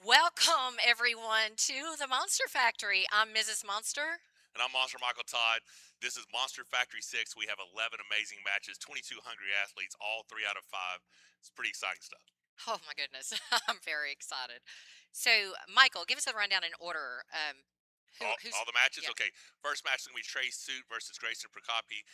Welcome, everyone, to the Monster Factory. I'm Mrs. Monster. And I'm Monster Michael Todd. This is Monster Factory 6. We have 11 amazing matches, 22 hungry athletes, all 3 out of 5. It's pretty exciting stuff. Oh, my goodness. I'm very excited. So, Michael, give us a rundown in order. All the matches? Yeah. Okay. First match is going to be Trey Suit versus Greyson Prokopi.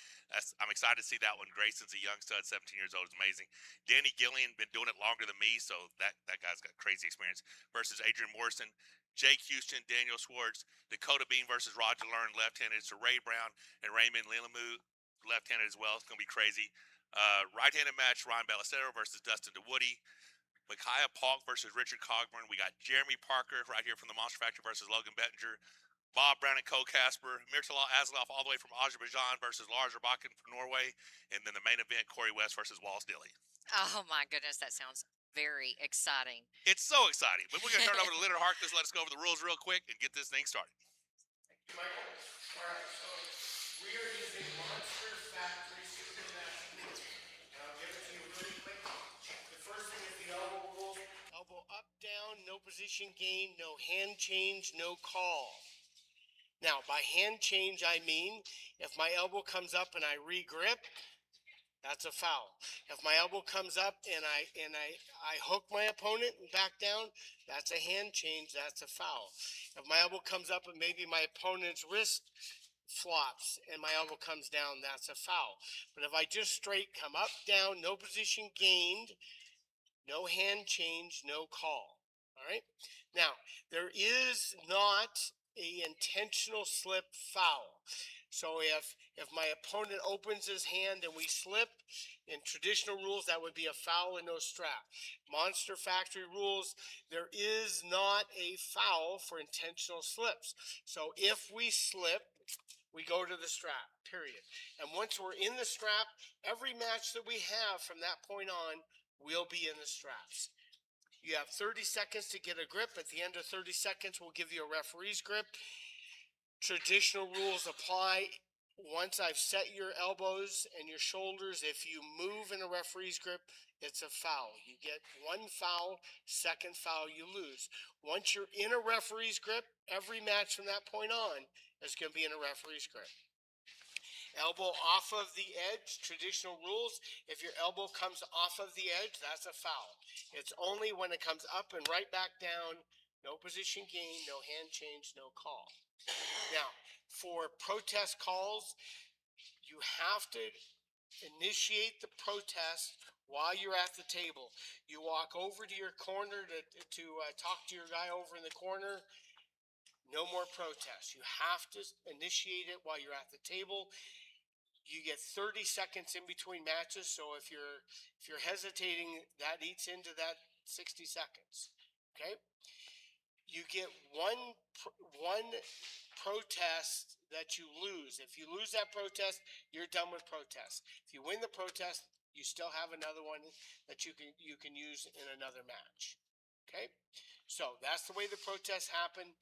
I'm excited to see that one. Greyson's a young stud, 17 years old. It's amazing. Gillian, been doing it longer than me, so that guy's got crazy experience. Versus Adrian Morrison. Jake Houston, Daniel Schwarz. Dakota versus Roger Learn, left-handed. It's Ray Brown and Raymond Lillemo, left-handed as well. It's going to be crazy. Right-handed match, Ryan Ballesteros versus Dustin DeWoody. Micaiah Paulk versus Richard Cogburn. We got Jeremy Parker right here from the Monster Factory versus Logan Bettinger. Bob Brown and Casper, Mirala Asloff all the way from Azerbaijan versus Lars Rebakin from Norway, and then the main event, Corey West versus Wallace Dilley. Oh, my goodness, that sounds very exciting. It's so exciting. But we're going to turn it over to Leonard Harkless. Let us go over the rules real quick and get this thing started. Thank you, Michael. All right, so we are using Monster Factory Super Match. And I'll give it to you really quick. The first thing is the elbow rule. Elbow up, down, no position gain, no hand change, no call. Now, by hand change, I mean if my elbow comes up and I re-grip, that's a foul. If my elbow comes up and I hook my opponent and back down, that's a hand change, that's a foul. If my elbow comes up and maybe my opponent's wrist flops and my elbow comes down, that's a foul. But if I just straight come up, down, no position gained, no hand change, no call. All right? Now, there is not a intentional slip foul. So if my opponent opens his hand and we slip, in traditional rules that would be a foul and no strap. Monster Factory rules, there is not a foul for intentional slips. So if we slip, we go to the strap, period. And once we're in the strap, every match that we have from that point on will be in the straps. You have 30 seconds to get a grip. At the end of 30 seconds, we'll give you a referee's grip. Traditional rules apply. Once I've set your elbows and your shoulders, if you move in a referee's grip, it's a foul. You get one foul, second foul, you lose. Once you're in a referee's grip, every match from that point on is going to be in a referee's grip. Elbow off of the edge, traditional rules. If your elbow comes off of the edge, that's a foul. It's only when it comes up and right back down, no position gain, no hand change, no call. Now, for protest calls, you have to initiate the protest while you're at the table. You walk over to your corner to talk to your guy over in the corner. No more protest. You have to initiate it while you're at the table. You get 30 seconds in between matches, so if you're hesitating, that eats into that 60 seconds. Okay? You get one protest that you lose. If you lose that protest, you're done with protest. If you win the protest, you still have another one that you can use in another match. Okay? So that's the way the protests happen.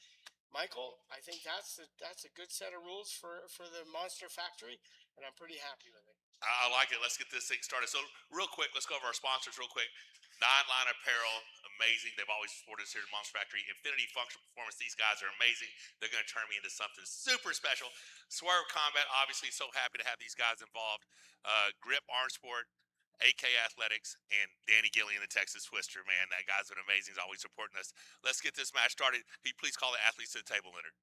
Michael, I think that's a good set of rules for the Monster Factory, and I'm pretty happy with it. I like it. Let's get this thing started. So, real quick, let's go over our sponsors real quick. 9 Line Apparel, amazing. They've always supported us here at Monster Factory. Infinity Functional Performance, these guys are amazing. They're going to turn me into something super special. Swerve Combat, obviously, so happy to have these guys involved. Grip Arm Sport, AK Athletics, and Danny Gillian, the Texas Twister, man. That guy's been amazing. He's always supporting us. Let's get this match started. Can you please call the athletes to the table, Leonard?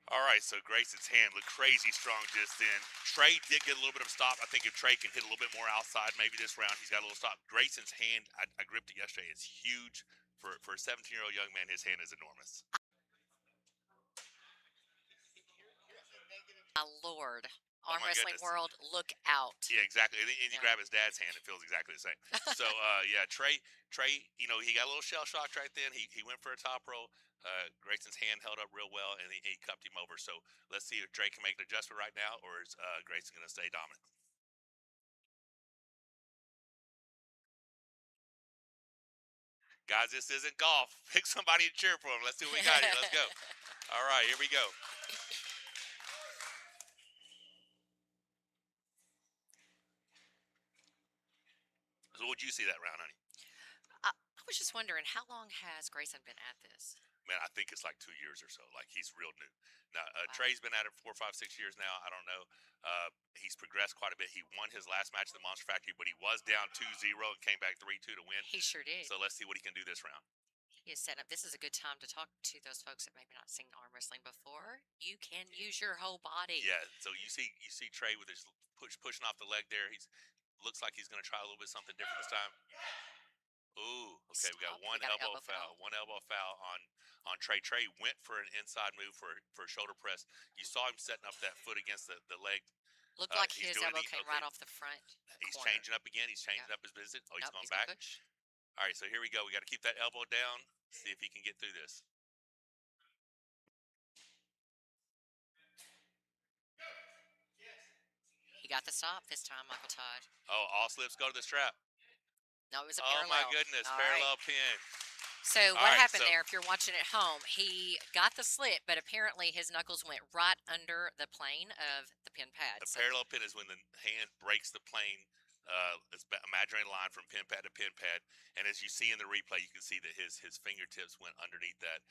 All right, so Greyson's hand looked crazy strong just then. Trey did get a little bit of a stop. I think if Trey can hit a little bit more outside, maybe this round he's got a little stop. Greyson's hand, I gripped it yesterday. It's huge. For a 17-year-old young man, his hand is enormous. Here's a negative My lord. Oh Arm my wrestling goodness. world, look out. Yeah, exactly. And you Yeah. grab his dad's hand, it feels exactly the same. So, yeah, Trey, he got a little shell shocked right then. He went for a top roll. Grayson's hand held up real well, and he cupped him over. So let's see if Trey can make an adjustment right now, or is Grayson going to stay dominant? Guys, this isn't golf. Pick somebody to cheer for him. Let's see what we got here. Let's go. All right, here we go. So, what'd you see that round, honey? I was just wondering, how long has Greyson been at this? Man, I think it's like 2 years or so. Like, he's real new. Now, Wow. Trey's been at it 4, 5, 6 years now. I don't know. He's progressed quite a bit. He won his last match at the Monster Factory, but he was down 2-0 and came back 3-2 to win. He sure did. So let's see what he can do this round. He is set up. This is a good time to talk to those folks that maybe not seen arm wrestling before. You can use your whole body. Yeah. So you see Trey with his pushing off the leg there. Looks like he's going to try a little bit something different this time. Ooh, okay, we got one elbow foul. One elbow foul on Trey. Trey went for an inside move for a shoulder press. You saw him setting up that foot against the leg. Looked like his elbow came right off the front. He's corner. Changing up again. He's changing up his visit. Oh, he's Nope, going back. push. All right, so here we go. We got to keep that elbow down. See if he can get through this. He got the stop this time, Michael Todd. Oh, all slips go to the strap. No, it was a Oh parallel. my goodness, All parallel right. pin. So All what right, happened there, if you're watching at home, he got the slip, but apparently his knuckles went right under the plane of the pin pad. A parallel pin is when the hand breaks the plane. It's imaginary line from pin pad to pin pad, and as you see in the replay, you can see that his fingertips went underneath that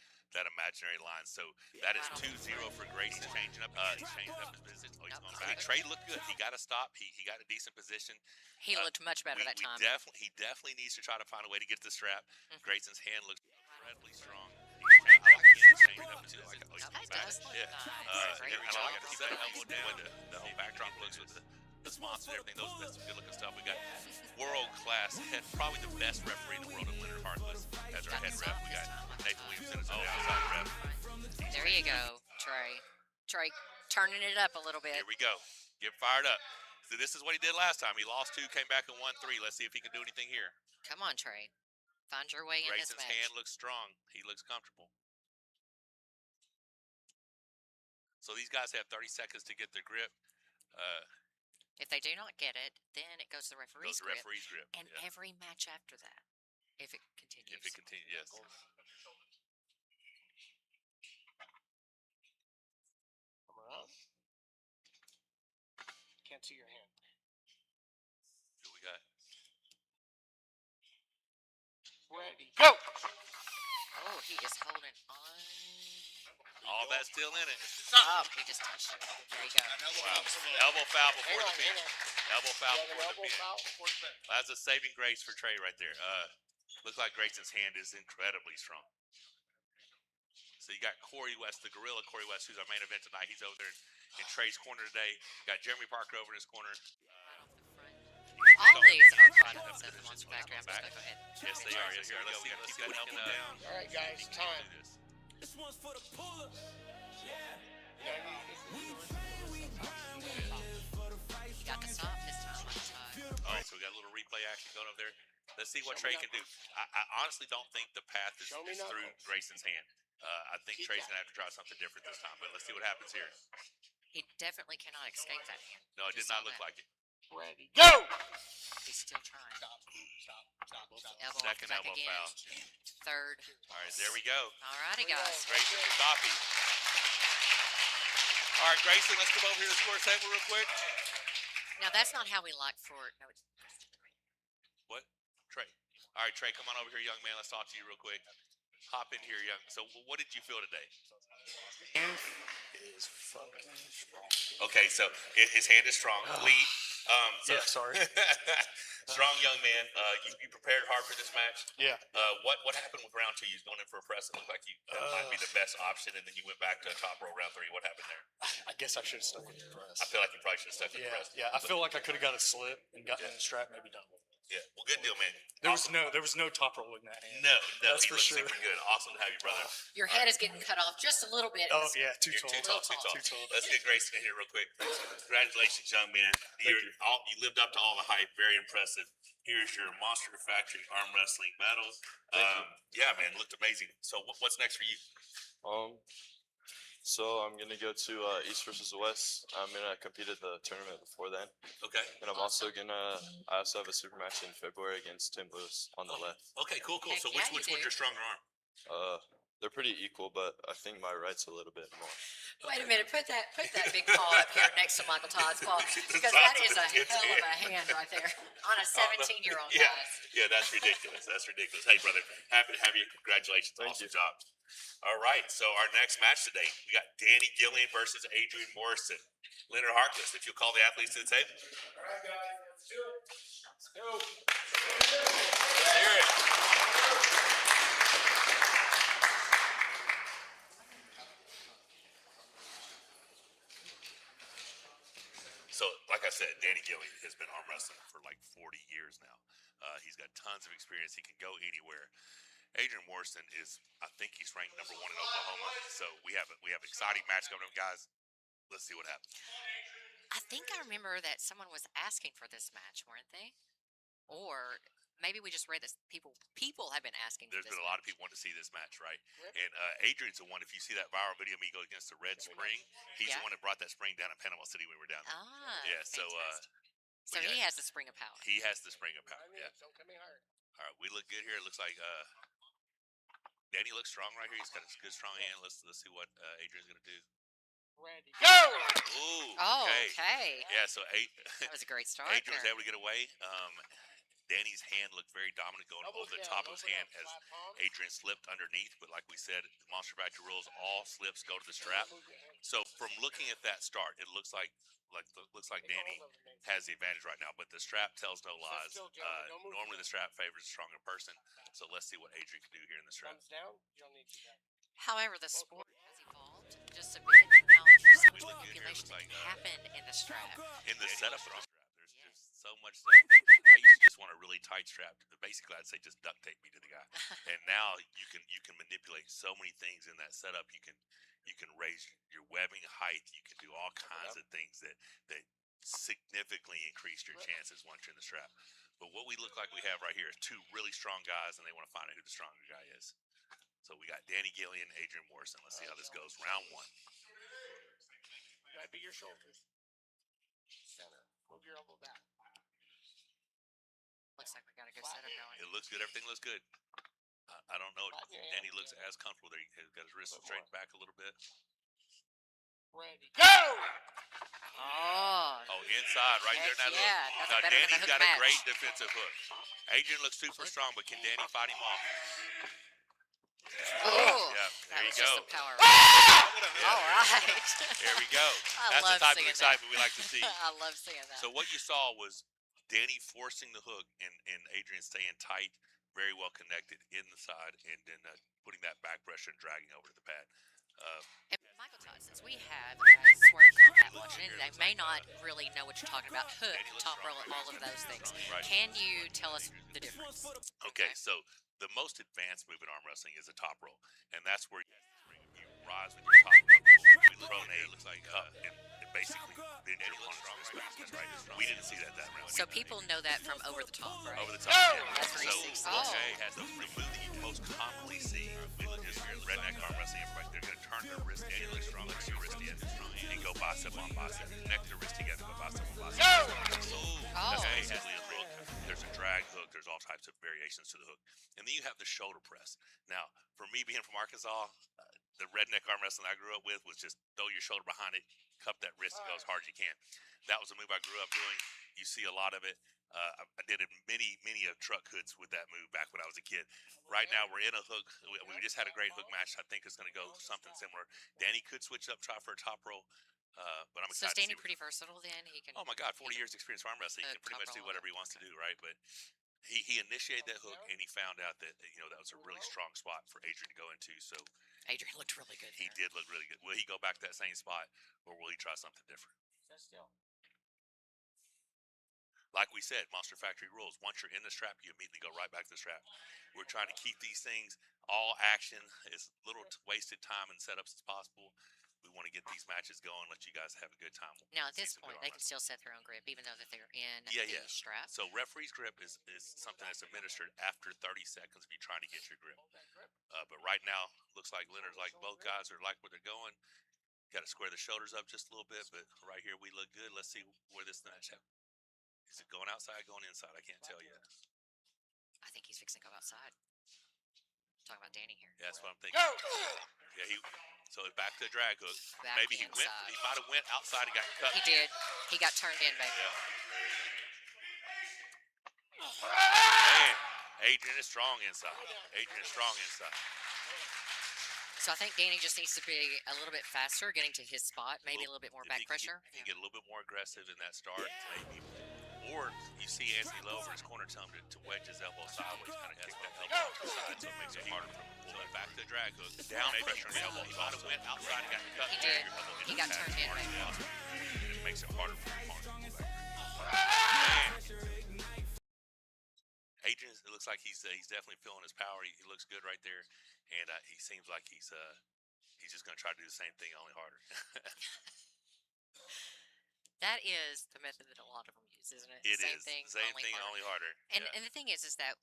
imaginary line. So that is 2-0 for Grayson. Changing up, he's changing up his position. Oh, he's going back. Trey looked good. He got a stop. He got a decent position. He looked much better that time. He definitely needs to try to find a way to get to the strap. Grayson's hand looks incredibly strong. I like his changing up too. Like, oh, he's That back. does look Yeah. nice. Great I job. like to keep that elbow down. The whole backdrop looks with the sponsors and everything. That's some good looking stuff. We got world class head, probably the best referee in the world of Leonard Harkless as our head ref. We got Nathan Williamson as our outside ref. There you go, Trey. Trey turning it up a little bit. Here we go. Get fired up. So this is what he did last time. He lost 2, came back and won 3. Let's see if he can do anything here. Come on, Trey. Find your way in this Grayson's match. hand looks strong. He looks comfortable. So these guys have 30 seconds to get their grip. If they do not get it, then it goes to the referee's grip. And yeah. every match after that, if it continues. If it continues, yes. Come around. Can't see your hand. Who we got? Ready. Go! Oh, he is holding on. All that's still in it. Oh, he just touched it. There you go. Wow. Elbow foul before the pin. Elbow foul before the Elbow pin. foul before the pin. That's a saving grace for Trey right there. Looks like Grayson's hand is incredibly strong. So you got Corey West, the gorilla Corey West, who's our main event tonight. He's over there in Trey's corner today. Got Jeremy Parker over in his corner. All these are products of the Monster Factory. I'm just going to go ahead. Yes, they are. Yes, they are. Let's see. We got to keep that elbow down. All right, guys, time. This one's for the puller. He got the stop this time. All right, so we got a little replay action going over there. Let's see what Trey can do. I honestly don't think the path is through Grayson's hand. I think Trey's going to have to try something different this time, but let's see what happens here. He definitely cannot escape that hand. No, it did not look like it. Ready. Go! He's still trying. Stop. Elbow Second back elbow again. foul. Third. All right, there we go. All righty, guys. Grayson Prokopi. All right, Grayson, let's come over here to the score table real quick. Now, that's not how we like for it. No, it's What? Trey. All right, Trey, come on over here, young man. Let's talk to you real quick. Hop in here, young. So, what did you feel today? Is fucking strong. Okay, so his hand is strong. Lead. Yeah, sorry. Strong young man. You prepared hard for this match. Yeah. What happened with round 2? You was going in for a press. It looked like that might be the best option, and then you went back to top row round 3. What happened there? I guess I should have stuck with the press. I feel like you probably should have stuck with the press. Yeah, I feel like I could have got a slip and gotten in the strap, maybe done. Yeah. Well, good deal, man. There was no top roll in that hand. No, That's he for looks sure. super good. Awesome to have you, brother. Your head is getting cut off just a little bit. Oh yeah, too You're tall. too tall, too tall. Too tall. Let's get Greyson in here real quick. Congratulations, young man. you. You lived up to all the hype. Very impressive. Here's your Monster Factory arm wrestling medal. Yeah, man, looked amazing. So what's next for you? So I'm gonna go to East versus West. I'm gonna compete at the tournament before then, Okay. and I also have a super match in February against Tim Lewis on the left. Okay, cool. Heck So yeah, which you one's do. your stronger arm? They're pretty equal, but I think my right's a little bit more. Wait a minute, put that big paw up here next to Michael Todd's paw, because that is a hell of a hand right there on a 17-year-old Yeah. guy. Yeah, that's ridiculous. Hey, brother, happy to have you. Congratulations. Thank Awesome you. job. All right, so our next match today, we got Gillian versus Adrian Morrison. Leonard Harkless, if you'll call the athletes to the table. All right, guys, let's do it. Let's go. Let's hear it. So, like I said, Gillian has been arm wrestling for like 40 years now. He's got tons of experience. He can go anywhere. Adrian Morrison is, I think he's ranked #1 in Oklahoma. So we have exciting match coming up, guys. Let's see what happens. I think I remember that someone was asking for this match, weren't they? Or maybe we just read this. People have been asking for There's this been a lot of people wanting to see this match, right? And Adrian's the one. If you see that viral video of me go against the Red Spring, he's Yeah. the one that brought that spring down in Panama City when we were down there. Ah, Yeah, so, fantastic. So yeah. he has the spring of power. He has the spring of power. Yeah. Don't come in hard. All right, we look good here. It looks like Danny looks strong right here. He's got a good strong hand. Let's see what Adrian's gonna do. Ready. Go! Ooh. Oh, Okay. okay. Yeah. So That was a great start. Adrian was there. able to get away. Danny's hand looked very dominant going over the top of his hand as Adrian slipped underneath. But like we said, the Monster Factory rules, all slips go to the strap. So from looking at that start, it looks like Danny has the advantage right now. But the strap tells no lies. Normally the strap favors a stronger person. So let's see what Adrian can do here in the strap. Thumbs down. You don't need to do that. However, the sport has evolved just a bit. Now, there's so We much look good here. manipulation Looks like, that can happen in the strap. In the setup of the strap, there's just so much stuff. I used to just want a really tight strap. Basically, I'd say just duct tape me to the guy. And now you can manipulate so many things in that setup. You can raise your webbing height. You can do all kinds of things that significantly increase your chances once you're in the strap. But what we look like we have right here is two really strong guys, and they want to find out who the stronger guy is. So we got Gillian, Adrian Morrison. Let's see how this goes. Round 1. Gotta be your shoulders. Center. Move your elbow back. Looks like we got a good setup going. It looks good. Everything looks good. I don't know if Flatten your Danny hand. looks as comfortable there. He's got his wrist straightened back a little bit. Ready. Go! Oh, Oh, inside, right there in that Heck yeah, hook. that's Now, better than Danny's the hook got a match. great defensive hook. Adrian looks super strong, but can Danny fight him off? Oh, Yeah, that there you was just go. some power. Yeah. All right. There we go. I That's love the type of seeing excitement that. we like to see. I love seeing that. So what you saw was Danny forcing the hook and Adrian staying tight, very well connected in the side, and then putting that back pressure and dragging over to the pad. And Michael Todd, since we have Swerve Combat watching it, they may not really know what you're talking about. Hook, top roll, all of those things. Right. Can you tell us the difference? Okay, so the most advanced move in arm wrestling is a top roll, and that's where you rise with your top knuckle. We pronate, it looks like and basically then you're on strong space, right? We didn't see that round. So people know that from over the top, right? Over the top, yeah. That's where So you see. okay has the move that you most commonly see. We look at here, redneck arm wrestling. Everybody, they're going to turn their wrist in, really strong, like your wrist in, and go bicep on bicep. Connect their wrist together, go bicep on bicep. Oh. Okay, has the hook. There's a drag hook. There's all types of variations to the hook, and then you have the shoulder press. Now, for me being from Arkansas, the redneck arm wrestling I grew up with was just throw your shoulder behind it, cup that wrist, and go as hard as you can. That was a move I grew up doing. You see a lot of it. I did many of truck hoods with that move back when I was a kid. Right now we're in a hook. We just had a great hook match. I think it's going to go something similar. Danny could switch up, try for a top roll, but I'm So is excited. Danny to see pretty versatile then? He can. Oh my God, 40 years experience in arm wrestling. He can pretty much do whatever he wants to do, right? But he initiated that hook, and he found out that that was a really strong spot for Adrian to go into. So Adrian looked really good. he there. did look really good. Will he go back to that same spot, or will he try something different? Stand still. like we said, Monster Factory rules. Once you're in the strap, you immediately go right back to the strap. We're trying to keep these things all action, as little wasted time and setups as possible. We want to get these matches going, let you guys have a good time. Now, at See this some good point, they can arm still set their own grip, even though that they're in Yeah, the yeah. strap. So referee's grip is something that's administered after 30 seconds if you're trying to get your grip. But right now, looks like Leonard's like both guys are like where they're going. Got to square the shoulders up just a little bit, but right here we look good. Let's see where this match happens. Is it going outside, going inside? I can't tell yet. I think he's fixing to go outside. Talking about Danny here. Yeah, that's what I'm thinking. Yeah, so back to the drag hook. Back Maybe he inside. might have went outside and got cut. He did. He got turned in, baby. Yeah. Man, Adrian is strong inside. So I think Danny just needs to be a little bit faster, getting to his spot, maybe a little bit more If back he can pressure. Get, he can get a little bit more aggressive in that start, maybe. Or you see Anthony low over his corner, tell him to wedge his elbow sideways, kind of kick that elbow off the side, so it makes it harder for him to pull that back to the drag hook. Down pressure on the elbow. He might have went outside and got cut. He did. He got turned in, baby. It makes it harder for him. Adrian, it looks like he's definitely feeling his power. He looks good right there, and he seems like he's just going to try to do the same thing, only harder. That is the method that a lot of them use, isn't it? It Same is. thing, Same only thing, harder. only harder. And Yeah. and the thing is that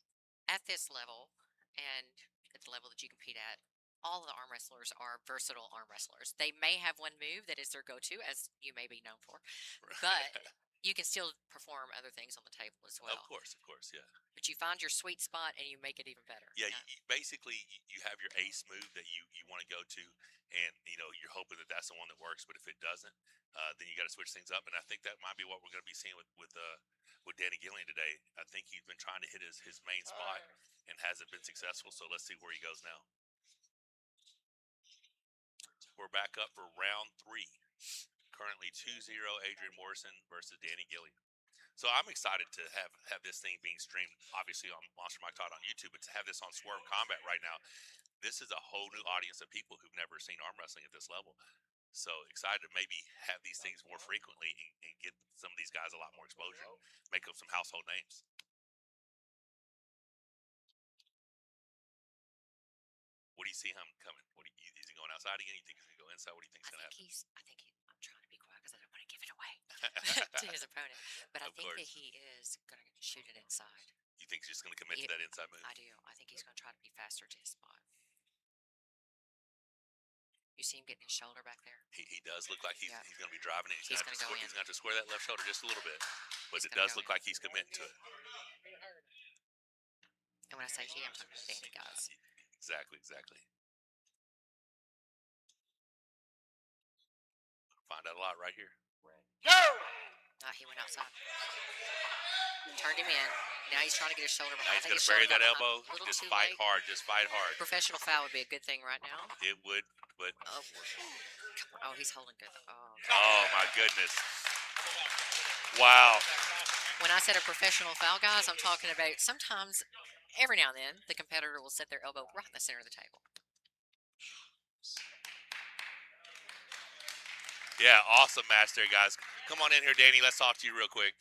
at this level and at the level that you compete at, all of the arm wrestlers are versatile arm wrestlers. They may have one move that is their go-to, as you may be known for, but you can still perform other things on the table as well. Of course, yeah. But you find your sweet spot and you make it even better. Yeah, basically, you have your ace move that you want to go to, and you're hoping that that's the one that works. But if it doesn't, then you got to switch things up. And I think that might be what we're going to be seeing with Danny Gillian today. I think he's been trying to hit his main spot and hasn't been successful. So let's see where he goes now. We're back up for round 3. Currently 2-0 Adrian Morrison versus Danny Gillian. So I'm excited to have this thing being streamed, obviously on Monster Mike Todd on YouTube, but to have this on Swerve Combat right now, this is a whole new audience of people who've never seen arm wrestling at this level. So excited to maybe have these things more frequently and get some of these guys a lot more exposure, make them some household names. What do you see him coming? Is he going outside again? You think he's going to go inside? What do you think is going to happen? I'm trying to be quiet because I don't want to give it away to his opponent. But I think that he is going to shoot it inside. You think he's just going to commit to that inside move? I do. I think he's going to try to be faster to his spot. You see him getting his shoulder back there? He does look like he's going to be driving it. He's going to go in. He's going to have to square that left shoulder just a little bit. But it does look like he's committing to it. And when I say he, I'm talking about Danny, guys. Exactly. Find out a lot right here. He went outside. Turned him in. Now he's trying to get his shoulder behind. Now he's going to bury that elbow. Just fight hard. Professional foul would be a good thing right now. It would, but... Oh, he's holding good. Oh, my goodness. Wow. When I said a professional foul, guys, I'm talking about sometimes, every now and then, the competitor will set their elbow right in the center of the table. Yeah, awesome match there, guys. Come on in here, Danny. Let's talk to you real quick.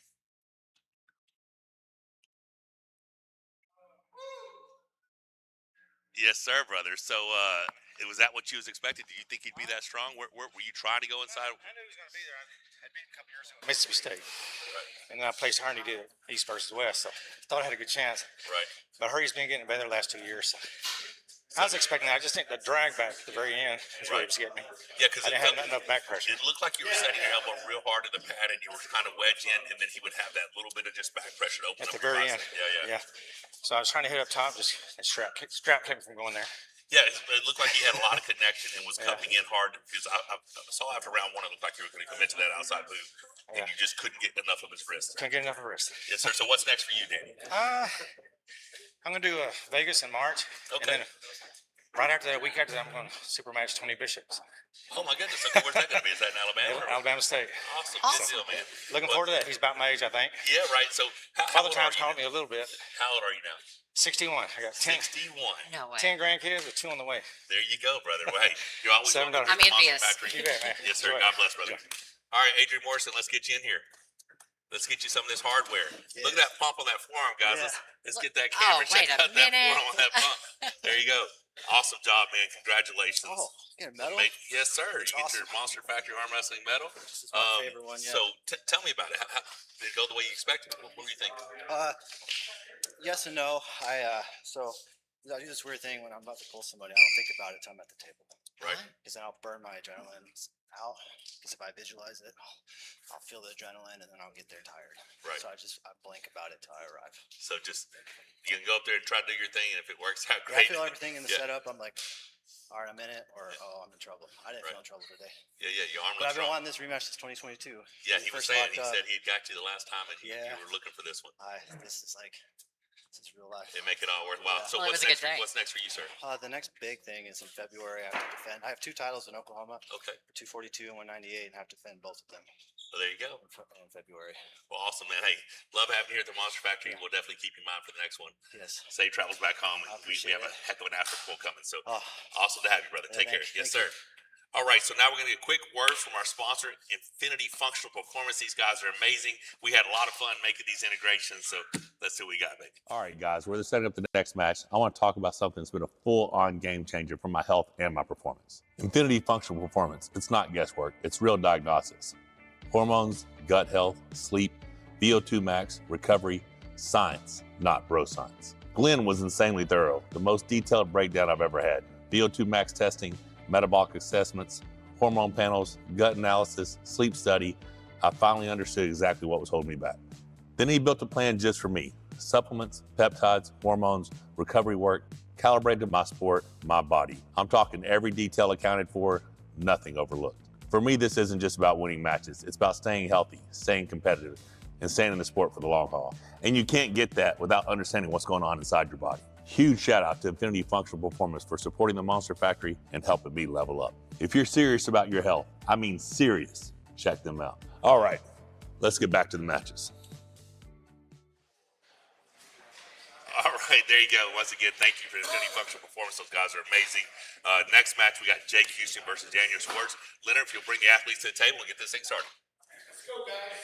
Yes, sir, brother. So, was that what you was expecting? Did you think he'd be that strong? Were you trying to go inside? I knew he was going to be there. I'd been a couple years ago. Mississippi State. Right. And then I placed Herney did East versus West, so thought I had a good chance. Right. But Herney's been getting better the last 2 years. So. I was expecting that. I just think the drag back at the very end is what was getting me. Yeah, because I didn't have enough back pressure. It looked like you were setting your elbow real hard to the pad, and you were kind of wedged in, and then he would have that little bit of just back pressure to open at up the very end. Yeah. So I was trying to hit up top, just strap kept me from going there. Yeah, it looked like he had a lot of connection and was coming in hard. Because I saw after round 1, it looked like you were going to commit to that outside move, and you just couldn't get enough of his wrist. Couldn't get enough of wrist. Yes, sir. So what's next for you, Danny? I'm going to do Vegas in March. Okay. And then right after that, a week after that, I'm going to super match Tony Bishops. Oh, my goodness. Okay, where's that going to be? Is that in Alabama? Alabama State. Awesome. Good deal, man. Looking forward to that. He's about my age, I think. Yeah, right. So how Father old are Time's you? called me a little bit. How old are you now? 61. I got 10, 61. No way. 10 grandkids with 2 on the way. There you go, brother. Well, hey, you're always $7. welcome to I'm the Monster envious. Factory. You bet, man. Yes, sir. Enjoy. God bless, brother. All right, Adrian Morrison, let's get you in here. Let's get you some of this hardware. Look at that pump on that forearm, guys. Yeah. Let's get that Oh, camera. wait Check a out that minute. forearm on that pump. There you go. Awesome job, man. Congratulations. Oh, get a medal. Yes, sir. You get Awesome. your Monster Factory arm wrestling medal. This is my favorite one yet. So tell me about it. Did it go the way you expected? What were you thinking? Yes and no. I do this weird thing when I'm about to pull somebody. I don't think about it till I'm at the table. Right. Because then I'll burn my adrenaline out. Because if I visualize it, I'll feel the adrenaline and then I'll get there tired. Right. So I blink about it till I arrive. So just you can go up there and try to do your thing, and if it works out, Yeah, I great. feel everything in the Yeah. setup. I'm like, all right, I'm in it, or I'm in trouble. I didn't feel in trouble today. Yeah, your arm But looks I've been strong. wanting this rematch since 2022. Yeah, he was First saying locked he up. said he had got you the last time, and you Yeah. were looking for this one. This is real life. They make it all worthwhile. Yeah. So Well, it what's was a next? good day. What's next for you, sir? The next big thing is in February. I have to defend. I have 2 titles in Oklahoma, Okay. 242 and 198, and I have to defend both of them So there you go. in February. Well, awesome, man. Hey, love having you here at the Monster Factory. We'll definitely keep you in mind for the next one. Yes. Safe travels back home, I and we appreciate have a it. heck of an after pool coming. So Oh, awesome to have you, brother. Yeah, Take care. thank you. Yes, Thank sir. All right, so now we're going to get a quick word from our sponsor, Infinity Functional Performance. These guys are amazing. We had a lot of fun making these integrations, so let's see what we got, baby. All right, guys, we're setting up the next match. I want to talk about something that's been a full-on game changer for my health and my performance. Infinity Functional Performance. It's not guesswork. It's real diagnostics. Hormones, gut health, sleep, VO2 max, recovery, science, not bro science. Gillian was insanely thorough. The most detailed breakdown I've ever had. VO2 max testing, metabolic assessments, hormone panels, gut analysis, sleep study. I finally understood exactly what was holding me back. Then he built a plan just for me. Supplements, peptides, hormones, recovery work, calibrated to my sport, my body. I'm talking every detail accounted for, nothing overlooked. For me, this isn't just about winning matches. It's about staying healthy, staying competitive, and staying in the sport for the long haul. And you can't get that without understanding what's going on inside your body. Huge shout out to Infinity Functional Performance for supporting the Monster Factory and helping me level up. If you're serious about your health, I mean serious, check them out. All right, let's get back to the matches. All right, there you go. Once again, thank you for Infinity Functional Performance. Those guys are amazing. Next match, we got Jake Houston versus Daniel Schwarz. Leonard, if you'll bring the athletes to the table and get this thing started. Let's go, guys.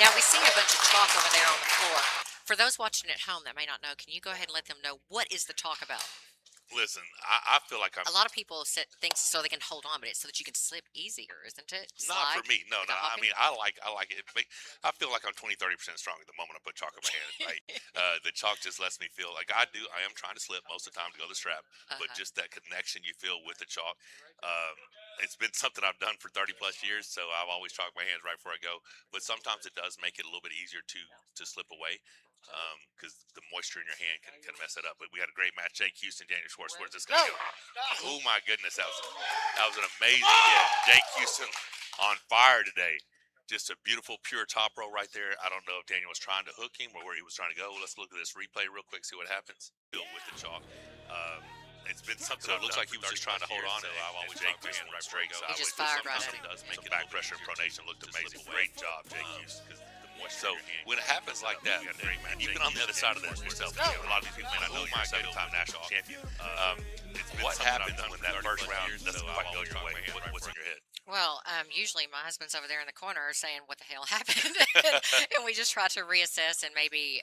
Now we see a bunch of chalk over there on the floor. For those watching at home that may not know, can you go ahead and let them know what is the talk about? Listen, I feel like I'm A lot of people set things so they can hold on, but it's so that you can slip easier, isn't it? not for Slide me. No, without I hopping? mean, I like it. I feel like I'm 20-30% strong at the moment I put chalk in my hand. Right? The chalk just lets me feel like I am trying to slip most of the time to go to the strap, but just that connection you feel with the chalk. It's been something I've done for 30 plus years, so I've always chalked my hands right before I go. But sometimes it does make it a little bit easier to slip away. Because the moisture in your hand can mess it up. But we had a great match. Jake Houston, Daniel Schwarz. Where's this guy going? Oh my goodness, that was an amazing hit. Jake Houston on fire today. Just a beautiful, pure top row right there. I don't know if Daniel was trying to hook him or where he was trying to go. Let's look at this replay real quick, see what happens. Still with the chalk. It's been something. So it looks like he was just trying to hold on. So I've always Jake Houston right straight. He just fired right at him. Does make it back pressure and pronation looked amazing. Great job, Jake Houston. So when it happens like that, and you've been on the other side of this yourself, a lot of these people may not know you're a 7-time national champion. What happens when that first round doesn't quite go your way? What's in your head? Well, usually my husband's over there in the corner saying, "What the hell happened?" and we just try to reassess and maybe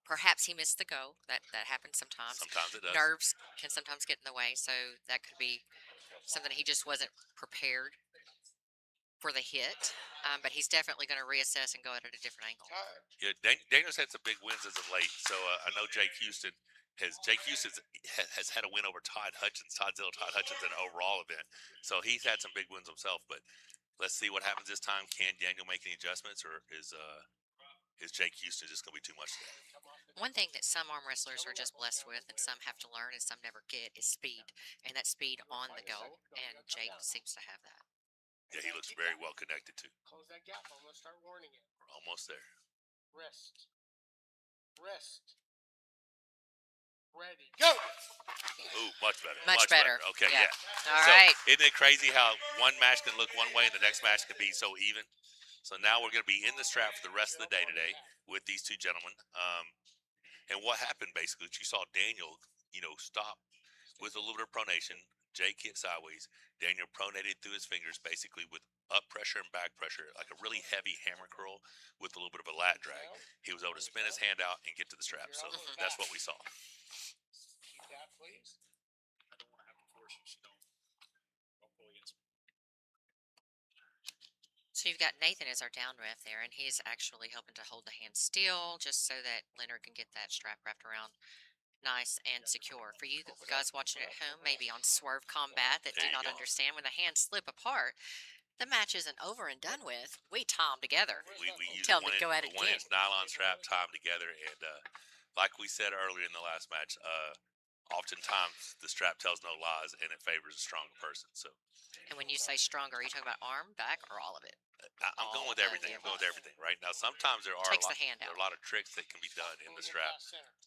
perhaps he missed the go. That happens sometimes. Sometimes it does. Nerves can sometimes get in the way, so that could be something he just wasn't prepared for the hit. But he's definitely going to reassess and go at it a different angle. Yeah, Daniel's had some big wins as of late. So I know Jake Houston has had a win over Todd Zillow, Todd Hutchins in an overall event. So he's had some big wins himself. But let's see what happens this time. Can Daniel make any adjustments, or is Jake Houston just going to be too much today? One thing that some arm wrestlers are just blessed with, and some have to learn, and some never get, is speed, and that speed on the go. And Jake seems to have that. Yeah, he looks very well connected too. Close that gap. I'm going to start warning it. We're almost there. Wrist. Wrist. Ready. Go! Ooh, much better. Much better. Okay, Yeah. yeah. All So, right. isn't it crazy how one match can look one way and the next match can be so even? So now we're going to be in the strap for the rest of the day today with these two gentlemen. And what happened basically, you saw Daniel, stop with a little bit of pronation, Jake hit sideways. Daniel pronated through his fingers, basically with up pressure and back pressure, like a really heavy hammer curl with a little bit of a lat drag. He was able to spin his hand out and get to the strap. So that's what we saw. Keep that, please. I don't want to have to force you, so don't pull against me. So you've got Nathan as our down ref there, and he's actually helping to hold the hand still just so that Leonard can get that strap wrapped around nice and secure. For you guys watching at home, maybe on Swerve Combat that do There you not go. understand, when the hands slip apart, the match isn't over and done with. We tie 'em together. We use Tell a him to go at it 1 again. inch nylon strap, tie them together, and like we said earlier in the last match, oftentimes the strap tells no lies and it favors a stronger person. So And when you say stronger, are you talking about arm, back, or all of it? I'm going with everything. I'm going with everything right now. Sometimes there are Takes the hand there are out. a lot of tricks that can be done in the strap,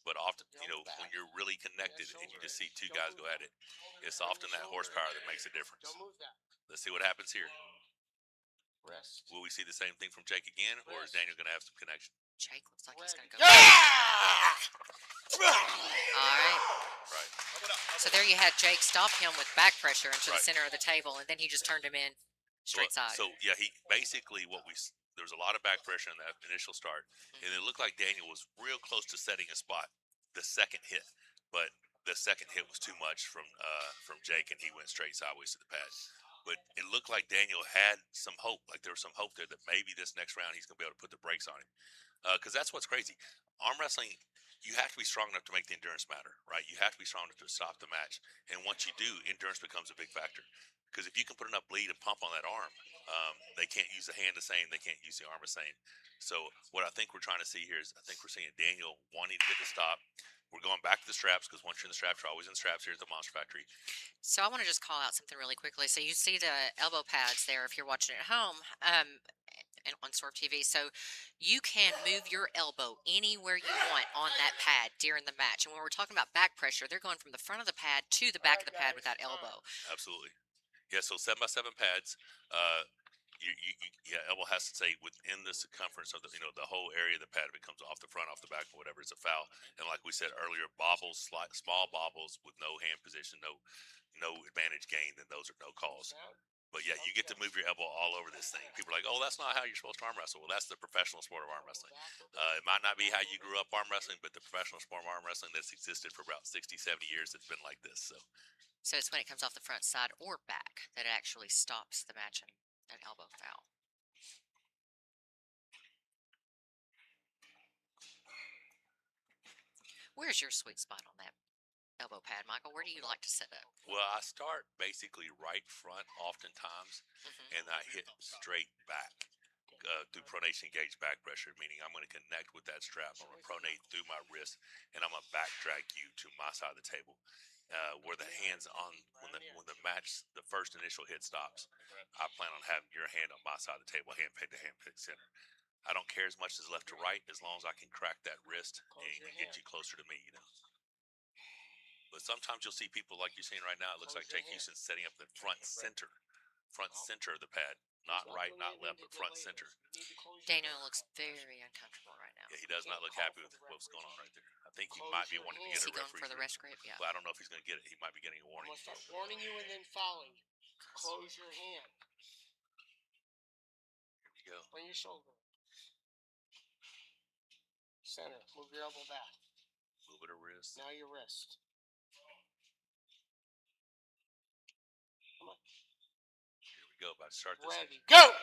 but often, when you're really connected and you just see two guys go at it, it's often that horsepower that makes a difference. Don't move that. Let's see what happens here. Rest. Will we see the same thing from Jake again, or is Daniel going to have some connection? Jake looks like he's going to go. Yeah! All right. Right. So there you had Jake stop him with back pressure into the Right. center of the table, and then he just turned him in straight side. So yeah, he basically there was a lot of back pressure in that initial start, and it looked like Daniel was real close to setting a spot the second hit, but the second hit was too much from Jake, and he went straight sideways to the pad. But it looked like Daniel had some hope, like there was some hope there that maybe this next round he's going to be able to put the brakes on him, because that's what's crazy. Arm wrestling, you have to be strong enough to make the endurance matter, right? You have to be strong enough to stop the match, and once you do, endurance becomes a big factor. Because if you can put enough bleed and pump on that arm, they can't use the hand the same. They can't use the arm the same. So what I think we're trying to see here is I think we're seeing Daniel wanting to get the stop. We're going back to the straps because once you're in the straps, you're always in the straps here at the Monster Factory. So I want to just call out something really quickly. So you see the elbow pads there if you're watching at home and on Swerve TV. So you can move your elbow anywhere you want on that pad during the match. And when we're talking about back pressure, they're going from the front of the pad to the back of the pad with that elbow. Absolutely. Yeah, so 7x7 pads. Elbow has to stay within the circumference of the whole area of the pad. If it comes off the front, off the back, or whatever, it's a foul. And like we said earlier, bobbles, small bobbles with no hand position, no advantage gain, then those are no calls. But yeah, you get to move your elbow all over this thing. People are like, oh, that's not how you're supposed to arm wrestle. Well, that's the professional sport of arm wrestling. It might not be how you grew up arm wrestling, but the professional sport of arm wrestling that's existed for about 60, 70 years, it's been like this. So it's when it comes off the front side or back that it actually stops the match and an elbow foul. Where's your sweet spot on that elbow pad, Michael? Where do you like to set up? Well, I start basically right front oftentimes, and I hit straight back through pronation engaged back pressure, meaning I'm going to connect with that strap. I'm going to pronate through my wrist, and I'm going to back drag you to my side of the table. Where the hands on when the match, the first initial hit stops, I plan on having your hand on my side of the table, hand peg to hand peg center. I don't care as much as left to right, as long as I can crack that wrist and get you closer to me, But sometimes you'll see people like you're seeing right now. It looks like Jake Houston's setting up the front center of the pad, not right, not left, but front center. Daniel looks very uncomfortable right now. Yeah, he does not look happy with what's going on right there. I think he might be wanting to Is get he a going referee. for the rest grip? Yeah. But I don't know if he's going to get it. He might be getting a warning. I'm gonna start warning you and then fouling you. Close your hand Here we go. on your shoulder. Center. Move your elbow back. Move it a wrist. Now your wrist. Here we go. About to start this. Ready. Go!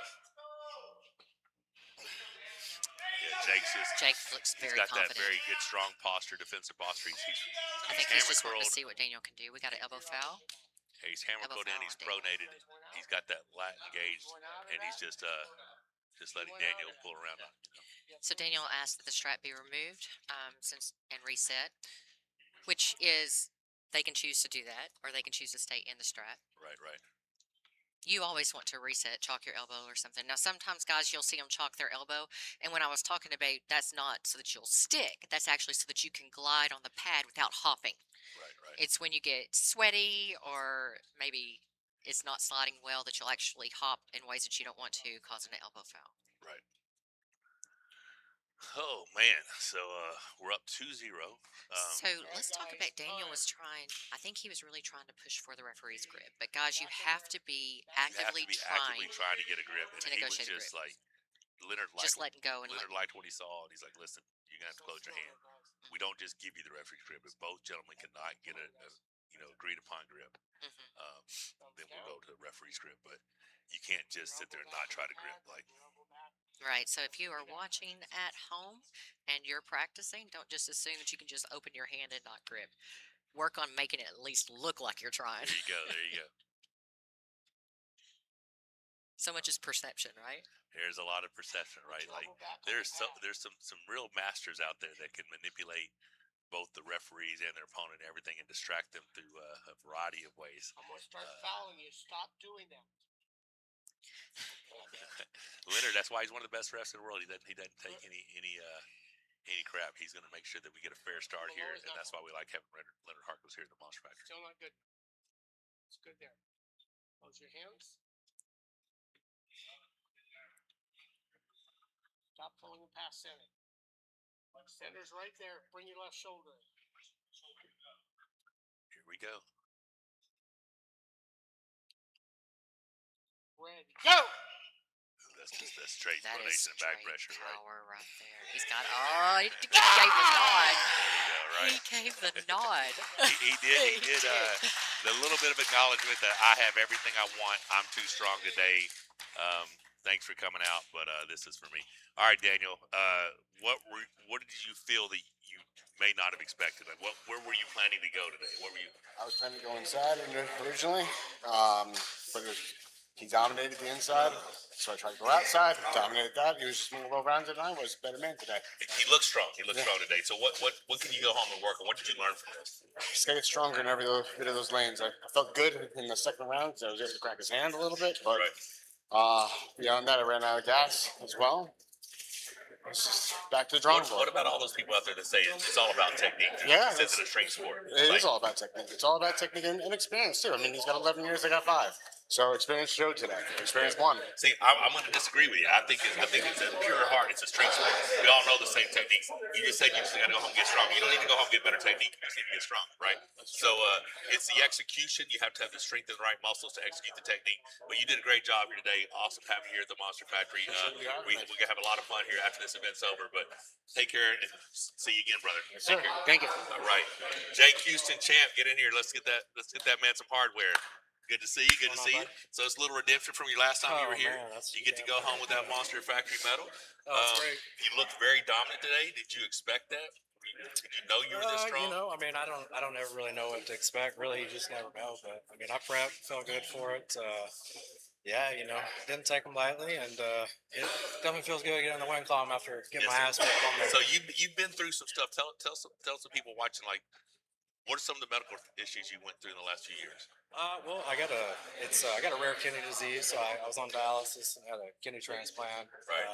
Yeah, Jake looks he's very got confident. that very good, strong posture, defensive posture. I think he's hammer just wanting to curled. see what Daniel can do. We got an elbow foul. Yeah, he's hammer elbow curled in. foul He's on Daniel. pronated. He's got that lat engaged, and he's just letting Daniel pull around on him. So Daniel asked that the strap be removed and reset, which is they can choose to do that or they can choose to stay in the strap. Right. You always want to reset, chalk your elbow or something. Now, sometimes, guys, you'll see them chalk their elbow. And when I was talking about, that's not so that you'll stick. That's actually so that you can glide on the pad without hopping. Right. It's when you get sweaty or maybe it's not sliding well that you'll actually hop in ways that you don't want to, causing an elbow foul. Right. Oh man, so we're up 2-0. So let's talk about Daniel was trying. I think he was really trying to push for the referee's grip. But guys, you have to be You have to actively be trying actively trying to get a grip, and to he was negotiate a just grip. like Leonard Just liked letting go and Leonard letting. liked what he saw, and he's like, "Listen, you're gonna have to close your hand. We don't just give you the referee's grip. If both gentlemen cannot get a agreed upon grip, um, then we'll go to the referee's grip. But you can't just sit there and not try to grip. Like, Right. So if you are watching at home and you're practicing, don't just assume that you can just open your hand and not grip. Work on making it at least look like you're trying. there you go, there you go. So much is perception, right? There's a lot of perception, right? Like, there's some real masters out there that can manipulate both the referees and their opponent and everything and distract them through a variety of ways. I'm gonna start fouling you. Stop doing that. Leonard, that's why he's one of the best refs in the world. He doesn't take any crap. He's going to make sure that we get a fair start here, and that's why we like having Leonard Harkless here at the Monster Factory. Still not good. It's good there. Close your hands. Stop pulling him past center. Center's right there. Bring your left shoulder. Here we go. Ready. Go! That's straight That is explanation of back straight pressure, right? power right there. He's got. Oh, he gave the nod. There you go, right? He gave the nod. He did the little bit of acknowledgement that I have everything I want. I'm too strong today. Thanks for coming out, but this is for me. All right, Daniel. What did you feel that you may not have expected? Like, where were you planning to go today? What were you? I was planning to go inside originally, but he dominated the inside, so I tried to go outside. Dominated that. He was more well-rounded than I was. Better man today. He looked strong. He looked strong today. So what can you go home and work on? What did you learn from this? Just gotta get stronger in every bit of those lanes. I felt good in the second round because I was able to crack his hand a little bit, but beyond that, I ran out of gas as well. It's just back to the drawing board. What about all those people out there that say it's all about technique? Yeah, It's a strength sport. It is all about technique. It's all about technique and experience too. I mean, he's got 11 years. I got 5. So experience showed today. Experience won. See, I'm going to disagree with you. I think it's a pure heart. It's a strength sport. We all know the same techniques. You just said you just got to go home and get strong. You don't need to go home and get better technique. You just need to get strong, right? So it's the execution. You have to have the strength and the right muscles to execute the technique. But you did a great job here today. Awesome having you here at the Monster Factory. We're going to have a lot of fun here after this event's over. But take care and see you again, brother. Yes, sir. Thank you. All right, Jake Houston, champ, get in here. Let's get that man some hardware. Good to see you. Good to see you. So it's a little redemption from your last time you were here. Man, you get to go home with that Monster Factory medal. That's great. You looked very dominant today. Did you expect that? Did you know you were this strong? I mean, I don't ever really know what to expect. Really, you just never know. But I mean, I prepped, felt good for it. Yeah, didn't take them lightly, and it definitely feels good to get in the win column after getting my ass kicked on there. So you've been through some stuff. Tell some people watching, like, what are some of the medical issues you went through in the last few years? Well, I got a rare kidney disease, so I was on dialysis and had a kidney transplant. Right.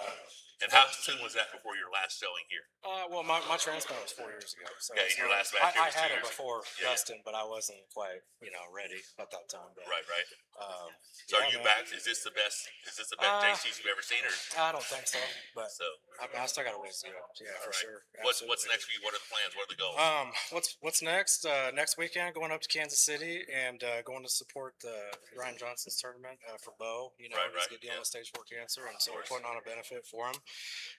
And how soon was that before your last showing here? Well, my transplant was 4 years ago. So yeah, your last match here I was had 2 it years before Yeah. Dustin, but I wasn't quite, ready at that time. But, Right. So yeah, are you man. back? Is this the best JCs you've ever seen, or? I don't think so, but So, I still got a ways to go. Yeah, for right. sure. What's Absolutely. next for you? What are the plans? What are the goals? What's next? Next weekend, going up to Kansas City and going to support the Ryan Johnson's tournament for Bo. He's dealing with stage 4 cancer, and so we're putting on a benefit for him.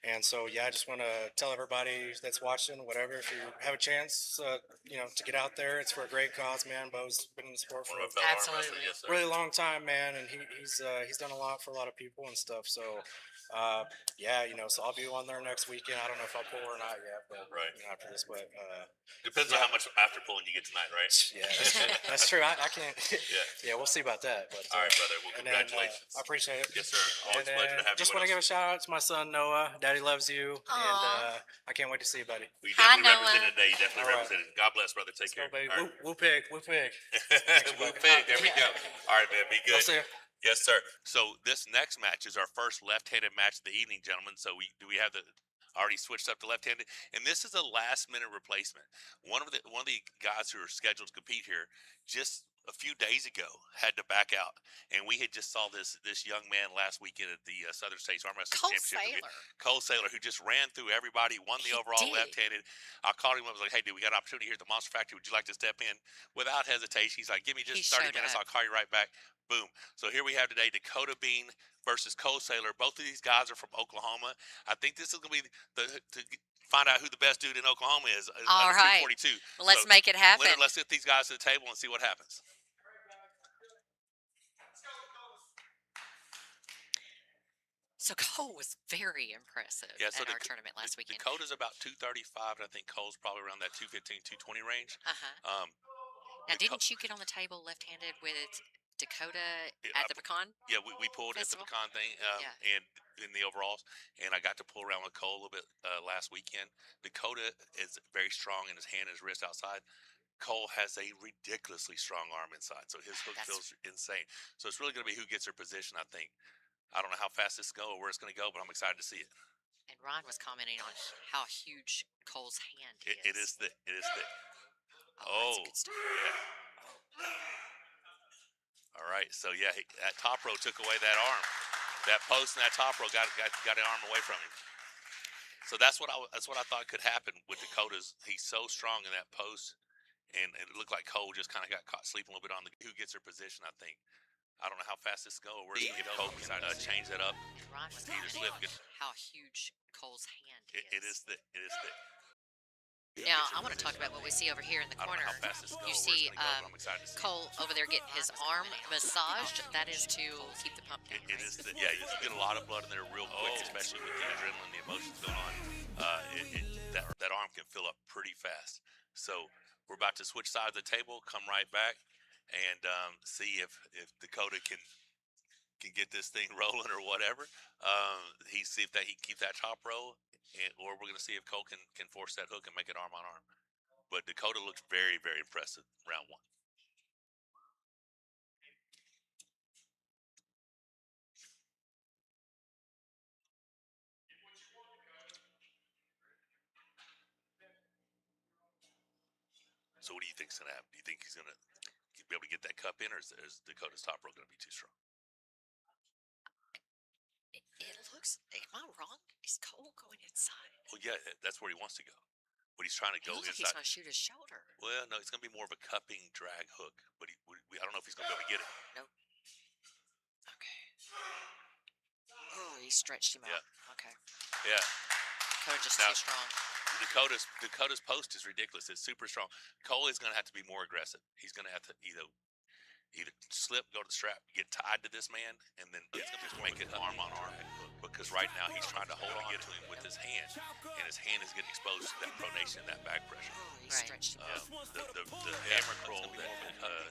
And so, I just want to tell everybody that's watching, whatever, if you have a chance, to get out there, it's for a great cause, man. Bo's been in the sport for One of my fellow arm Absolutely. wrestlers, yes, sir. a really long time, man, and he's done a lot for a lot of people and stuff. So, so I'll be on there next weekend. I don't know if I'll pull or not yet, but Right. after this, but Depends on how much after pulling you get tonight, right? yeah, that's true. I can't. Yeah. We'll see about that. But All right, brother. Well, and then, congratulations. I appreciate it. Yes, sir. Always And a pleasure to have just you want to with give us. a shout out to my son Noah. Daddy loves you, Aw. and I can't wait to see you, buddy. We Hi, definitely Noah. represented today. You definitely All right. represented. God bless, brother. Take Go, care. baby. All right. Woo pig, woo pig. Woo pig. There we go. All right, man. Be I'll good. see you. Yes, sir. So this next match is our first left-handed match of the evening, gentlemen. So we have the already switched up to left-handed, and this is a last-minute replacement. One of the guys who are scheduled to compete here just a few days ago had to back out, and we had just saw this young man last weekend at the Southern States Arm Wrestling Cole Championship. Saylor. Cole Saylor, who just ran through everybody, won the He overall did. left-handed. I called him up, I was like, "Hey, dude, we got an opportunity here at the Monster Factory. Would you like to step in?" Without hesitation, he's like, "Give me just He 30 showed minutes. up. I'll call you right back." Boom. So here we have today Dakota Bean versus Cole Saylor. Both of these guys are from Oklahoma. I think this is going to be to find out who the best dude in Oklahoma is. All under right. 242. Well, let's So, make it happen. Leonard, let's get these guys to the table and see what happens. So Cole was very impressive Yeah, so at our tournament last weekend. Dakota's about 235, and I think Cole's probably around that 215, 220 range. Uh-huh. Now, didn't you get on the table left-handed with Dakota at the pecan? Yeah, we pulled Festival? at the pecan thing, Yeah. and in the overalls, and I got to pull around with Cole a little bit last weekend. Dakota is very strong in his hand and his wrist outside. Cole has a ridiculously strong arm inside, so his hook feels insane. So it's really going to be who gets their position, I think. I don't know how fast this is going or where it's going to go, but I'm excited to see it. And Ron was commenting on how huge Cole's hand is. It is thick. It is thick. Oh, that's good stuff. Yeah. All right, so yeah, that top row took away that arm. That post and that top row got an arm away from him. So that's what I thought could happen with Dakota's. He's so strong in that post, and it looked like Cole just kind of got caught sleeping a little bit on who gets their position. I think. I don't know how fast this goes. Where if Cole can change that up. And Ron was Either commenting slip on how huge Cole's hand is. It is thick. It is thick. Now, I want to talk about what we see over here in the I don't corner. know how fast this goes. You where see it's gonna go, but I'm excited to see it. Cole over there getting his arm massaged. That is to keep the pump down. It is, yeah, you get a lot of blood in there real quick, especially with the adrenaline, the emotions going on. That arm can fill up pretty fast. So we're about to switch sides of the table, come right back, and see if Dakota can get this thing rolling or whatever. See if he can keep that top row, or we're going to see if Cole can force that hook and make it arm on arm. But Dakota looks very, very impressive round one. So what do you think's going to happen? Do you think he's going to be able to get that cup in, or is Dakota's top row going to be too strong? It looks. Am I wrong? Is Cole going inside? Well, yeah, that's where he wants to go. But he's trying to go It looks like inside. he's going to shoot his shoulder. Well, no, it's going to be more of a cupping drag hook. But I don't know if he's going to be able to get it. Nope. Okay. Oh, he stretched him out. Okay. Yeah. Dakota just Now- too strong. Dakota's post is ridiculous. It's super strong. Cole is going to have to be more aggressive. He's going to have to either slip, go to the strap, get tied to this man, and then just make it arm on arm. Because right now he's trying to hold on to him with his hand, and his hand is getting exposed to that pronation and that back pressure. Oh, he stretched him out. The hammer control that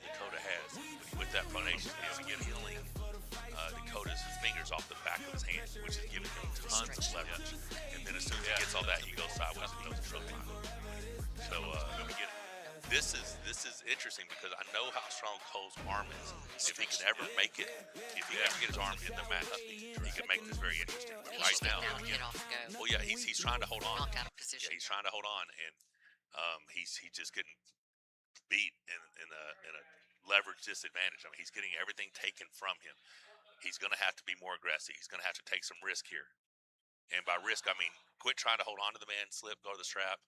Dakota has with that pronation is getting Dakota's fingers off the back of his hand, which is giving him tons of leverage. And then as soon as he gets all that, he goes sideways and goes to choke line. So this is interesting because I know how strong Cole's arm is. If he can ever make it, if he ever get his arm in the mat, he can make this very interesting. He's Right just now, getting out and get off the go. well, yeah, he's trying to hold on. Knock out of position. Yeah, he's trying to hold on, and he's just getting beat in a leverage disadvantage. I mean, he's getting everything taken from him. He's going to have to be more aggressive. He's going to have to take some risk here. And by risk, I mean quit trying to hold on to the man, slip, go to the strap,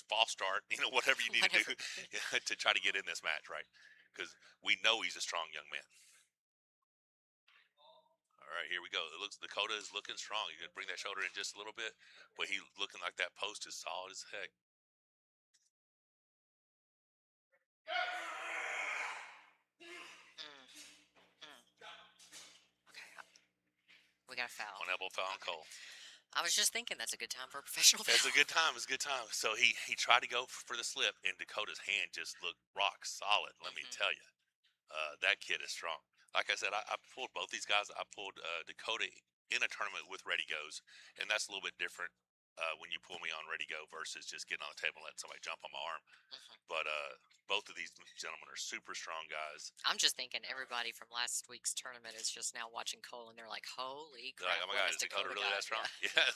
false start, whatever you need to do to try to get in this match, right? Because we know he's a strong young man. All right, here we go. It looks Dakota is looking strong. You can bring that shoulder in just a little bit, but he's looking like that post is solid as heck. Okay. We got a foul. On elbow foul on Cole. I was just thinking that's a good time for a professional foul. It's a good time. It's a good time. So he tried to go for the slip, and Dakota's hand just looked rock solid. Let me tell you, that kid is strong. Like I said, I pulled both these guys. I pulled Dakota in a tournament with Ready Goes, and that's a little bit different when you pull me on Ready Go versus just getting on the table and letting somebody jump on my arm. But both of these gentlemen are super strong guys. I'm just thinking everybody from last week's tournament is just now watching Cole, and they're like, "Holy They're crap! like, oh my what God, has is Dakota really got?" that strong? Yeah. Yeah.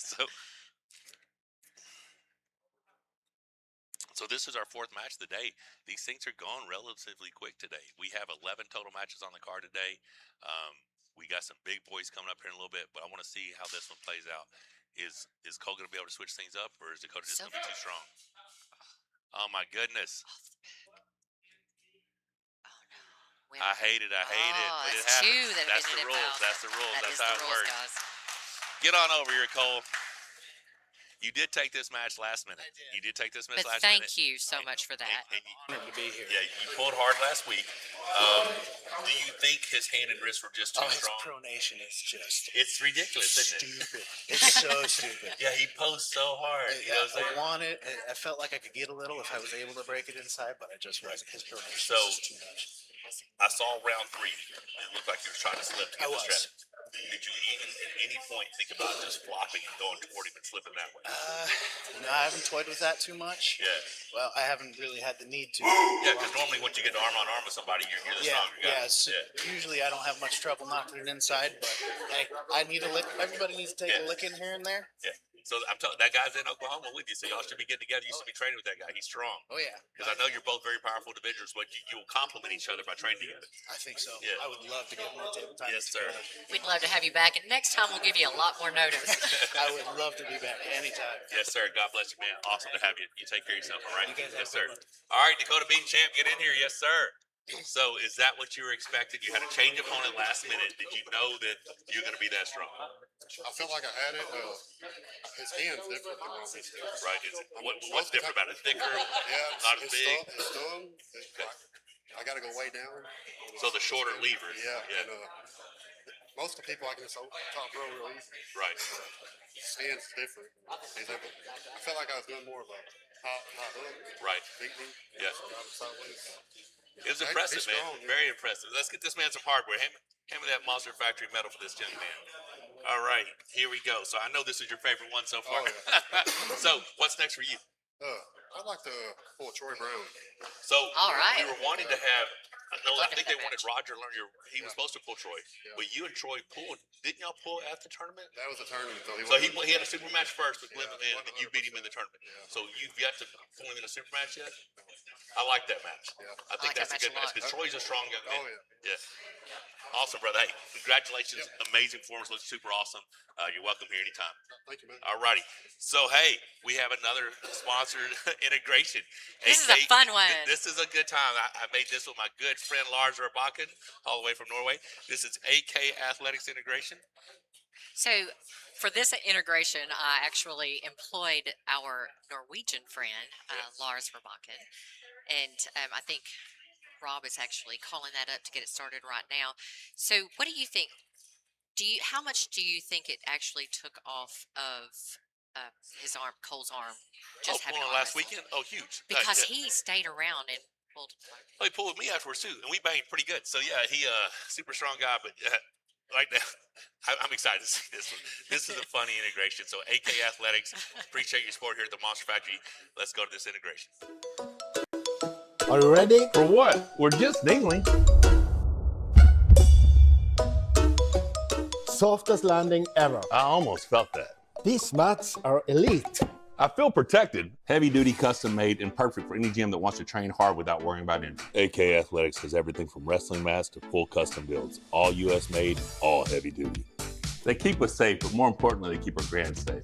So So this is our fourth match of the day. These things are going relatively quick today. We have 11 total matches on the card today. We got some big boys coming up here in a little bit, but I want to see how this one plays out. Is Cole going to be able to switch things up, or is Dakota just going to be too strong? Oh my goodness! Well, I hate it. I hate it. But it that's two happens. that have That's been the in rules. inbound. That's the rules. That That's is how the it rules, works. guys. Get on over here, Cole. You did take this match last minute. You did take this match But last minute. thank you so much for that. And you, Honored to be here. yeah, you pulled hard last week. Do you think his hand and wrist were just too Oh, his strong? pronation is just It's ridiculous, isn't it? stupid. It's so stupid. Yeah, he posts so hard. You know what I'm saying? I wanted. I felt like I could get a little if I was able to break it inside, but I just wasn't. His pronation So- was just too much. I saw round 3. It looked like you were trying to slip to get I the was. strap. Did you even at any point think about just flopping and going toward him and slipping that way? No, I haven't toyed with that too much. Yeah. Well, I haven't really had the need to. Yeah, because normally once you get arm on arm with somebody, you're the Yeah, stronger guy. yeah. So usually I don't have much trouble knocking it inside, but hey, I need a lick. Everybody needs to take a lick in here and there. Yeah. So I'm telling that guy's in Oklahoma with you, so y'all should be getting together. You should be training with that guy. He's strong. Oh yeah, Because I know you're both very powerful individuals, but you will complement each other by training together. I think so. Yeah. I would love to get more table time. Yes, sir. We'd love to have you back, and next time we'll give you a lot more notice. I would love to be back anytime. Yes, sir. God bless you, man. Awesome to have you. You take care of yourself, all right? You guys have Yes, a sir. good one. All right, Dakota being champ, get in here. Yes, sir. So is that what you were expecting? You had a change opponent last minute. Did you know that you're going to be that strong? I felt like I had it. His hand's different than what his hands. Right. What's different about it? Thicker? Yeah, Not as his big? His thumb, I got to go way down. So the shorter lever. Yeah. And, most of the people I can just top row real easy. Right. His hand's different. I felt like I was doing more of a hot hook. Right. Beat me. Yeah. Drive him sideways. It was He's impressive, man. strong, yeah. Very impressive. Let's get this man some hardware. Hand me that Monster Factory medal for this young man. All right, here we go. So I know this is your favorite one so far. Oh, yeah. So what's next for you? I'd like to pull Troy Brown. So All right. we were wanting to have. I think they wanted Roger to learn he was supposed to pull Troy, but you and Troy pulled. Didn't y'all pull at the tournament? That was a tournament, though. So he had a super match first with Gillian, and you beat him in the tournament. So you've yet to pull him in a super match yet? I like that match. Yeah. I think like that's that a good match a match lot. because Troy's a strong young man. Oh, yeah. Yeah. Awesome, brother. Hey, congratulations. Amazing performance. Looks super awesome. You're welcome here anytime. Thank you, man. All righty. So, hey, we have another sponsored integration. This is a fun one. This is a good time. I made this with my good friend Lars Rebakin, all the way from Norway. This is AK Athletics Integration. So, for this integration, I actually employed our Norwegian friend, Lars Rebakin, and I think Rob is actually calling that up to get it started right now. So, what do you think? How much do you think it actually took off of his arm, Cole's arm? Just having pulling arm last wrestling? weekend? Oh, huge. Because Yeah. he stayed around and pulled. Oh, he pulled with me afterwards too, and we banged pretty good. So yeah, he super strong guy. But right now, I'm excited to see this one. This is a funny integration. So AK Athletics, appreciate your support here at the Monster Factory. Let's go to this integration. Are you ready? For what? We're just dingling. Softest landing ever. I almost felt that. These mats are elite. I feel protected. Heavy duty, custom made, and perfect for any gym that wants to train hard without worrying about injury. AK Athletics has everything from wrestling mats to full custom builds. All US made, all heavy duty. They keep us safe, but more importantly, they keep our grand safe.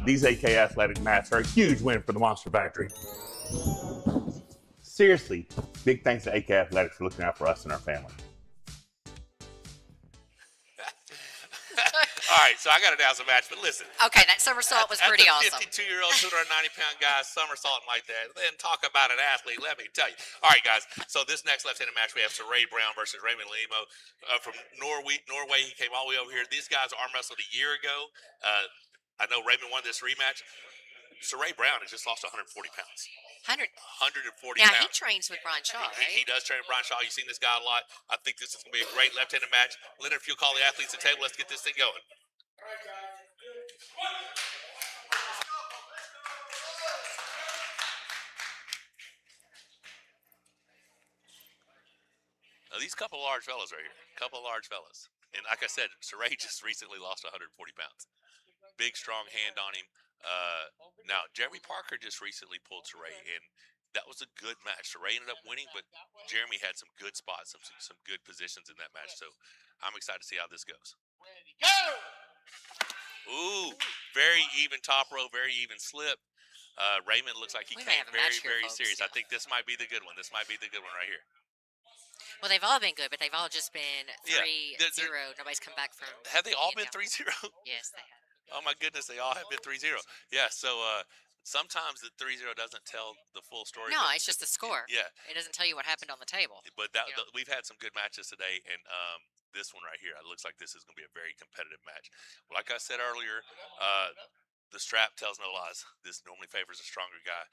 These AK Athletic mats are a huge win for the Monster Factory. Seriously, big thanks to AK Athletics for looking out for us and our family. All right, so I got to announce a match, but listen. Okay, that somersault was pretty awesome. 52-year-old, 290-pound guy somersaulting like that. Then talk about an athlete, let me tell you. All right, guys, so this next left-handed match, we have Cire Brown versus Raymond Lillemo from Norway. He came all the way over here. These guys arm wrestled a year ago. I know Raymond won this rematch. Cire Brown has just lost 140 pounds. 140 Now, pounds. he trains with Brian Shaw, right? He does train with Brian Shaw. You've seen this guy a lot. I think this is going to be a great left-handed match. Leonard, if you'll call the athletes at the table, let's get this thing going. Now, these couple of large fellas right here. Couple of large fellas. And like I said, Cire just recently lost 140 pounds. Big, strong hand on him. Now, Jeremy Parker just recently pulled Cire, and that was a good match. Cire ended up winning, but Jeremy had some good spots, some good positions in that match. So I'm excited to see how this goes. Ready, go! Ooh, very even top row, very even slip. Raymond looks like he We may came have a match here, very folks. serious. I think this might be the good one. This might be the good one right here. Well, they've all been good, but they've all just been Yeah, 3-0. Nobody's come back from. Have they all being been down. 3-0? Yes, they have. Oh my goodness, they all have been 3-0. Yeah, so sometimes the 3-0 doesn't tell the full story. No, but it's just the score. Yeah, It doesn't tell you what happened on the table. but You know. we've had some good matches today, and this one right here, it looks like this is going to be a very competitive match. Like I said earlier, the strap tells no lies. This normally favors a stronger guy.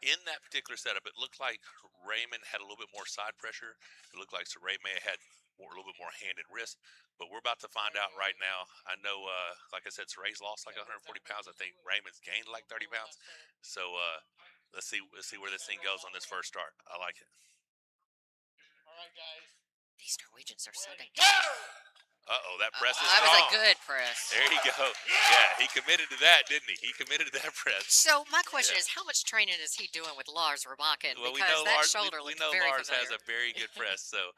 In that particular setup, it looked like Raymond had a little bit more side pressure. It looked like Cire may have had a little bit more hand and wrist, but we're about to find out right now. I know, like I said, Cire's lost like 140 pounds. I think Raymond's gained like 30 pounds. So let's see where this thing goes on this first start. I like it. All right, guys. These Norwegians are so dang. That press is That was strong. a good press. There you go. Yeah, he committed to that, didn't he? He committed to that press. So my question is, how much training is he doing with Lars Rebakin? Well, Because we know that Lars. shoulder We looks know very Lars familiar. has a very good press, so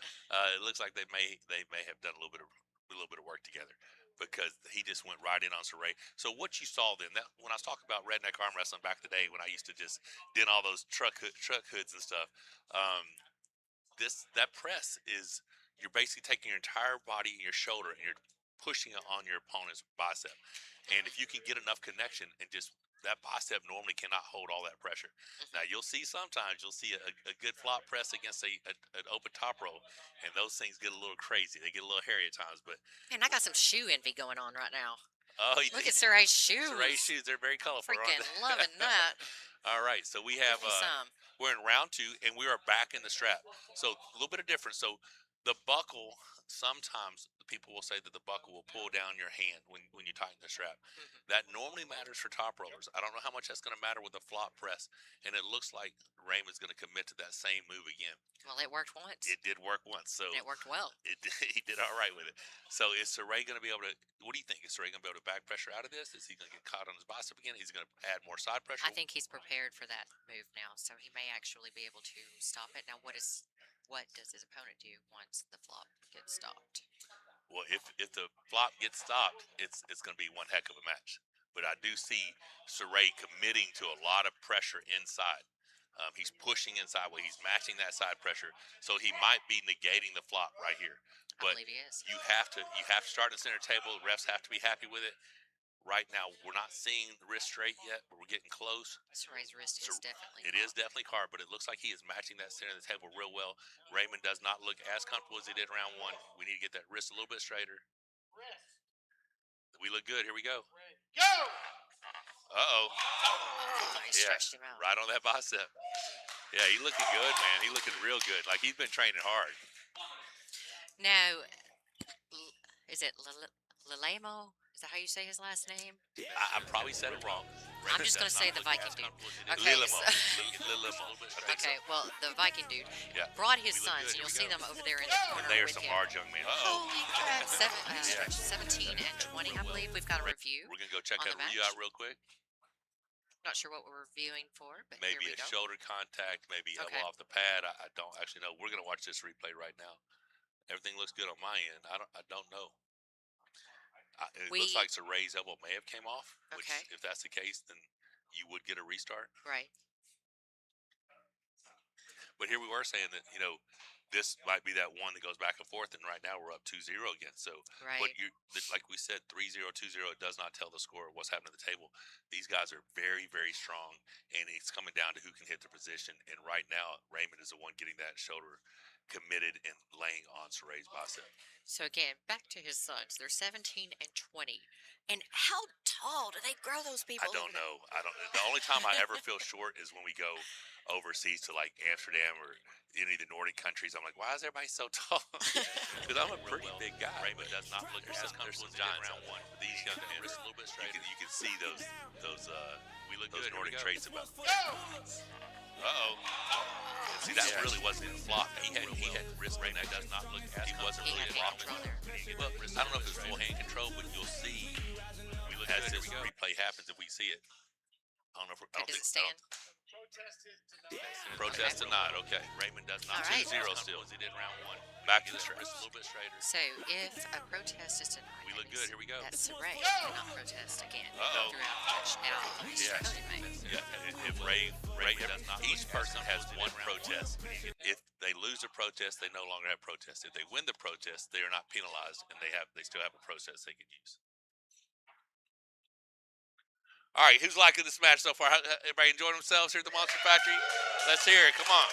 it looks like they may have done a little bit of work together because he just went right in on Cire. So what you saw then, that when I was talking about redneck arm wrestling back in the day, when I used to just did all those truck hoods and stuff, that press is you're basically taking your entire body and your shoulder and you're pushing it on your opponent's bicep. And if you can get enough connection and just that bicep normally cannot hold all that pressure. Now sometimes you'll see a good flop press against an open top row, and those things get a little crazy. They get a little hairy at times, but Man, I got some shoe envy going on right now. Look at Cire's Cire's shoes. shoes, they're very colorful. aren't Freaking they? loving that. All right, so we have Give me some. we're in round 2, and we are back in the strap. So a little bit of difference. So the buckle, sometimes people will say that the buckle will pull down your hand when you tighten the strap. That normally matters for top rollers. I don't know how much that's going to matter with a flop press, and it looks like Raymond's going to commit to that same move again. Well, it worked once. It did work once, so And it worked well. he did all right with it. So is Cire going to be able to? What do you think? Is Cire going to be able to back pressure out of this? Is he going to get caught on his bicep again? Is he going to add more side pressure? I think he's prepared for that move now, so he may actually be able to stop it. Now, what does his opponent do once the flop gets stopped? Well, if the flop gets stopped, it's going to be one heck of a match. But I do see Cire committing to a lot of pressure inside. He's pushing inside where he's matching that side pressure, so he might be negating the flop right here. I But believe he is. you have to start in the center table. The refs have to be happy with it. Right now, we're not seeing the wrist straight yet, but we're getting close. Cire's wrist is definitely. It is definitely hard, but it looks like he is matching that center of the table real well. Raymond does not look as comfortable as he did round 1. We need to get that wrist a little bit straighter. Wrist. We look good. Here we go. Ready, go! Uh-oh. Oh, he stretched him out. Right on that bicep. Yeah, he's looking good, man. He's looking real good. Like, he's been training hard. Now, is it Lillemo? Is that how you say his last name? I probably said it wrong. I'm just going to say the Viking dude. Okay, Lillemo. so- Lillemo. Okay, well, the Viking dude Yeah. brought his We look sons, and good. you'll Here we see go. them over there in the corner They are with some him. large young men. Uh-oh. Holy crap. 17 and 20, I believe. We've got a review. We're going to go check on that the review match. out real quick. Not sure what we're reviewing for, but Maybe here we a go. shoulder contact, maybe Okay. elbow off the pad. I don't actually know. We're going to watch this replay right now. Everything looks good on my end. I don't know. It looks like Cire's elbow may have came off, which Okay. if that's the case, then you would get a restart. Right. But here we were saying that, this might be that one that goes back and forth, and right now we're up 2-0 again. So, Right. but like we said, 3-0, 2-0, it does not tell the score of what's happening at the table. These guys are very, very strong, and it's coming down to who can hit the position. And right now, Raymond is the one getting that shoulder committed and laying on Cire's bicep. So again, back to his sons. They're 17 and 20. And how tall do they grow those people? I don't know. The only time I ever feel short is when we go overseas to like Amsterdam or any of the Nordic countries. I'm like, why is everybody so tall? Because I'm a pretty big guy. Raymond does not look as comfortable as giants round 1. But these young men, a little bit straighter. You can see those we look those Nordic traits about. Uh-oh. See, that really wasn't a flop. He had wrist right now. Does not look as he wasn't He really had hand flopping. control there. Well, I don't know if it's full hand control, but you'll see as this replay happens if we see it. I don't know. I don't Does think it stand? Protest denied. Okay. Raymond does not. All right. 2-0 still as he did round 1. Back in the straight, just a little bit straighter. So if a protest is denied, We look good. Here we go. that Cire cannot protest again Uh-oh. throughout the match. Now, Yeah. Yeah. If each person has one protest. If they lose a protest, they no longer have protest. If they win the protest, they are not penalized, and they still have a protest they can use. All right, who's liking this match so far? Everybody enjoying themselves here at the Monster Factory? Let's hear it. Come on.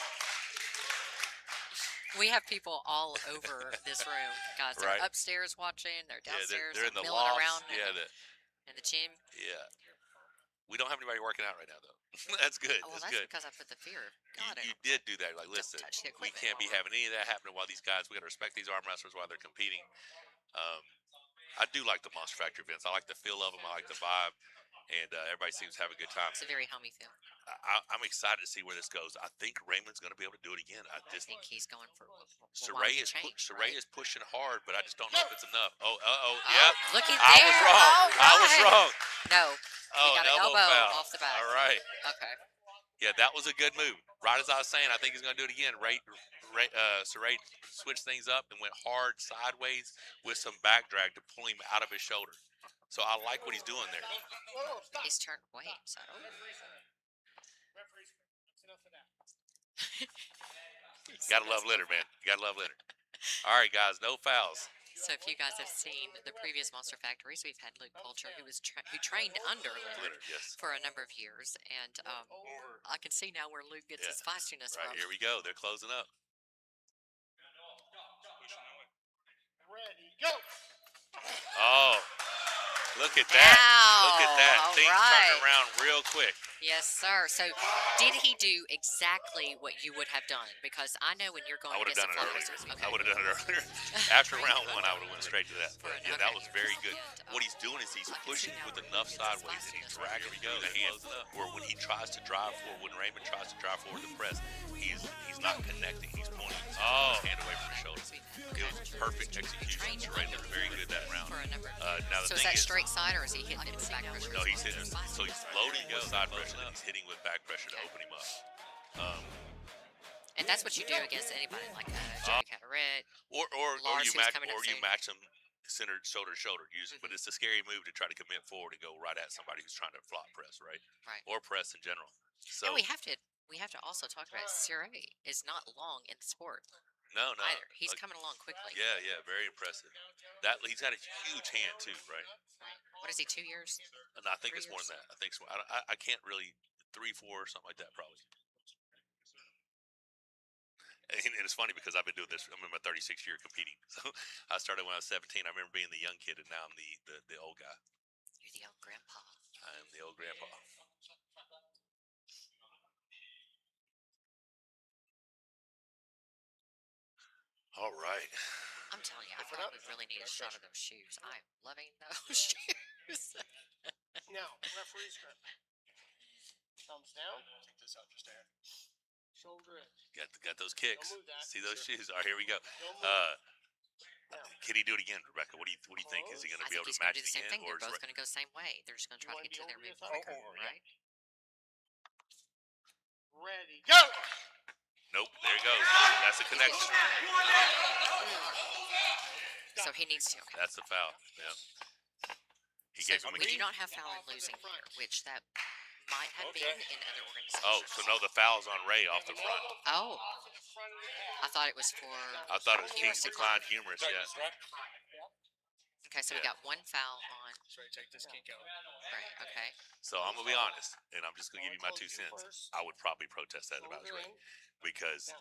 we have people all over this room, guys. They're Right. upstairs watching. They're Yeah, downstairs. they're in the milling lofts. around Yeah, in the gym. yeah. We don't have anybody working out right now, though. That's good. Oh, well, that's that's good. because I put the fear of God in You them. did do that. Like, listen, touch the we equipment. can't be having any of that happening while these guys. We got to respect these arm wrestlers while they're competing. I do like the Monster Factory events. I like the feel of them. I like the vibe, and everybody seems to have a good time. It's a very homey feel. I'm excited to see where this goes. I think Raymond's going to be able to do it again. I I think he's going for Cire wild is change, Cire right? is pushing hard, but I just don't know if it's enough. Oh, Oh, yep. look at I there. was wrong. All I was right. wrong. No, Oh, got an elbow foul. off the back. All right. Okay. Yeah, that was a good move. Right as I was saying, I think he's going to do it again. Cire switched things up and went hard sideways with some back drag to pull him out of his shoulder. So I like what he's doing there. He's turned weight, so I don't Gotta love litter, man. You gotta love litter. All right, guys, no fouls. So if you guys have seen the previous Monster Factories, we've had Luke Poulter, who trained under Litter Yes. for a number of years, and I can see now where Luke gets Yeah. his feistiness Right, from. here we go. They're closing up. Ready, go! Oh, look at that. Look at that. All Things right. turned around real quick. Yes, sir. So did he do exactly what you would have done? Because I know when you're going I would have against done a it fly earlier. business- I would have done it earlier. After round 1, I would have went straight to that. For But an- yeah, that okay. was very good. And, What he's doing is he's I can pushing see now with where enough Luke gets his sideways and he's feistiness dragging from. the hand. Where when he tries to drive forward, when Raymond tries to drive forward the press, he's not connecting. He's pulling his hand away from his shoulder. It was perfect execution. Cire looked very good that round. For a number of Now the So is thing that is, straight side, or is he hitting it with back pressure? no, he's hitting. So he's loading with side pressure, and he's hitting with back pressure to open him up. And that's what you do against anybody like Joey Cataret. Or Lars, you who's match coming up soon. them centered shoulder to shoulder. But it's a scary move to try to commit forward and go right at somebody who's trying to flop press, right? Right. Or press in general. So And we have to also talk about Cire is not long in the sport no, either. He's coming along quickly. Yeah, very impressive. That he's got a huge hand too, right? What is he? 2 years? And I think 3 it's more years? than that. I think I can't really 3, 4, or something like that probably. And it's funny because I've been doing this. I'm in my 36th year competing. So I started when I was 17. I remember being the young kid, and now I'm the old guy. You're the old grandpa. I am the old grandpa. All right. I'm telling you, I thought we really need a shot of those shoes. I'm loving those shoes. Now, referee's grip. Thumbs down. Take this out just there. Shoulder in. Got those kicks. Don't move that. See those shoes? All right, here we go. Don't move. Can he do it again, Rebecca? What do you think? Is he going I to be think able he's to going match to do the it same again, thing. They're or both going to go the same way. They're just going to try to get to their move quicker, right? Ready, go! Nope. There it goes. That's a connection. So he needs to. Okay. That's a foul. Yeah. He So gave him a we do key. not have fouling losing here, which that might have been in other organizations. Oh, so no, the foul's on Ray off the front. Oh. I thought it was for. I thought it was King's humorous decline humorous. Yeah. Okay, so we got one foul on. Take this kink out. Right. Okay. So I'm gonna be honest, and I'm just gonna give you my 2 cents. I would probably protest that if I was Ray, because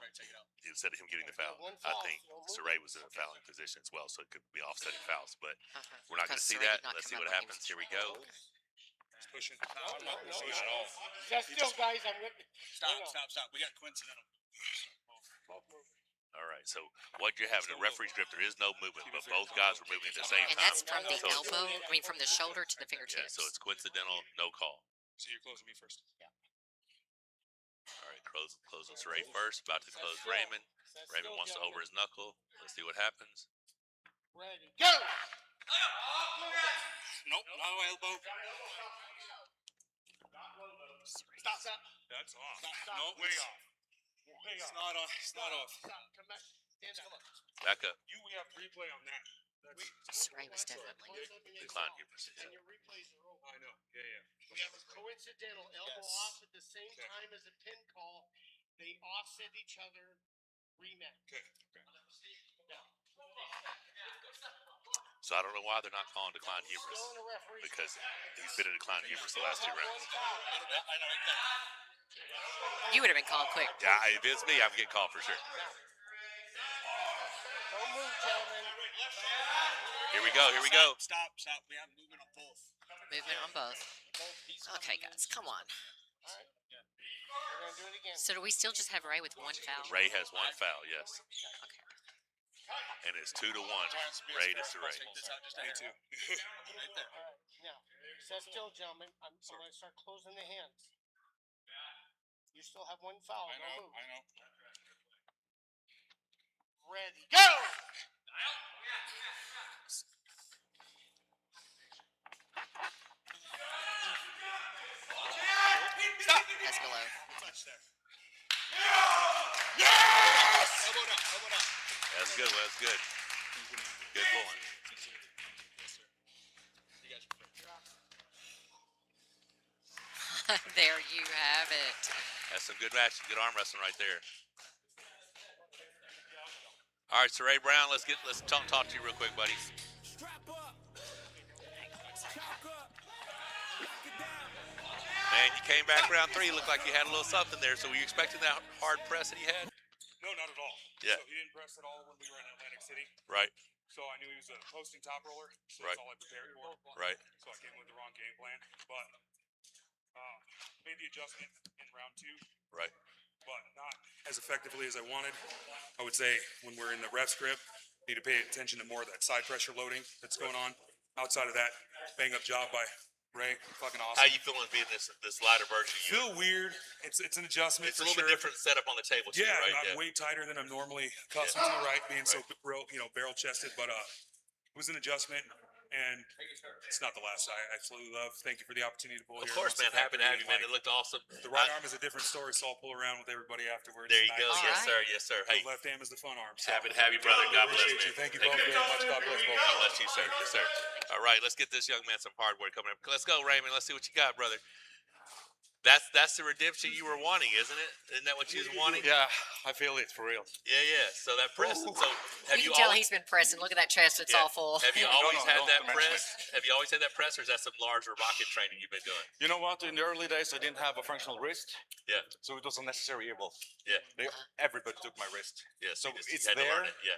instead of him getting the foul, I think Cire was in a fouling position as well, so it could be offsetting fouls. But we're not gonna Because see Cire that. did not Let's come see up what when he happens. was Here we go. Pushing. No. Push it off. Just still, guys. I'm with you. Stop. We got coincidental. All right. So what you're having, the referee's grip, there is no movement, but both guys were moving at the same And time. that's from the So it's- elbow. I mean, from the shoulder to the Yeah. fingertips. So it's coincidental. No call. So you're closing me first. All right. Closing Cire first. About to close Raymond. Raymond wants to over his knuckle. Let's see what happens. Ready, go! Nope. No elbow. Stop. That's off. Stop. No, Way it's- off. Way It's off. not off. It's not off. Stop. Come back. Stand up. Back up. We have replay on that. That's. Cire was definitely. Decline humorous. And your replays are over. I know. Yeah. We have a coincidental elbow off at the same time as a pin call. They offset each other. Rematch. Okay. So I don't know why they're not calling decline humorous, Still in the referee's because he's been in decline humorous the last 2 rounds. You would have been called quick. Yeah, if it's me, I'm getting called for sure. Don't move, gentlemen. Here we go. Stop. We have movement on both. Movement on both. Okay, guys, come on. We're gonna do it again. So do we still just have Ray with 1 foul? Ray has 1 foul, yes. Okay. And it's 2-1. Ray to Cire. Me too. Now, sit still, gentlemen. I'm gonna start closing the hands. You still have 1 foul. Don't move. I know. Ready, go! That's below. Touch there. Yes! Elbow down. That's good. That's good. Good pulling. Yes, sir. You guys are free. There you have it. That's some good match, good arm wrestling right there. All right, Cire Brown, let's talk to you real quick, buddy. Strap up. Chalk up. Lock it down. Man, you came back round 3, looked like you had a little something there. So were you expecting that hard press that he had? No, not at all. Yeah. So he didn't press at all when we were in Atlantic City. Right, So I knew he was a posting top roller. So Right. that's all I prepared for. right. So I came with the wrong game plan. But made the adjustment in round 2. Right. But not as effectively as I wanted. I would say when we're in the ref script, need to pay attention to more of that side pressure loading that's going on. Outside of that, bang up job by Ray, fucking awesome. How you feeling being this lighter version of you? Feel weird. It's an adjustment. It's a for little sure. bit different setup on the table too, Yeah, right? I'm way tighter than I'm normally accustomed to, right? Being so barrel chested, but it was an adjustment, and it's not the last. I absolutely love. Thank you for the opportunity to pull Of here. course, I'm man. so Happy to have you, man. like, It looked awesome. The right arm is a different story, so I'll pull around with everybody afterwards. There you tonight. go. All Yes, right. sir. Yes, sir. Hey, The left hand is the fun arm. So. happy to have you, brother. God bless, Appreciate you. man. Thank you both very much. God bless both. God bless you, sir. Yes, sir. All right, let's get this young man some hardware coming up. Let's go, Raymond. Let's see what you got, brother. That's the redemption you were wanting, isn't it? Isn't that what you was wanting? Yeah, I feel it for real. Yeah. So that press. So have You you can tell always, he's been pressing. Look at that chest. It's yeah. all full. Have you always no, had don't that mention press? Have you always had that press, or is that some Lars Rebakin training you've been doing? You know what? In the early days, I didn't have a functional wrist, Yeah. so it was unnecessary evil. Yeah. Everybody took my wrist. Yeah. So you it's had to learn there. it. Yeah.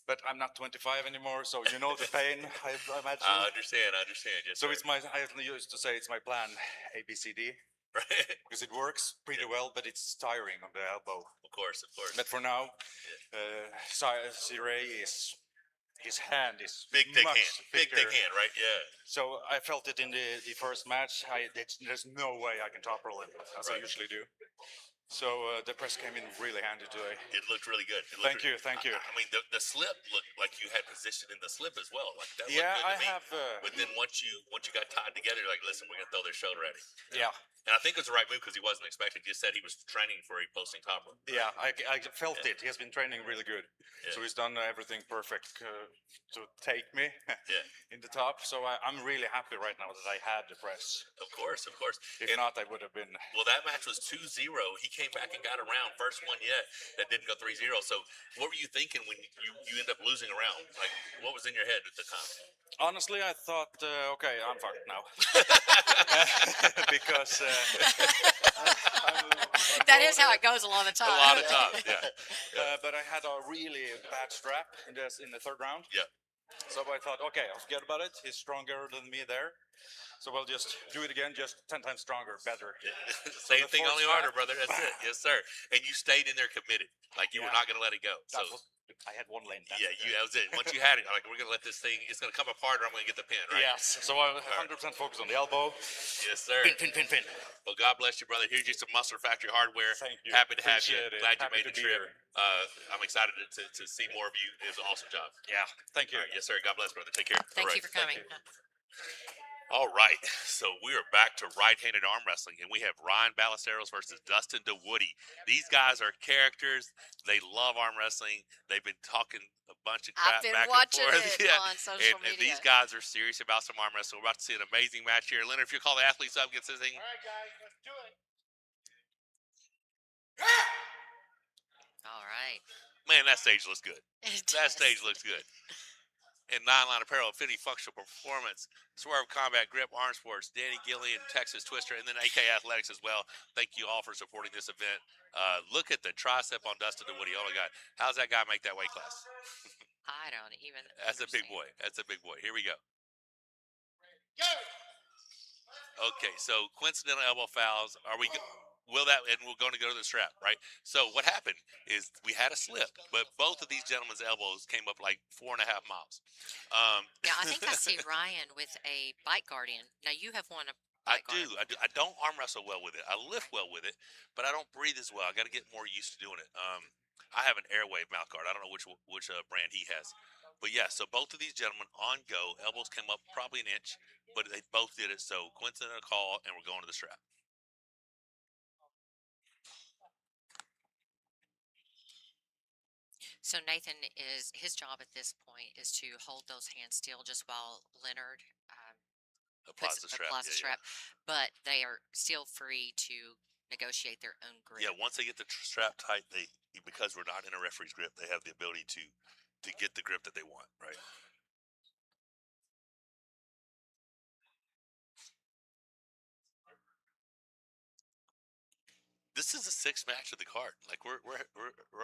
But I'm not 25 anymore, so you know the pain, I imagine. I understand. Yes. So sir. it's I used to say it's my plan, ABCD, right. because it works pretty well, but it's tiring on the elbow. Of course. But for now, Cire his hand is Big thick much hand. Big thicker. thick hand, right? Yeah. So I felt it in the first match. There's no way I can top roll it as I Right. usually do. So the press came in really handy today. It looked really good. It Thank looked you. I mean, the slip looked like you had position in the slip as well. Like that. Yeah, looked good I to me. have. But then once you got tied together, you're like, listen, we're gonna throw this shoulder at him. Yeah, And I think it was the right move because he wasn't expecting. He just said he was training for a posting top rope. yeah, I felt it. He has been training really good. Yeah. So he's done everything perfect to take me Yeah. in the top. So I'm really happy right now that I had the press. Of course. If And- not, I would have been. Well, that match was 2-0. He came back and got a round, first one yet that didn't go 3-0. So, what were you thinking when you end up losing a round? Like, what was in your head at the time? Honestly, I thought, okay, I'm fucked now. Because That is how it goes a lot of A times. lot of times, yeah. but I had a really bad strap in the third round. Yeah. So I thought, okay, I'll forget about it. He's stronger than me there. So I'll just do it again, just 10 times stronger, better. Same the thing, fourth only strap, harder, brother. That's it. Yes, sir. And you stayed in there committed. Like, you were Yeah. not going to let it go. So, I had one lane. yeah, that was it. Once you had it, like, we're going to let this thing, it's going to come apart or I'm going to get the pin, right? Yes. So I'm 100% focused on the elbow. Yes, sir. Pin. Well, God bless you, brother. Here's you some Muscle Factory hardware. Thank you. Happy to have you. Appreciate it. Glad you Happy made the to be trip. here. I'm excited to see more of you. It was an awesome job. Yeah. Thank you. All right, yes, sir. God bless, brother. Take care. Thank All you right. for coming. All right, so we are back to right-handed arm wrestling, and we have Ryan Ballesteros versus Dustin DeWoody. These guys are characters. They love arm wrestling. They've been talking a bunch of I've crap been back and watching forth. it on social and media. these guys are serious about some arm wrestling. We're about to see an amazing match here. Leonard, if you call the athletes up, get this thing. All right, guys, let's do it. All right. Man, that stage looks good. It That does. stage looks good. In nine-line apparel, Infinity Functional Performance, Swerve Combat Grip, Arm Sports, Danny Gillian, Texas Twister, and then AK Athletics as well. Thank you all for supporting this event. Look at the tricep on Dustin DeWoody. Oh, my God. How's that guy make that weight class? I don't even. That's a big understand. boy. That's a big boy. Here we go. Go. Okay, so coincidental elbow fouls. Are we? Will that? And we're going to go to the strap, right? So what happened is we had a slip, but both of these gentlemen's elbows came up like 4.5 miles. Yeah, I think I see Ryan with a bike guardian. Now you have one. I do. I don't arm wrestle well with it. I lift well with it, but I don't breathe as well. I got to get more used to doing it. I have an Airwave mouth guard. I don't know which brand he has, but yeah. So both of these gentlemen on go, elbows came up probably an inch, but they both did it. So coincidental call, and we're going to the strap. So Nathan is his job at this point is to hold those hands still just while Leonard Applies the strap. applies the strap, but they are still free to negotiate their own grip. Yeah, once they get the strap tight, because we're not in a referee's grip, they have the ability to get the grip that they want, right? This is the 6th match of the card. Like we're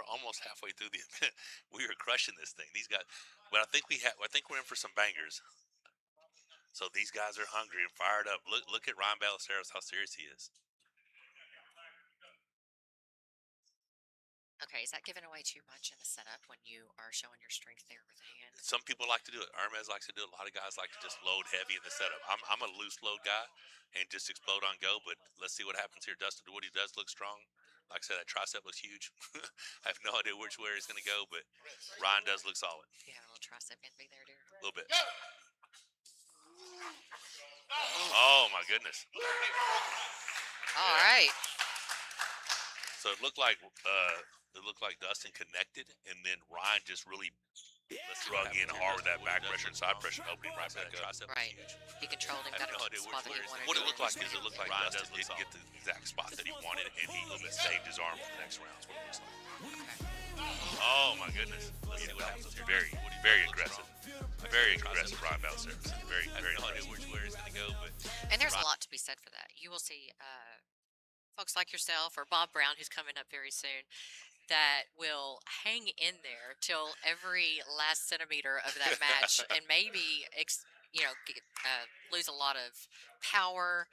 almost halfway through the event. We are crushing this thing. These guys, but I think we're in for some bangers. So these guys are hungry and fired up. Look at Ryan Ballesteros, how serious he is. Okay, is that giving away too much in the setup when you are showing your strength there with the hand? Some people like to do it. Hermes likes to do it. A lot of guys like to just load heavy in the setup. I'm a loose load guy and just explode on go, but let's see what happens here. Dustin DeWoody does look strong. Like I said, that tricep looks huge. I have no idea where he's going to go, but Ryan does look solid. You have a little tricep envy there, dear. A little bit. Oh, my goodness. All right. So it looked like Dustin connected, and then Ryan just really drug in hard with that back pressure and side pressure, opening right back up. Right. He controlled him. I have Got no him to idea the spot that he wanted. what it looked like is it looked like Dustin didn't get the exact spot that he wanted, and he saved his arm for the next round. Is what it looks like. Oh my goodness! Let's see what happens. Very, very aggressive. Very aggressive, Ryan Ballesteros. Very, very aggressive. Where he's going to go, but And there's a lot to be said for that. You will see folks like yourself or Bob Brown, who's coming up very soon, that will hang in there till every last centimeter of that match and maybe lose a lot of power,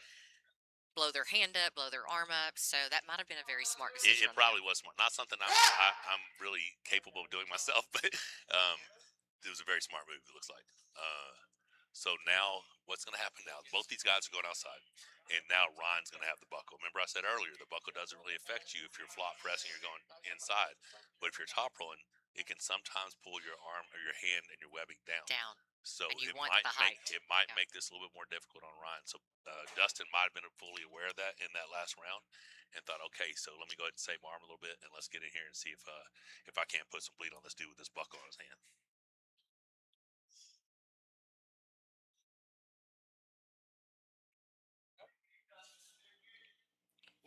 blow their hand up, blow their arm up. So that might have been a very smart decision. it probably was smart. Not something I'm really capable of doing myself, but it was a very smart move. It looks like. So now, what's going to happen now? Both these guys are going outside, and now Ryan's going to have the buckle. Remember I said earlier, the buckle doesn't really affect you if you're flop pressing, you're going inside. But if you're top rolling, it can sometimes pull your arm or your hand and your webbing down. So And you it want might the height. make this a little bit more difficult on Ryan. So Dustin might have been fully aware of that in that last round, and thought, okay, so let me go ahead and save my arm a little bit, and let's get in here and see if I can't put some bleed on this dude with this buckle on his hand.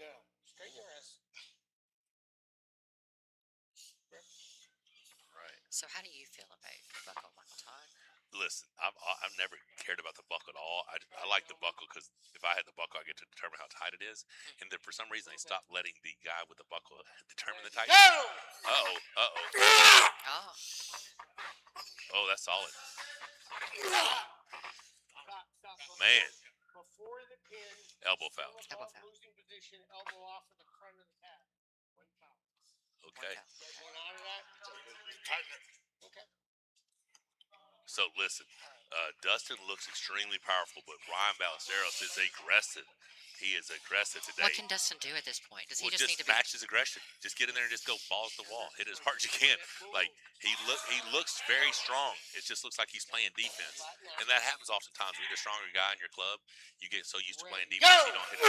Now, straighten your ass. Right. So how do you feel about the buckle, Michael Todd? Listen, I've never cared about the buckle at all. I like the buckle because if I had the buckle, I get to determine how tight it is. And then for some reason, they stopped letting the guy with the buckle determine the tightness. Oh. Oh, that's solid. Stop. Man, Before the pin. elbow foul. Elbow foul. Losing position, elbow off of the front of the pad. One foul. Okay. One out of that. Tighten it. Okay. So listen, Dustin looks extremely powerful, but Ryan Ballesteros is aggressive. He is aggressive today. What can Dustin do at this point? Does he Well, just need to be? match his aggression. Just get in there and just go balls to the wall. Hit as hard as you can. Like he looks very strong. It just looks like he's playing defense, and that happens oftentimes when you're a stronger guy in your club. You get so used to playing defense, you don't hit.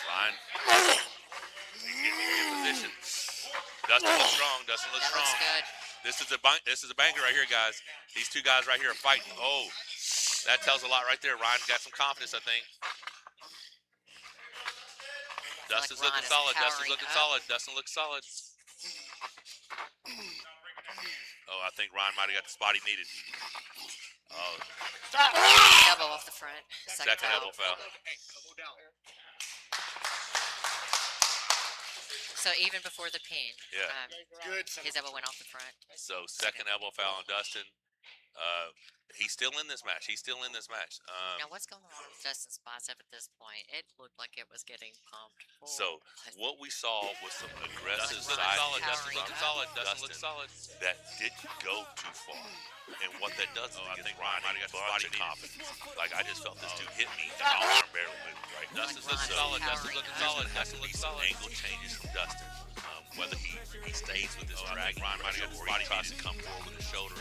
Ryan, in position. Dustin looks strong. Dustin looks That strong. looks good. This is a banger right here, guys. These two guys right here are fighting. Oh, that tells a lot right there. Ryan got some confidence, I think. Dustin's Ron looking is solid. Dustin's powering looking up. solid. Dustin looks solid. Oh, I think Ryan might have got the spot he needed. Oh, Elbow off the front. second elbow foul. So even before the pin, Yeah. his elbow went off the front. So second elbow foul on Dustin. He's still in this match. Now what's going on with Dustin's bicep at this point? It looked like it was getting pumped. So what we saw was some aggressive Dustin's side looking solid. Dustin's Dustin looking solid. Dustin looks solid. That didn't go too far. And what that does is I think Ryan might have got the body confidence. Like I just felt this dude hit me and my arm barely moved. Right. Dustin's looking solid. Dustin's looking solid. Dustin looks solid. Angle changes from Dustin. Whether he stays with his drag, Ryan might have got his body tries to come forward with his shoulder.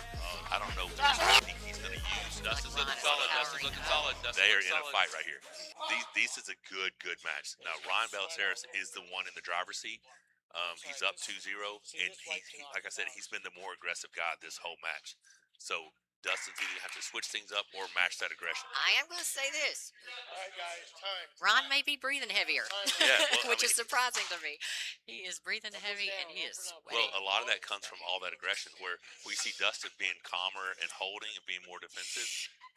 I don't know which technique he's going to use. Dustin's looking solid. Dustin's looking solid. They are in a fight right here. This is a good match. Now Ryan Ballesteros is the one in the driver's seat. He's up 2-0, and he, like I said, he's been the more aggressive guy this whole match. So Dustin's either have to switch things up or match that aggression. I am going to say this. All right, guys, time. Ron may be breathing heavier, Yeah, well, which is surprising to me. He is breathing heavy and he is sweating. Well, a lot of that comes from all that aggression where we see Dustin being calmer and holding and being more defensive,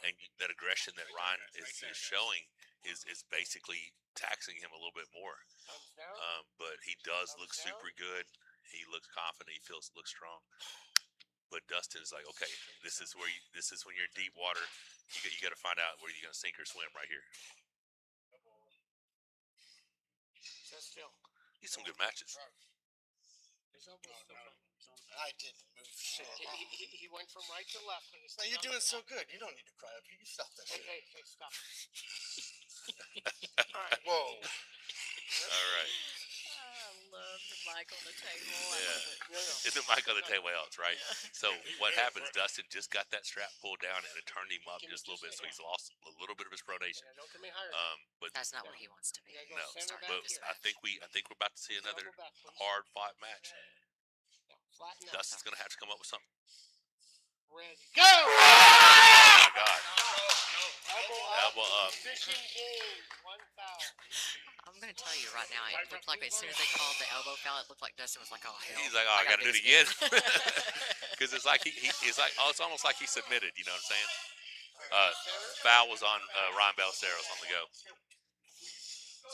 and that aggression that Ryan is showing is basically taxing him a little bit more. But he does look super good. He looks confident. He looks strong. But Dustin's like, okay, this is when you're in deep water. You got to find out whether you're going to sink or swim right here. These some good matches. I didn't move shit. He went from right to left. When No, you're doing so good. You don't need to cry up here. You felt that shit. Hey, stop. All right. Whoa. All right. I love the mic on the table. Yeah. It's a mic on the table else, right? So what happens? Dustin just got that strap pulled down and it turned him up just a little bit, so he's lost a little bit of his pronation. Don't get me higher. But That's not where he wants to be. no, but I think we're about to see another hard fought match. Flatten out. Dustin's gonna have to come up with something. Ready. Go! Oh my God! Elbow up. Fishing game. One foul. I'm going to tell you right now, it looked like as soon as they called the elbow foul, it looked like Dustin was like, oh, hell. He's like, oh, I gotta do it again. Because it's like he's like, oh, it's almost like he submitted. You know what I'm saying? Foul was on Ryan Ballesteros on the go.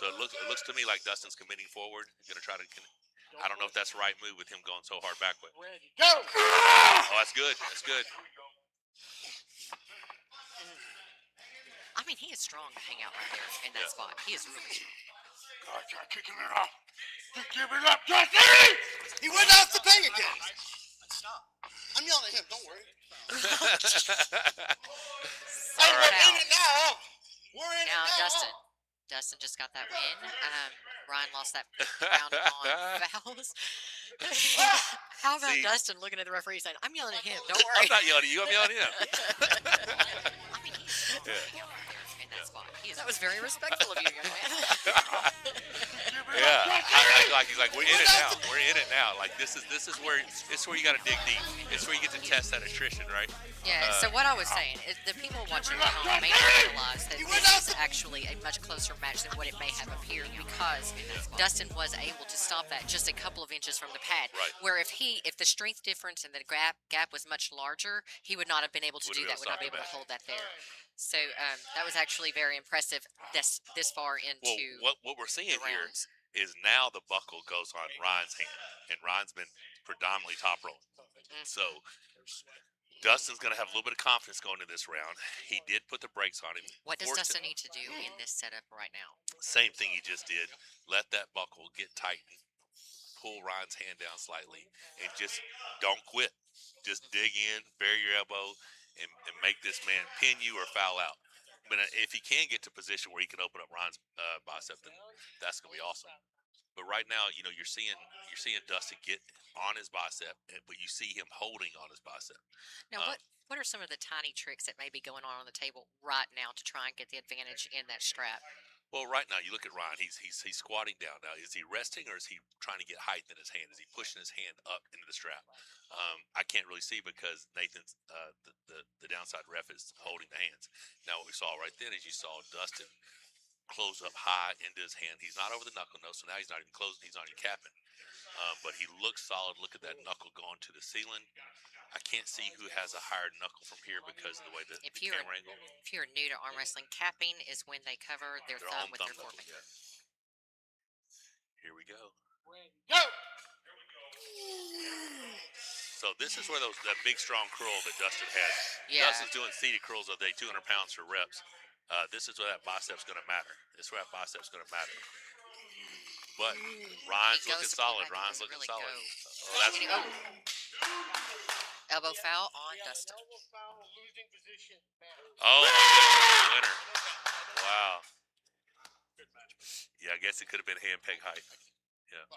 So it looks to me like Dustin's committing forward. He's gonna try to. I don't know if that's the right move with him going so hard backward. Ready. Go! Oh, that's good. That's good. I mean, he is strong to hang out right there in that spot. He is really strong. God, try kicking it off. Just give it up, Dustin! He went off the ping again. Stop. I'm yelling at him. Don't worry. Hey, we're in it now. We're in Now, it now. Dustin just got that win. Ryan lost that round on fouls. How about See- Dustin looking at the referee saying, I'm yelling at him, don't worry. I'm not yelling at you. I'm yelling at him. I mean, he's strong in that spot. That was very respectful of you, young man. Yeah, I feel like he's like, we're in it now. We're in it now. Like this is where you got to dig deep. It's where you get to test that attrition, right? Yeah, so what I was saying is the people watching at home may not realize that this is actually a much closer match than what it may have appeared because Dustin was able to stop that just a couple of inches from the pad. Right. Where if the strength difference and the gap was much larger, he would not have been able to do that, would not be able to hold that there. So that was actually very impressive this far into Well, what we're seeing the here rounds. is now the buckle goes on Ryan's hand, and Ryan's been predominantly top rolling. So Dustin's going to have a little bit of confidence going into this round. He did put the brakes on him. What does Forced Dustin need to do in this setup right now? Same thing he just did. Let that buckle get tightened. Pull Ryan's hand down slightly, and just don't quit. Just dig in, bury your elbow, and make this man pin you or foul out. But if he can get to a position where he can open up Ryan's bicep, then that's gonna be awesome. But right now, you know, you're seeing Dustin get on his bicep, but you see him holding on his bicep. Now, what are some of the tiny tricks that may be going on the table right now to try and get the advantage in that strap? Well, right now you look at Ryan. He's squatting down now. Is he resting or is he trying to get height in his hand? Is he pushing his hand up into the strap? I can't really see because Nathan's the downside ref is holding the hands. Now what we saw right then is you saw Dustin close up high into his hand. He's not over the knuckle, no, so now he's not even closing, he's not even capping. But he looks solid. Look at that knuckle going to the ceiling. I can't see who has a higher knuckle from here because of the way the camera angle. If you're new to arm wrestling, capping is when they cover their thumb with their knuckle, forefinger. yeah. Here we go. Go! So this is where that big strong curl that Dustin has. Yeah. Dustin's doing seated curls all day, 200 pounds for reps. This is where that bicep's going to matter. This is where that bicep's going to matter. But Ryan's looking solid. Ryan's looking solid. Oh, that's elbow foul on Dustin. Oh, my goodness, winner. Wow. Yeah, I guess it could have been hand peg height. Yeah.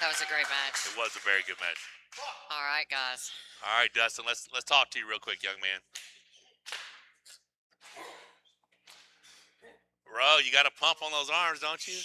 That was a great match. It was a very good match. All right, guys. All right, Dustin, let's talk to you real quick, young man. Bro, you got to pump on those arms, don't you?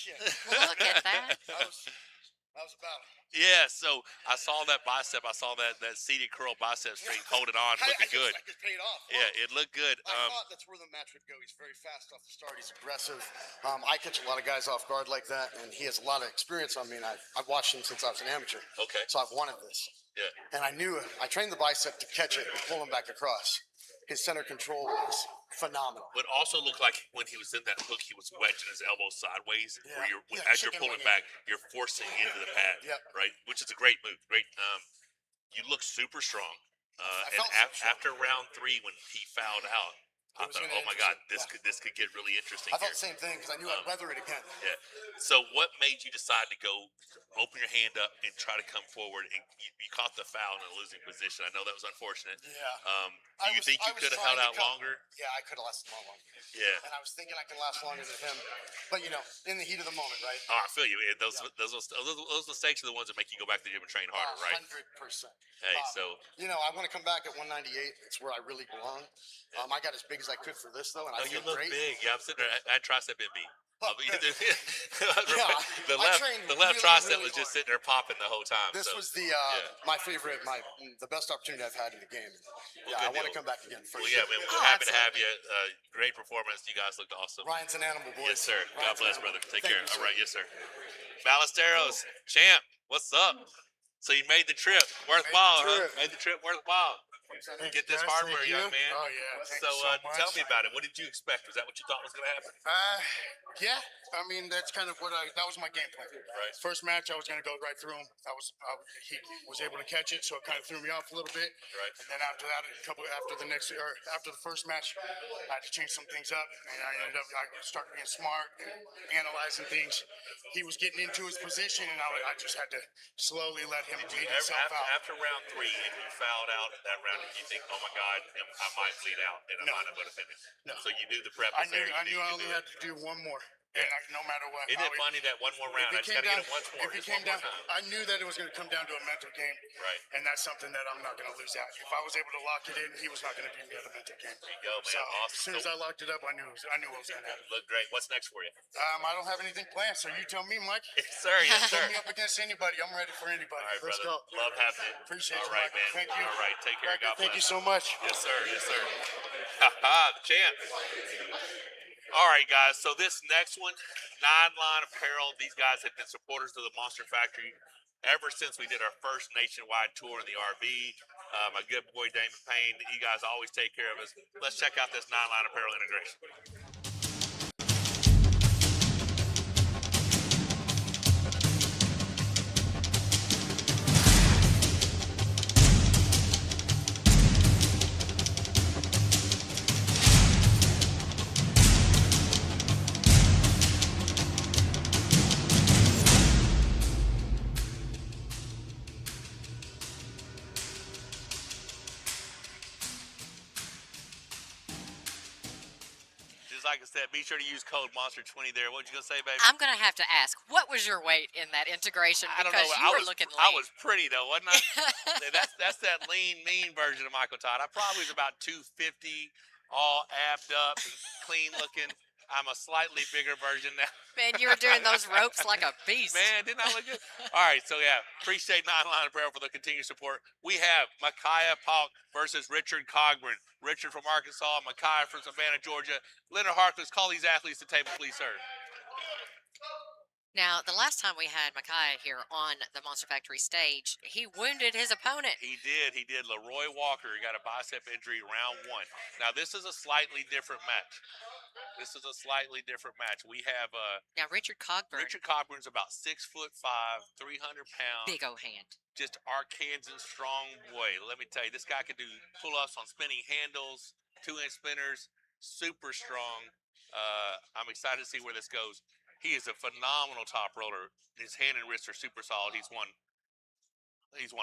Look at that. That was about it. Yeah, so I saw that bicep. I saw that seated curl bicep string holding on, looking good. I just paid off. Yeah, it looked good. I thought that's where the match would go. He's very fast off the start. He's aggressive. I catch a lot of guys off guard like that, and he has a lot of experience on me. And I've watched him since I was an amateur. Okay. So I've wanted this. Yeah. And I trained the bicep to catch it and pull him back across. His center control was phenomenal. But also looked like when he was in that hook, he was wedging his elbow sideways. Yeah. Where Yeah, as you're chicken pulling wing back, you're forcing into the pad. Yep. Right, which is a great move. Great. You look super strong. And felt so strong. after round 3, when he fouled out, I It was thought, gonna oh my God, interesting. this could get really interesting. I thought here. the same thing because I knew I'd weather it again. Yeah. So what made you decide to go open your hand up and try to come forward? And you caught the foul in a losing position. I know that was unfortunate. Yeah. Do you think you could have held out longer? Yeah, I could have lasted a lot longer. Yeah. And I was thinking I could last longer than him. But, you know, in the heat of the moment, right? Oh, I feel you. Those mistakes are the ones that make you go back to the gym and train harder, right? 100%. Hey, so You know, I want to come back at 198. It's where I really belong. I got as big as I could for this, though, and I you feel look great. big. Yeah, I'm sitting there. I had tricep in me. Oh, the I left trained left really, tricep really was just hard. sitting there popping the whole time. This so. was the my favorite, the best opportunity I've had in the game. Yeah, I good want to deal. come back again. For Well, sure. yeah, man, we're happy to have you. Great performance. You guys looked awesome. Ryan's an animal, boys. Yes, sir. God Ryan's bless, an brother. animal. Take Thank care. you, All sir. right, yes, sir. Ballesteros, champ, what's up? So you made the trip worthwhile, huh? Made the trip worthwhile. Get this hardware, young man. Oh yeah. Thank So, you so much. tell me about it. What did you expect? Was that what you thought was going to happen? Yeah. I mean, that's kind of that was my game plan. Right. First match, I was going to go right through him. He was able to catch it, so it kind of threw me off a little bit. Right. And then after that, after the first match, I had to change some things up, and I started being smart and analyzing things. He was getting into his position, and I just had to slowly let him bleed himself out. After round 3, and you fouled out that round, did you think, oh my God, I might bleed out and I'm not going to finish? No. So you knew the prep I was there. knew You I could only do it. had to do one more. And no matter what. Isn't it funny that one more round? I just got to get it once more. If it Just came one more down, time. I knew that it was going to come down to a mental game. Right. And that's something that I'm not going to lose out. If I was able to lock it in, he was not going to beat me at a mental game. There you go, man. So Awesome. as soon as I locked it up, I knew what was going to happen. Look great. What's next for you? I don't have anything planned, so you tell me, Mike. Yes, sir. Yes, sir. Put me up against anybody. I'm ready for anybody. All right, Let's brother. go. Love having you. Appreciate All you, right, Michael. man. Thank you. All right. Take care. God Thank bless. you so much. Yes, sir. Yes, sir. Ha-ha, the champ. All right, guys. So this next one, 9-Line Apparel. These guys have been supporters of the Monster Factory ever since we did our first nationwide tour in the RV. My good boy Damon Payne. You guys always take care of us. Let's check out this 9-Line Apparel integration. like I said, be sure to use code Monster20 there. What you gonna say, baby? I'm gonna have to ask, what was your weight in that integration? I don't Because know. you I were was looking I lean. was pretty though, wasn't I? that's that lean, mean version of Michael Todd. I probably was about 250, all abbed up and clean looking. I'm a slightly bigger version now. Man, you were doing those ropes like a beast. Man, didn't I look good? All right, so yeah, appreciate Nine Line Apparel for the continued support. We have Micaia Paulk versus Richard Cogburn. Richard from Arkansas, Micaia from Savannah, Georgia. Leonard Harkless, call these athletes to table, please, sir. Now, the last time we had Micaiah here on the Monster Factory stage, he wounded his opponent. He did. Leroy Walker, he got a bicep injury round 1. Now, this is a slightly different match. We have Now, Richard Cogburn, Richard Cogburn's about 6'5", 300 pounds. big O hand. Just Arkansas strong boy. Let me tell you, this guy can do pull-ups on spinning handles, 2-inch spinners, super strong. I'm excited to see where this goes. He is a phenomenal top roller. His hand and wrist are super solid. He's won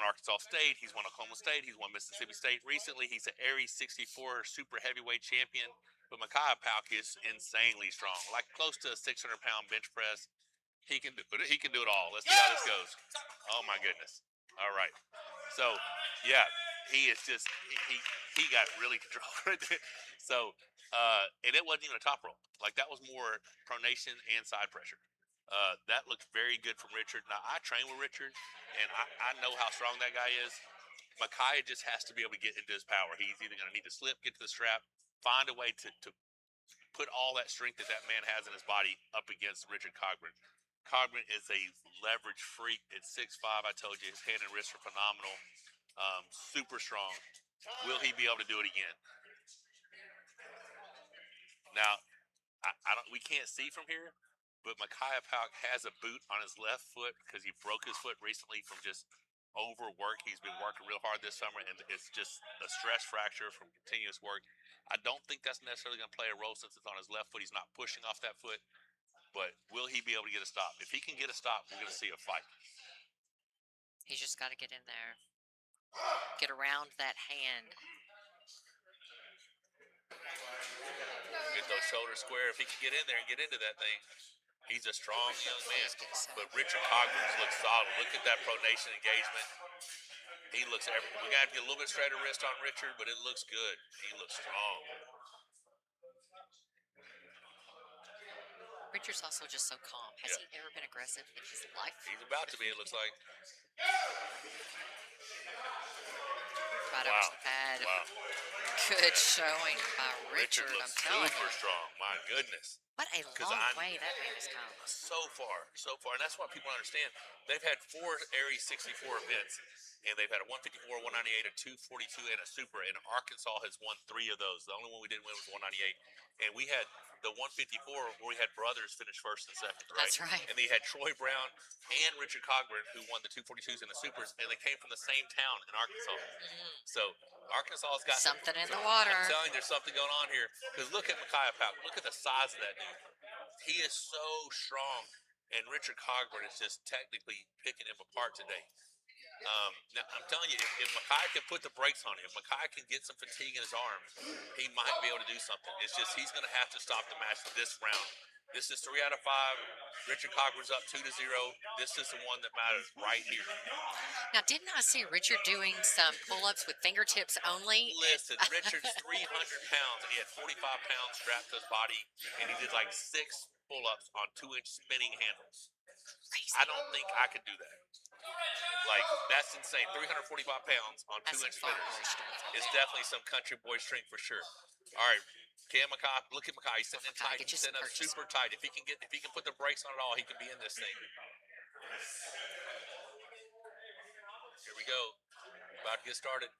Arkansas State. He's won Oklahoma State. He's won Mississippi State. Recently, he's an Aries 64 super heavyweight champion. But Micaiah Paulk is insanely strong, like close to a 600-pound bench press. He can do it. He can do it all. Let's see how this goes. Oh my goodness. All right. So yeah, he is just he got really controlled right there. So and it wasn't even a top roll. Like that was more pronation and side pressure. That looked very good from Richard. Now I train with Richard, and I know how strong that guy is. Micaia just has to be able to get into his power. He's either going to need to slip, get to the strap, find a way to put all that strength that man has in his body up against Richard Cogburn. Cogburn is a leverage freak at 6'5". I told you his hand and wrist are phenomenal, super strong. Will he be able to do it again? Now, we can't see from here, but Micaiah Paulk has a boot on his left foot because he broke his foot recently from just overwork. He's been working real hard this summer, and it's just a stress fracture from continuous work. I don't think that's necessarily going to play a role since it's on his left foot. He's not pushing off that foot, but will he be able to get a stop? If he can get a stop, we're going to see a fight. He's just got to get in there, get around that hand. Get those shoulders square. If he can get in there and get into that thing, he's a strong young man. But Richard Cogburn looks solid. Look at that pronation engagement. He looks we got to get a little bit straighter wrist on Richard, but it looks good. He looks strong. Richard's also just so calm. Has he ever been aggressive in his life? He's about to be, it looks like. Right over the pad. Wow. Good showing by Richard. I'm telling super you. strong. My goodness. What a long way that man has come. So far. And that's why people understand. They've had 4 Aries 64 events, and they've had a 154, 198, a 242, and a super, and Arkansas has won 3 of those. The only one we didn't win was 198. And we had the 154 where we had brothers finish first and second, right? That's right. And they had Troy Brown and Richard Cogburn, who won the 242s and the supers, and they came from the same town in Arkansas. So Arkansas's got something in the water. I'm telling you, there's something going on here. Because look at Micaiah Paulk. Look at the size of that dude. He is so strong, and Richard Cogburn is just technically picking him apart today. Now, I'm telling you, if Micaia can put the brakes on him, if Micaia can get some fatigue in his arms, he might be able to do something. It's just he's going to have to stop the match this round. This is 3 out of 5. Richard Cogburn's up 2-0. This is the one that matters right here. Now, didn't I see Richard doing some pull-ups with fingertips only? Listen, Richard's 300 pounds, and he had 45 pounds strapped to his body, and he did like 6 pull-ups on 2-inch spinning handles. Crazy. I don't think I could do that. Like, that's insane. 345 pounds on 2-inch spinners. It's definitely some country boy strength for sure. All right, Micaia, look at Micaia. He's sitting in tight. He's sitting up super tight. If he can put the brakes on it all, he can be in this thing. Here we go. About to get started.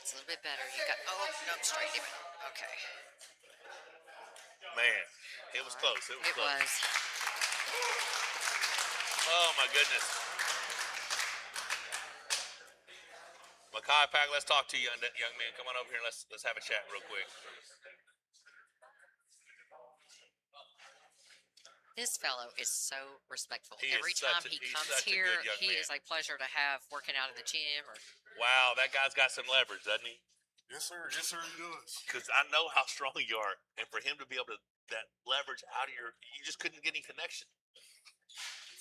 It's a little bit better. You got no, straight him. Okay. Man, it was close. It was close. Was. Oh my goodness. Micaiah Paulk, let's talk to you, young man. Come on over here and let's have a chat real quick. This fellow is so respectful. He Every is time such a- he he's comes such a here, good young he man. is a pleasure to have working out in the gym or Wow, that guy's got some leverage, doesn't he? Yes, sir. Yes, sir, he does. Because I know how strong you are, and for him to be able to that leverage out of you just couldn't get any connection.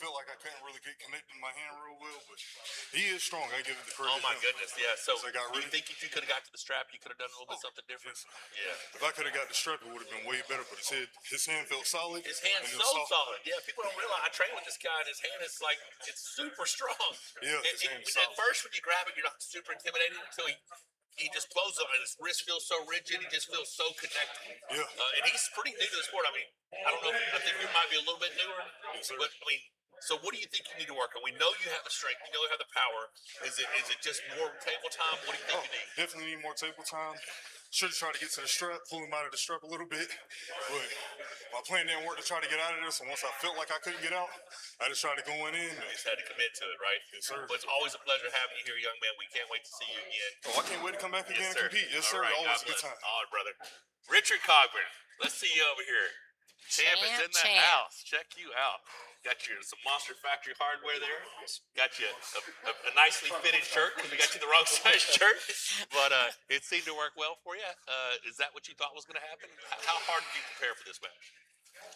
Felt like I couldn't really get connected in my hand real well, but he is strong. I give it the credit. Oh my goodness, yeah. So I got you really- think if you could have got to the strap, you could have done a little bit something different? Yes, sir. Yeah. If I could have got the strap, it would have been way better. But his hand felt solid. His hand's and it so was soft. solid. Yeah, people don't realize I train with this guy, and his hand is like it's super strong. Yeah, his hand's At solid. first, when you grab it, you're not super intimidated until he just blows up, and his wrist feels so rigid. He just feels so connected. Yeah. And he's pretty new to the sport. I mean, I don't know. I think you might be a little bit newer. Yes, sir. But I mean, so what do you think you need to work on? We know you have the strength. You know you have the power. Is it just more table time? What do you think you need? Definitely need more table time. Should have tried to get to the strap, pull him out of the strap a little bit. But my plan didn't work to try to get out of there. So once I felt like I couldn't get out, I just tried to go in. You just had to commit to it, right? Yes, sir. But it's always a pleasure having you here, young man. We can't wait to see you again. Oh, I can't wait to come back again and sir. compete. Yes, All sir. right, Always God a good bless. time. All right, brother. Richard Cogburn, let's see you over here. Champ is in the house. Check you out. Got you some Monster Factory hardware there. Got you a nicely fitted shirt because we got you the wrong size shirt. But it seemed to work well for you. Is that what you thought was going to happen? How hard did you prepare for this match?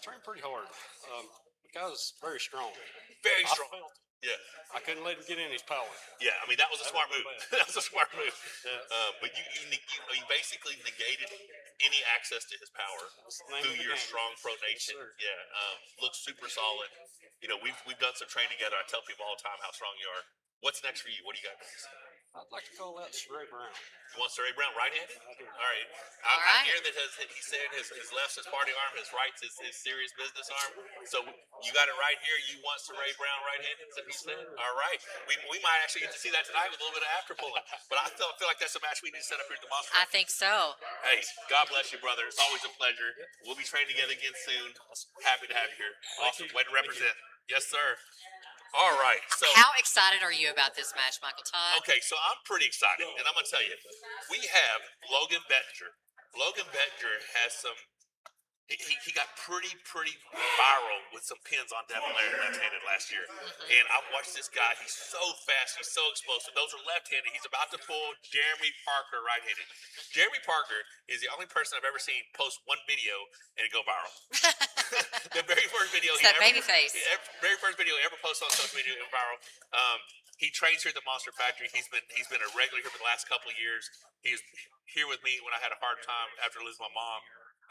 Trained pretty hard. The guy was very strong. Very strong. I felt Yeah. I couldn't let him get in his power. Yeah, I mean that was a smart move. That was a smart move. Yeah. But you basically negated any access to his power through your strong pronation. Yes, Yeah, looks super solid. You know, we've done some training together. I tell people all the time how strong you are. What's next for you? What do you got? I'd like to call that Cire Brown. You want Cire Brown right-handed? I do. All right. All I right. hear that he said his left's his party arm, his right's his serious business arm. So you got it right here. You want Cire Brown right-handed? Is that what you said? All right. We might actually get to see that tonight with a little bit of after pulling. But I feel like that's a match we need to set up here at the Monster. I think so. Hey, God bless you, brother. It's always a pleasure. We'll be training together again soon. Happy to have you here. Awesome. Way to represent. Yes, sir. All right. So How excited are you about this match, Michael Todd? okay, so I'm pretty excited, and I'm gonna tell you, we have Logan Bettinger. Logan Bettinger has some. He got pretty viral with some pins on Devin Larry left-handed last year, and I watched this guy. He's so fast. He's so explosive. Those are left-handed. He's about to pull Jeremy Parker right-handed. Jeremy Parker is the only person I've ever seen post one video and it go viral. The very first video It's that baby face. very first video he ever posted on social media went viral. He trains here at the Monster Factory. He's been a regular here for the last couple of years. He's here with me when I had a hard time after losing my mom.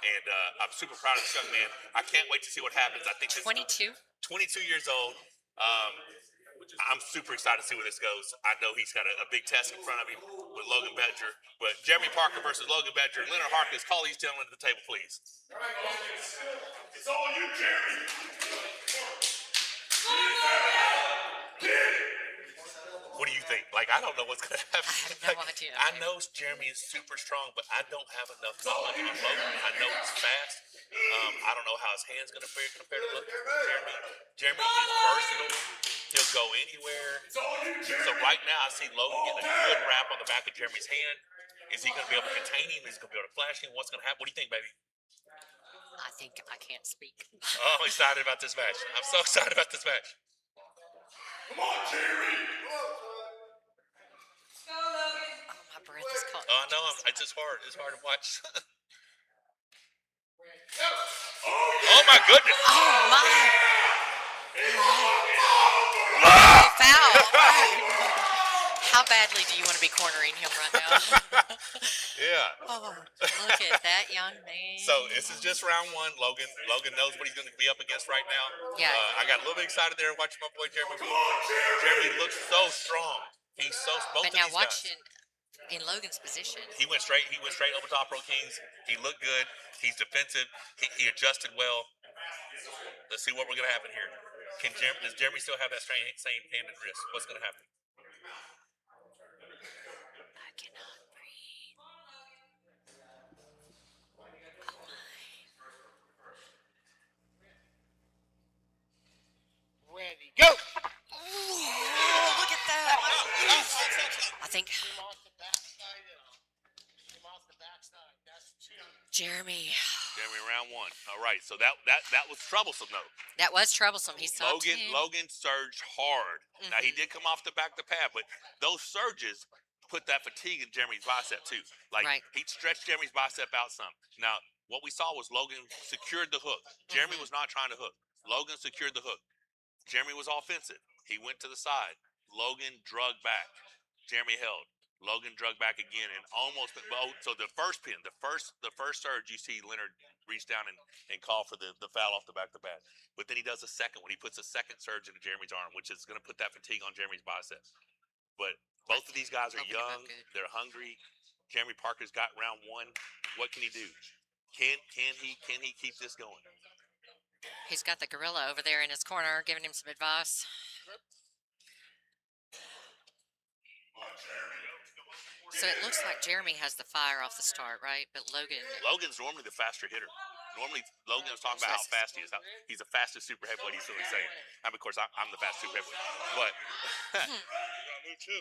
And I'm super proud of this young man. I can't wait to see what happens. I think this 22. 22 years old. I'm super excited to see where this goes. I know he's got a big test in front of him with Logan Bettinger. But Jeremy Parker versus Logan Bettinger. Leonard Harkness, call these gentlemen to the table, please. All right, Logan. It's all you, Jeremy. What do you think? Like, I don't know what's going to happen. I have no idea. I know Jeremy is super strong, but I don't have enough knowledge on Logan. I know he's fast. I don't know how his hand's going to fare compared to Jeremy. Jeremy is versatile. He'll go anywhere. So right now, I see Logan getting a good wrap on the back of Jeremy's hand. Is he going to be able to contain him? Is he going to be able to flash him? What's going to happen? What do you think, baby? I think I can't speak. Oh, I'm excited about this match. I'm so excited about this match. Come on, Jeremy. Oh, my breath is caught. Oh, no, it's just hard. It's hard to watch. Oh, my goodness. Oh, my. Foul. How badly do you want to be cornering him right now? Yeah. Oh, look at that young man. So this is just round one. Logan knows what he's going to be up against right now. Yeah. I got a little bit excited there watching my boy Jeremy. Jeremy looks so strong. He's so both But of now these guys. watching in Logan's position. He went straight over top Pro Kings. He looked good. He's defensive. He adjusted well. Let's see what we're going to happen here. Does Jeremy still have that same hand and wrist? What's going to happen? I cannot breathe. ready, go. Oh, look at that. I think Jeremy. Jeremy, round one. All right, so that was troublesome though. That was troublesome. He's top 10. Logan surged hard. Now he did come off the back of the pad, but those surges, put that fatigue in Jeremy's bicep too. Like he stretched Jeremy's bicep out some. Now, what we saw was Logan secured the hook. Jeremy was not trying to hook. Logan secured the hook. Jeremy was offensive. He went to the side. Logan drug back. Jeremy held. Logan drug back again and almost. So the first pin, the first surge, you see Leonard reach down and call for the foul off the back of the bat. But then he does a second one. He puts a second surge into Jeremy's arm, which is going to put that fatigue on Jeremy's biceps. But both of these guys are young. They're hungry. Jeremy Parker's got round one. What can he do? Can he keep this going? He's got the gorilla over there in his corner giving him some advice. So it looks like Jeremy has the fire off the start, right? But Logan's normally the faster hitter. Normally, Logan was talking about how fast he is. He's the fastest super heavyweight, he's really saying. Of course, I'm the fastest super heavyweight. But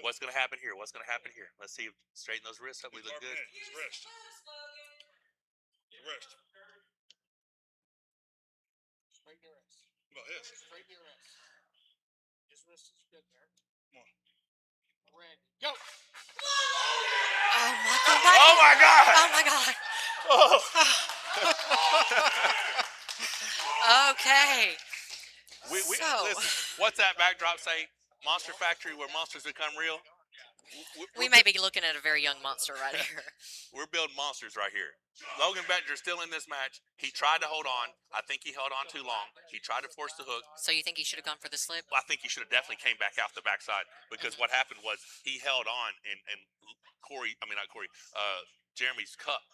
what's going to happen here? What's going to happen here? Let's see. Straighten those wrists up. We look good. His wrist. The wrist. Straighten your wrist. About his. Straighten your wrist. His wrist is good there. Come on. Ready. Go! Oh, Michael. Oh, my God. Oh, my God. Oh. Okay. Listen, what's that backdrop say? Monster Factory, where monsters become real? We may be looking at a very young monster right here. We're building monsters right here. Logan Bettinger's still in this match. He tried to hold on. I think he held on too long. He tried to force the hook. So you think he should have gone for the slip? Well, I think he should have definitely came back out the backside because what happened was he held on and Jeremy's cup,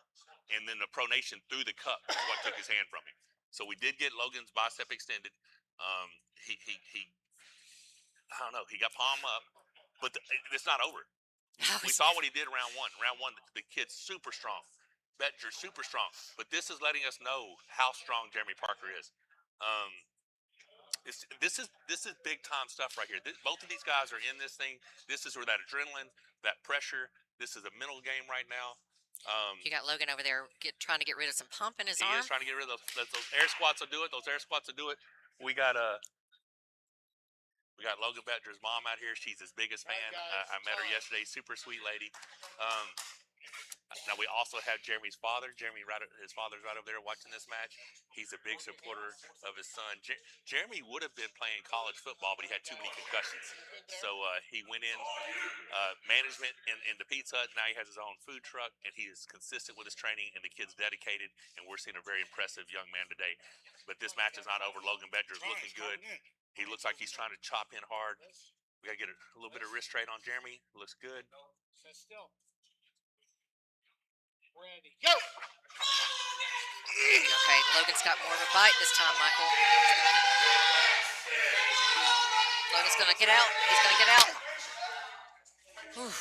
and then the pronation through the cup is what took his hand from him. So we did get Logan's bicep extended. I don't know. He got palm up, but it's not over. We saw what he did round one. Round one, the kid's super strong. Bettinger's super strong. But this is letting us know how strong Jeremy Parker is. This is big time stuff right here. Both of these guys are in this thing. This is where that adrenaline, that pressure. This is a mental game right now. You got Logan over there trying to get rid of some pump in his arm. He is trying to get rid of those air squats. Will do it. Those air squats will do it. We got Logan Bettinger's mom out here. She's his biggest fan. I met her yesterday. Super sweet lady. Now we also have Jeremy's father. His father's right over there watching this match. He's a big supporter of his son. Jeremy would have been playing college football, but he had too many concussions. So he went in management in the Pizza Hut. Now he has his own food truck, and he is consistent with his training, and the kid's dedicated, and we're seeing a very impressive young man today. But this match is not over. Logan Bettinger's looking good. He looks like he's trying to chop in hard. We got to get a little bit of wrist trade on Jeremy. Looks good. Sit still. Ready. Go! Okay, Logan's got more of a bite this time, Michael. Logan's going to get out. He's going to get out. Whew.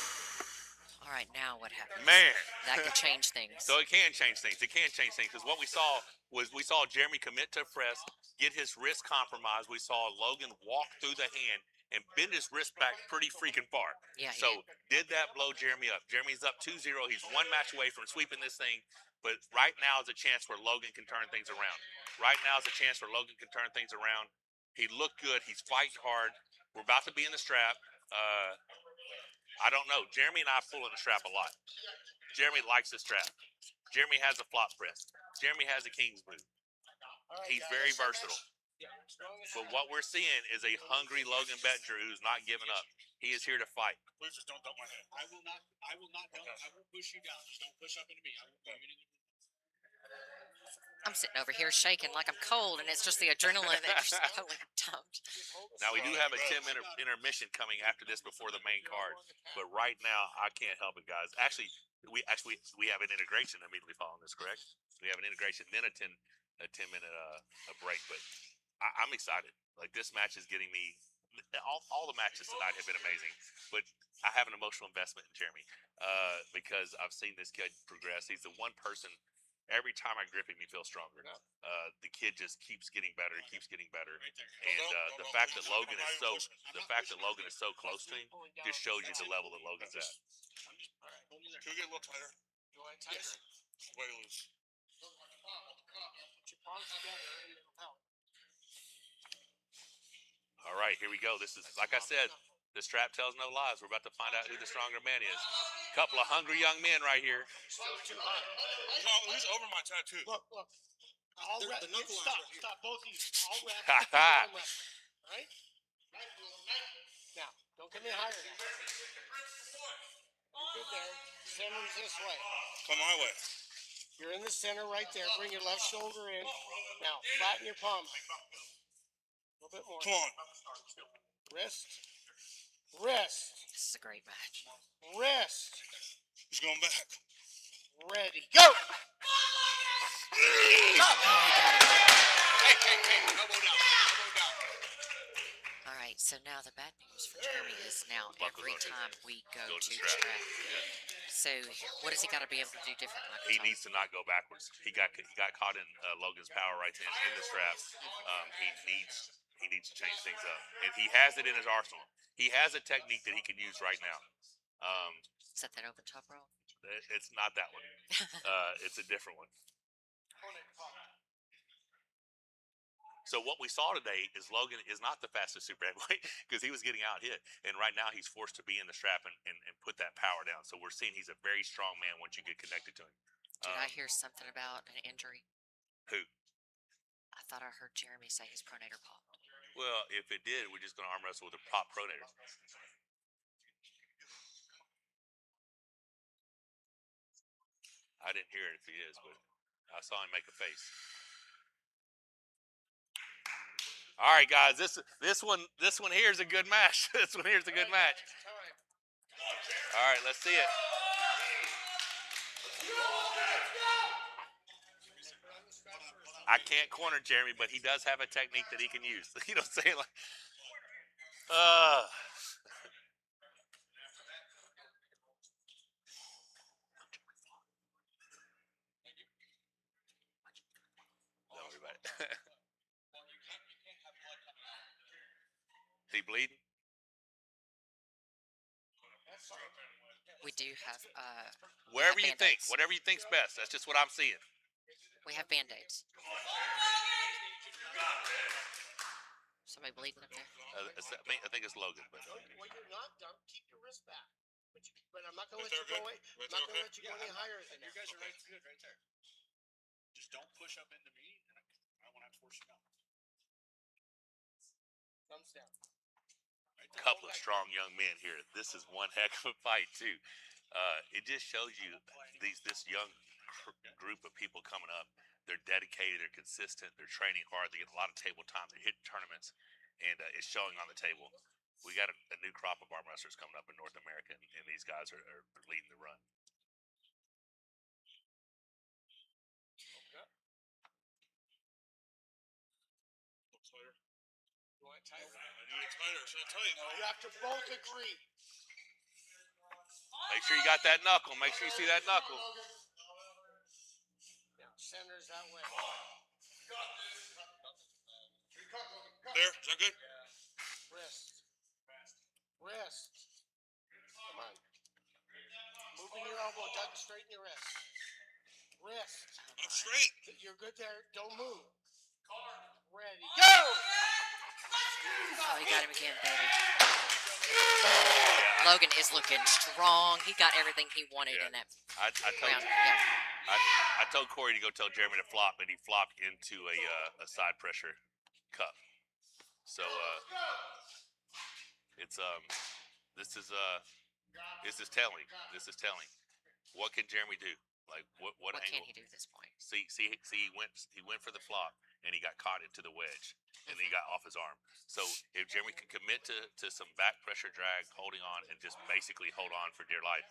All right, now what happens? Man. That could change things. So it can change things. It can change things because what we saw was Jeremy commit to a press, get his wrist compromised. We saw Logan walk through the hand and bend his wrist back pretty freaking far. Yeah. So did that blow Jeremy up? Jeremy's up 2-0. He's one match away from sweeping this thing. But right now is a chance where Logan can turn things around. Right now is a chance where Logan can turn things around. He looked good. He's fighting hard. We're about to be in the strap. I don't know. Jeremy and I pull in the strap a lot. Jeremy likes the strap. Jeremy has a flop press. Jeremy has a king's move. He's very versatile. But what we're seeing is a hungry Logan Bettinger who's not giving up. He is here to fight. Please just don't dump my head. I will not dump. I will push you down. Just don't push up into me. I will do anything. I'm sitting over here shaking like I'm cold, and it's just the adrenaline that just totally dumped. Now, we do have a 10-minute intermission coming after this before the main card. But right now, I can't help it, guys. Actually, we have an integration immediately following this, correct? We have an integration, then a 10-minute a break. But I'm excited. Like, this match is getting me. All the matches tonight have been amazing, but I have an emotional investment in Jeremy because I've seen this kid progress. He's the one person. Every time I grip him, he feels stronger. The kid just keeps getting better. He keeps getting better, and the fact that Logan is so close to him just shows you the level that Logan's at. Can we get a little tighter? Yes. Way loose. Put your palms together and it'll help. All right, here we go. This is, like I said, The strap tells no lies. We're about to find out who the stronger man is. Couple of hungry young men right here. Still too high. No, he's over my tattoo. Look. All The knuckle line's stop, right here. stop, both of you. All wrap. Ha ha. Right? Now, don't come in higher now. Good there. Center's this way. Come my way. You're in the center right there. Bring your left shoulder in. Now, flatten your palm. A little bit more. Come on. Wrist. This is a great match. Wrist. He's going back. Ready. Go! Hey, elbow down. All right, so now the bad news for Jeremy is now every time we go Go to to the strap. strap. So what does he got to be able to do different? Like He Tom? needs to not go backwards. He got caught in Logan's power right then in the straps. He needs to change things up, and he has it in his arsenal. He has a technique that he can use right now. Is that open top roll? It's not that one. It's a different one. So what we saw today is Logan is not the fastest super heavyweight because he was getting out hit, and right now he's forced to be in the strap and put that power down. So we're seeing he's a very strong man once you get connected to him. Did I hear something about an injury? Who? I thought I heard Jeremy say his pronator popped. Well, if it did, we're just going to arm wrestle with a pop pronator. I didn't hear it if he is, but I saw him make a face. All right, guys, this one here is a good match. This one here is a good match. All right, let's see it. I can't corner Jeremy, but he does have a technique that he can use. You know what I'm saying? Like, don't worry about it. Is he bleeding? We do have Wherever you think, Band-Aids. whatever you think's best. That's just what I'm seeing. We have band-aids. Somebody bleeding up there? I think it's Logan. But Well, you're not done. Keep your wrist back. But I'm not going to let you go away. I'm not going to let you go any higher than that. You guys are right good right there. Just don't push up into me, and I won't have to force you down. Thumbs down. Couple of strong young men here. This is one heck of a fight too. It just shows you this young group of people coming up. They're dedicated. They're consistent. They're training hard. They get a lot of table time. They hit tournaments, and it's showing on the table. We got a new crop of arm wrestlers coming up in North America, and these guys are leading the run. You have to both agree. Make sure you got that knuckle. Make sure you see that knuckle. Now, center's that way. There, is that good? Wrist. Come on. Moving your elbow, Doug, straighten your wrist. I'm straight. You're good there. Don't move. Ready. Go! Oh, he got him again, baby. Logan is looking strong. He got everything he wanted in that I told round. Yeah. I told Corey to go tell Jeremy to flop, and he flopped into a side pressure cup. So it's this is telling. This is telling. What can Jeremy do? Like what What angle? can he do at this point? See, he went for the flop, and he got caught into the wedge, and then he got off his arm. So if Jeremy can commit to some back pressure drag, holding on, and just basically hold on for dear life.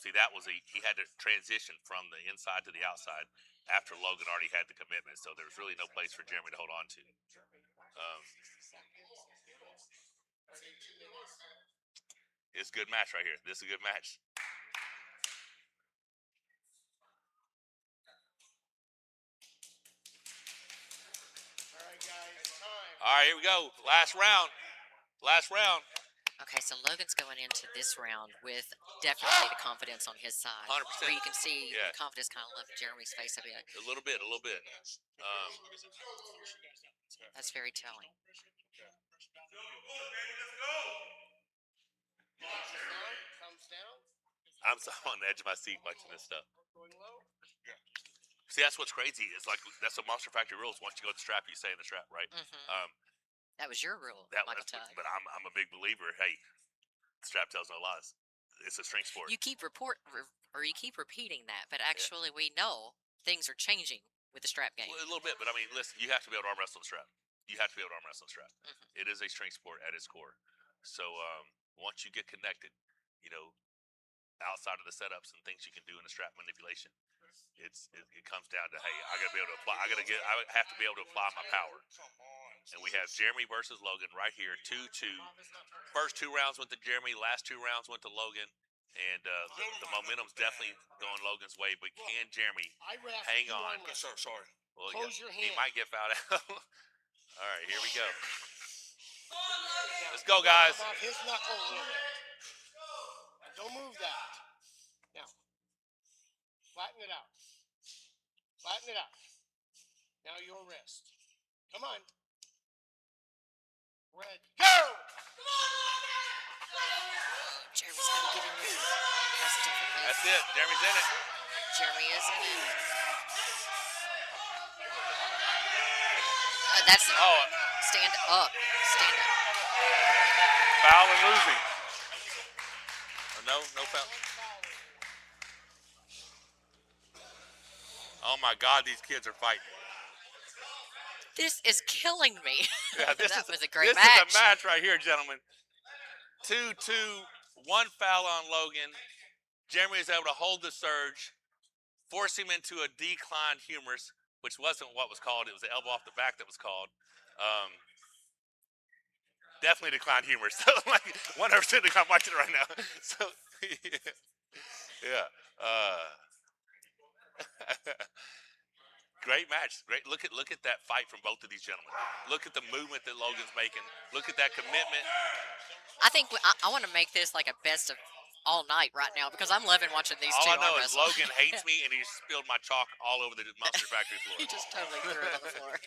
See, that was he had to transition from the inside to the outside after Logan already had the commitment. So there was really no place for Jeremy to hold on to. It's a good match right here. This is a good match. All right, here we go. Last round. Okay, so Logan's going into this round with definitely the confidence on his side. 100%. Where you can see Yeah. the confidence kind of left Jeremy's face a bit. A little bit. That's very telling. Comes down. I'm so on the edge of my seat watching this stuff. See, that's what's crazy. It's like that's the Monster Factory rules. Once you go to the strap, you stay in the strap, right? That was your rule, That Michael was, Tug. but I'm a big believer. Hey, strap tells no lies. It's a strength sport. You keep you keep repeating that, but actually we know things are changing with the strap game. Well, a little bit, but I mean, listen, you have to be able to arm wrestle the strap. You have to be able to arm wrestle the strap. It is a strength sport at its core. So once you get connected, you know, outside of the setups and things you can do in the strap manipulation, it comes down to, hey, I gotta be able to apply. I have to be able to apply my power. And we have Jeremy versus Logan right here, 2-2. First 2 rounds went to Jeremy, last 2 rounds went to Logan. And the momentum's definitely going Logan's way, but can Jeremy hang on? Sorry. Well, Close your he hand. might get fouled out. All right, here we go. Let's go, guys. Come off his knuckle a little bit. Don't move that. Now, flatten it out. Flatten it out. Now your wrist. Come on. Red. Go! Jeremy's got to get in there. That's definitely. That's it. Jeremy's in it. Jeremy is in it. That's stand up. Stand up. Foul and losing. No foul. Oh my God, these kids are fighting. This is killing me. Yeah, That was a great match. match. This is a match right here, gentlemen. 2-2, 1 foul on Logan. Jeremy is able to hold the surge, force him into a declined humerus, which wasn't what was called. It was the elbow off the back that was called. Definitely declined humerus. So, like 100% I'm watching it right now. So, yeah. Great match. Great. Look at that fight from both of these gentlemen. Look at the movement that Logan's making. Look at that commitment. I think I want to make this like a best of all night right now because I'm loving watching these All two I know arm is wrestle. Logan hates me and he spilled my chalk all over the Monster Factory floor. He just totally threw it on the floor.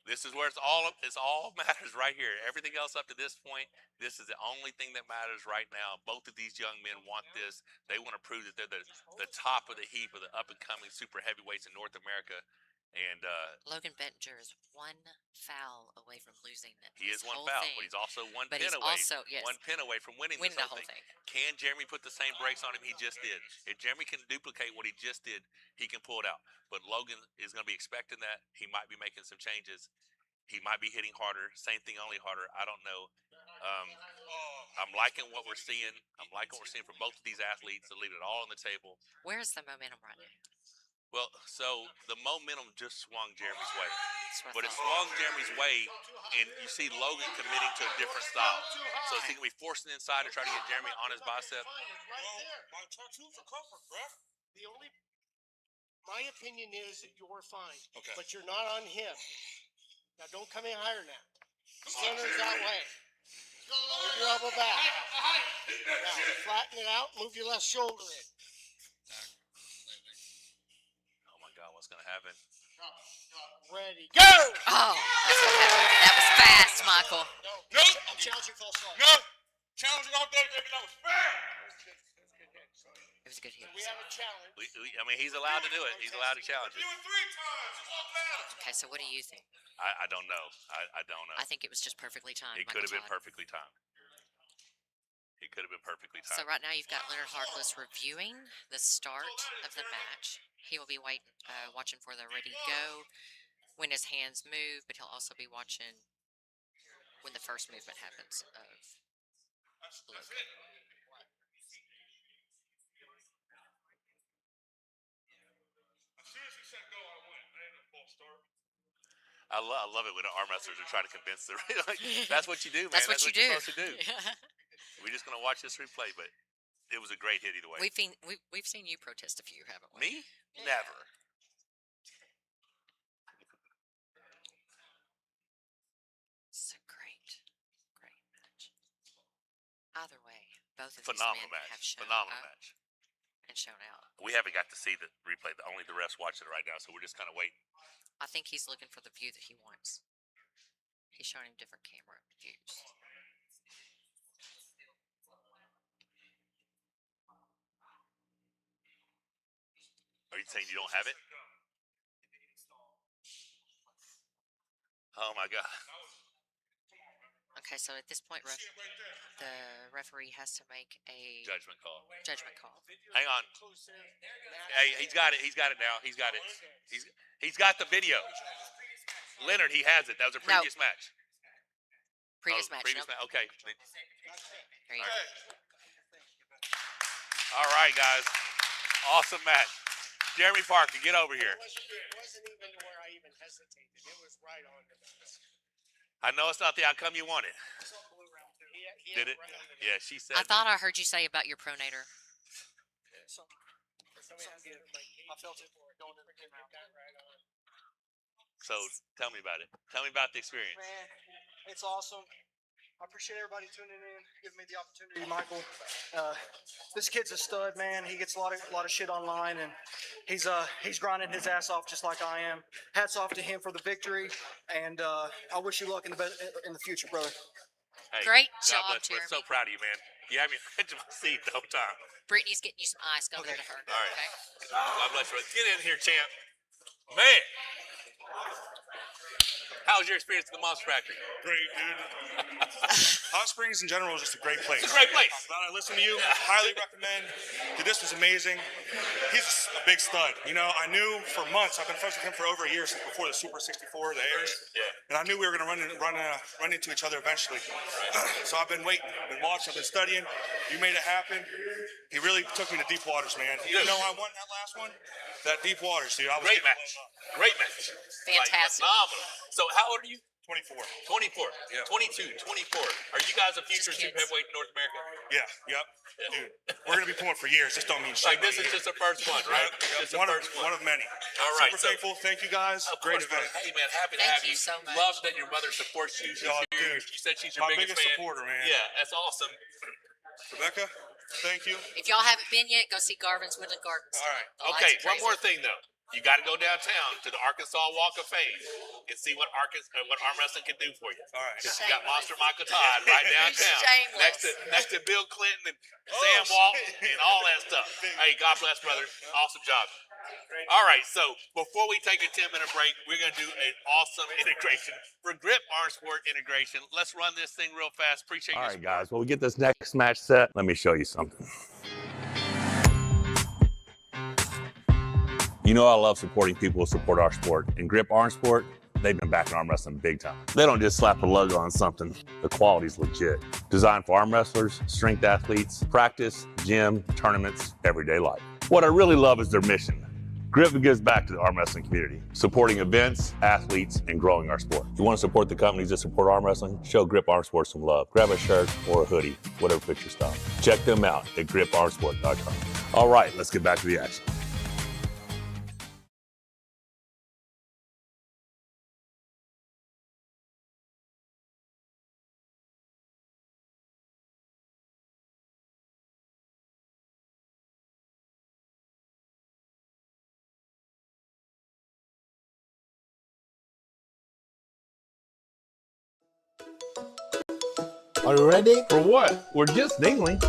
This is where it's all matters right here. Everything else up to this point, this is the only thing that matters right now. Both of these young men want this. They want to prove that they're the top of the heap of the up-and-coming super heavyweights in North America. And Logan Bettinger is 1 foul away from losing it. he is 1 whole foul, thing. but he's also one But pin he's away. also, yes, 1 pin away from winning winning this the whole whole thing. thing. Can Jeremy put the same brakes on him he just did? If Jeremy can duplicate what he just did, he can pull it out. But Logan is going to be expecting that. He might be making some changes. He might be hitting harder. Same thing, only harder. I don't know. I'm liking what we're seeing. I'm liking what we're seeing from both of these athletes. They leave it all on the table. Where's the momentum right now? Well, so the momentum just swung Jeremy's way. That's what I But it thought. swung Jeremy's way, and you see Logan committing to a different style. So is he going to be forcing inside to try to get Jeremy on his bicep? The only, my opinion is that you're fine. Okay. But you're not on him. Now don't come in higher now. Center's that way. Move your elbow back. Now flatten it out. Move your left shoulder in. Oh my God, what's going to happen? Ready, go! Oh, that's what happened. That was fast, Michael. No. I'm challenging false start. No! Challenging all day, baby. That was fair! It was a good hit. We have a challenge. I mean, he's allowed to do it. He's allowed to challenge it. Okay, so what do you think? I don't know. I don't know. I think it was just perfectly timed. It could have been Michael Todd. perfectly timed. It could have been perfectly timed. So right now you've got Leonard Harkless reviewing the start of the match. He will be watching for the ready go when his hands move, but he'll also be watching when the first movement happens of Logan. I love it when the arm wrestlers are trying to convince the like, that's what you do, man. That's what you do. You're supposed to do. We're just gonna watch this replay, but it was a great hit either way. We've seen you protest a few, haven't we? Me? Never. It's a great match. Either way, both of Phenomenal these men match. have shown Phenomenal up match. and shown out. We haven't got to see the replay. Only the refs watching it right now, so we're just kind of waiting. I think he's looking for the view that he wants. He's showing him different camera views. Are you saying you don't have it? Oh my God. Okay, so at this point, the referee has to make a Judgment call. Hang on. Hey, he's got it. He's got it now. He's got it. He's got the video. Leonard, he has it. That was a previous match. Previous match. Previous Nope. match. Okay. There you go. All right, guys. Awesome match. Jeremy Parker, get over here. It wasn't even where I even hesitated. It was right on the nuts. I know it's not the outcome you wanted. He Did it? Yeah, she said. I thought I heard you say about your pronator. I felt it going in the camera. So tell me about it. Tell me about the experience. Man, it's awesome. I appreciate everybody tuning in, giving me the opportunity, Michael. This kid's a stud, man. He gets a lot of shit online, and he's grinding his ass off just like I am. Hats off to him for the victory, and I wish you luck in the future, brother. Hey, Great God job, bless you. Jeremy. I'm so proud of you, man. You have me on my seat the whole time. Brittany's getting you some ice. Go give it to her. All right. Okay. God bless you. Get in here, champ. Man. How was your experience at the Monster Factory? Great, dude. Hot Springs in general is just a great place. It's a great place. I'm glad I listened to you. Highly recommend. Dude, this was amazing. He's a big stud. You know, I knew for months. I've been friends with him for over a year since before the Super 64, the airs. Yeah. And I knew we were going to run into each other eventually. So I've been waiting. I've been watching. I've been studying. You made it happen. He really took me to deep waters, man. You know, I won that last one. That deep waters, dude. I was Great match. Great match. Fantastic. Like, phenomenal. So how old are you? 24. 24. Yeah. 22, 24. Are you guys a future super heavyweight in North America? Yeah, yep. Dude, we're going to be pulling for years. This don't mean shit. Like, this is just the first one, right? Just the One first of many. All right. Super thankful. Thank you, guys. Of Great course, event. brother. Hey, man, happy to Thank have you so much. Love that your mother supports you. She's Oh, here. dude. She said she's your My biggest biggest fan. supporter, man. Yeah, that's awesome. Rebecca, thank you. If y'all haven't been yet, go see Garvin's Woodland Gardens. All right. The Okay, lights are one more crazy. thing though. You got to go downtown to the Arkansas Walk of Fame and see what arm wrestling can do for you. All right. You got Monster Michael Todd right downtown, Shameless. next to Bill Clinton and Sam Walton and all that stuff. Hey, God bless, brother. Awesome job. All right, so before we take a 10-minute break, we're going to do an awesome integration for Grip Arm Sport Integration. Let's run this thing real fast. Appreciate All your right, guys. Well, we get this next match set. Let me show you something. You know I love supporting people who support our sport. And Grip Arm Sport, they've been backing arm wrestling big time. They don't just slap a logo on something. The quality's legit. Designed for arm wrestlers, strength athletes, practice, gym, tournaments, everyday life. What I really love is their mission. Grip gives back to the arm wrestling community, supporting events, athletes, and growing our sport. You want to support the companies that support arm wrestling? Show Grip Arm Sport some love. Grab a shirt or a hoodie, whatever fits your style. Check them out at griparmsport.com. All right, let's get back to the action. Are you ready? For what? We're just dingling.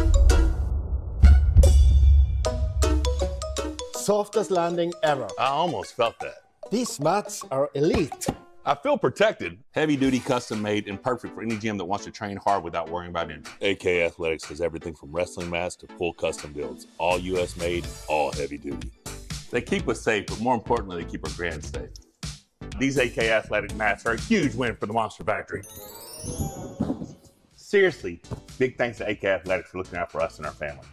Softest landing ever. I almost felt that. These mats are elite. I feel protected. Heavy duty, custom made, and perfect for any gym that wants to train hard without worrying about injury. AK Athletics has everything from wrestling mats to full custom builds. All US made, all heavy duty. They keep us safe, but more importantly, they keep our brands safe. These AK Athletic mats are a huge win for the Monster Factory. Seriously, big thanks to AK Athletics for looking out for us and our family.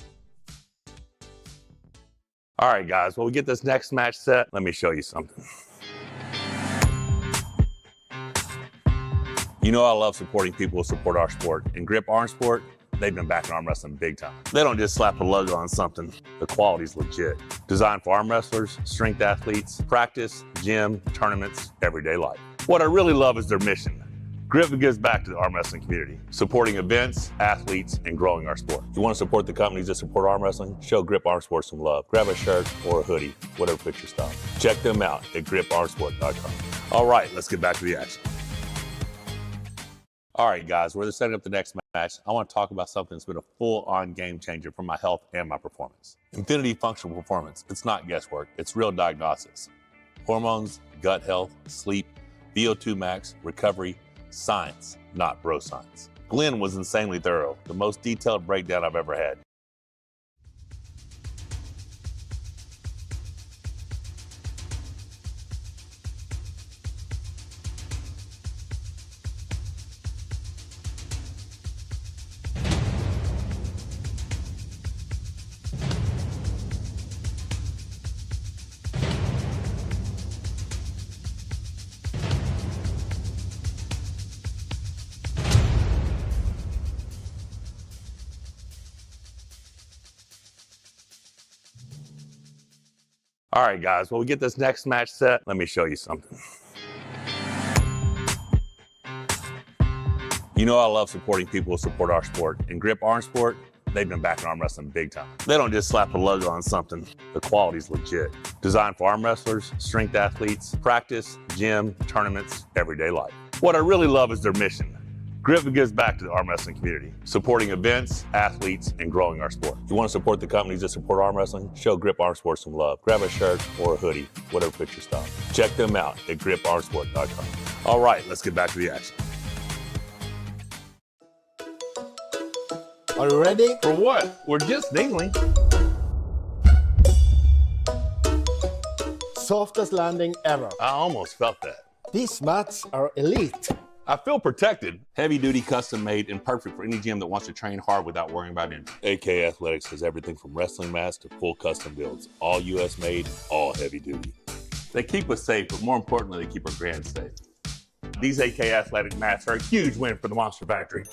All right, guys, well, we get this next match set. Let me show you something. You know I love supporting people who support our sport. And Grip Arm Sport, they've been backing arm wrestling big time. They don't just slap a logo on something. The quality's legit. Designed for arm wrestlers, strength athletes, practice, gym, tournaments, everyday life. What I really love is their mission. Grip gives back to the arm wrestling community, supporting events, athletes, and growing our sport. You want to support the companies that support arm wrestling? Show Grip Arm Sports some love. Grab a shirt or a hoodie, whatever fits your style. Check them out at griparmsport.com. All right, let's get back to the action. All right, guys, we're setting up the next match. I want to talk about something that's been a full-on game changer for my health and my performance. Infinity Functional Performance. It's not guesswork. It's real diagnosis. Hormones, gut health, sleep, VO2 max, recovery, science, not bro science. Gillian was insanely thorough. The most detailed breakdown I've ever had. All right, guys, well, we get this next match set. Let me show you something. You know I love supporting people who support our sport. In Grip Arm Sport, they've been backing arm wrestling big time. They don't just slap a logo on something. The quality's legit. Designed for arm wrestlers, strength athletes, practice, gym, tournaments, everyday life. What I really love is their mission. Grip gives back to the arm wrestling community, supporting events, athletes, and growing our sport. You want to support the companies that support arm wrestling? Show Grip Arm Sports some love. Grab a shirt or a hoodie, whatever fits your style. Check them out at griparmsport.com. All right, let's get back to the action. Are you ready? For what? We're just dingling. Softest landing ever. I almost felt that. These mats are elite. I feel protected. Heavy duty, custom made, and perfect for any gym that wants to train hard without worrying about injury. AK Athletics has everything from wrestling mats to full custom builds. All US made, all heavy duty. They keep us safe, but more importantly, they keep our grand safe. These AK Athletic mats are a huge win for the Monster Factory.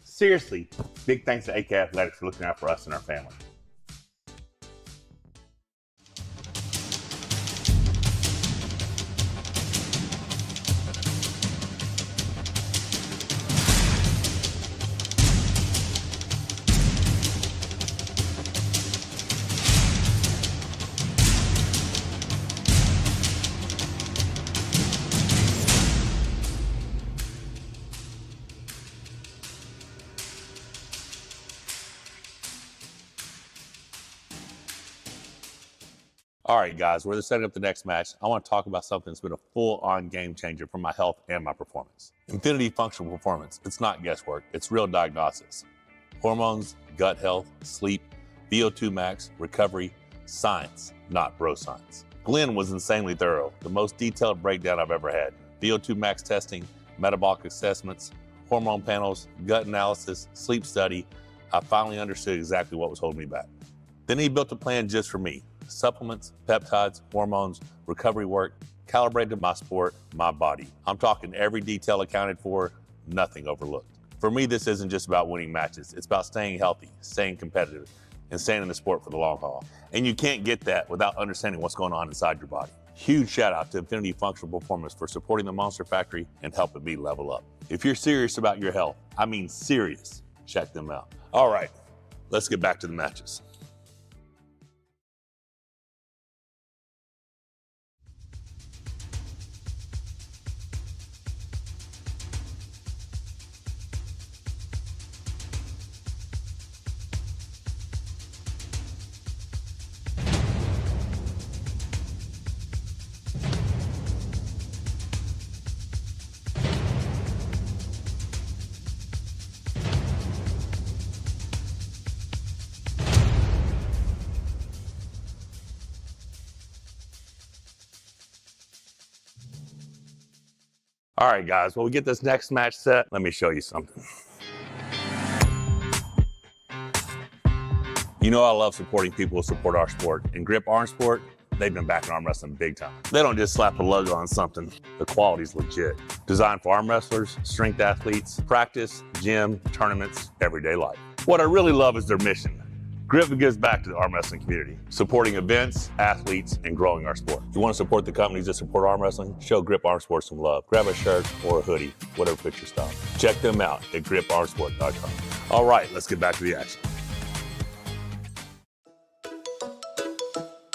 Seriously, big thanks to AK Athletics for looking out for us and our family. All right, guys, we're setting up the next match. I want to talk about something that's been a full-on game changer for my health and my performance. Infinity Functional Performance. It's not guesswork. It's real diagnosis. Hormones, gut health, sleep, VO2 max, recovery, science, not bro science. Gillian was insanely thorough. The most detailed breakdown I've ever had. VO2 max testing, metabolic assessments, hormone panels, gut analysis, sleep study. I finally understood exactly what was holding me back. Then he built a plan just for me. Supplements, peptides, hormones, recovery work, calibrated to my sport, my body. I'm talking every detail accounted for, nothing overlooked. For me, this isn't just about winning matches. It's about staying healthy, staying competitive, and staying in the sport for the long haul. And you can't get that without understanding what's going on inside your body. Huge shout out to Infinity Functional Performance for supporting the Monster Factory and helping me level up. If you're serious about your health, I mean serious, check them out. All right, let's get back to the matches. All right, guys, well, we get this next match set. Let me show you something. You know I love supporting people who support our sport. In Grip Arm Sport, they've been backing arm wrestling big time. They don't just slap a logo on something. The quality's legit. Designed for arm wrestlers, strength athletes, practice, gym, tournaments, everyday life. What I really love is their mission. Grip gives back to the arm wrestling community, supporting events, athletes, and growing our sport. You want to support the companies that support arm wrestling? Show Grip Arm Sports some love. Grab a shirt or a hoodie, whatever fits your style. Check them out at griparmsport.com. All right, let's get back to the action.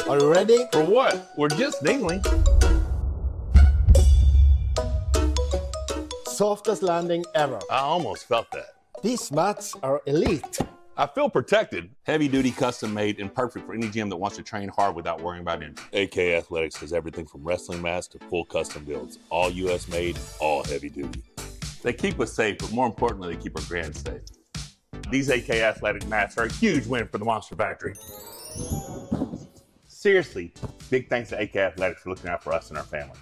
Are you ready? For what? We're just dingling. Softest landing ever. I almost felt that. These mats are elite. I feel protected. Heavy duty, custom made, and perfect for any gym that wants to train hard without worrying about injury. AK Athletics has everything from wrestling mats to full custom builds. All US made, all heavy duty. They keep us safe, but more importantly, they keep our grand safe. These AK Athletic mats are a huge win for the Monster Factory. Seriously, big thanks to AK Athletics for looking out for us and our family.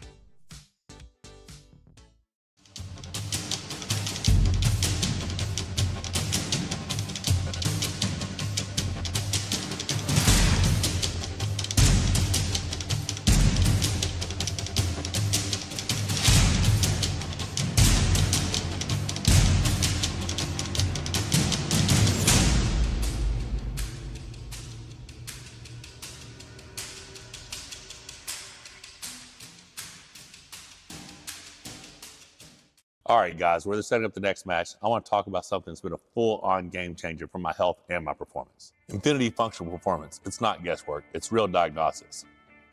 All right, guys, we're setting up the next match. I want to talk about something that's been a full-on game changer for my health and my performance. Infinity Functional Performance. It's not guesswork. It's real diagnosis.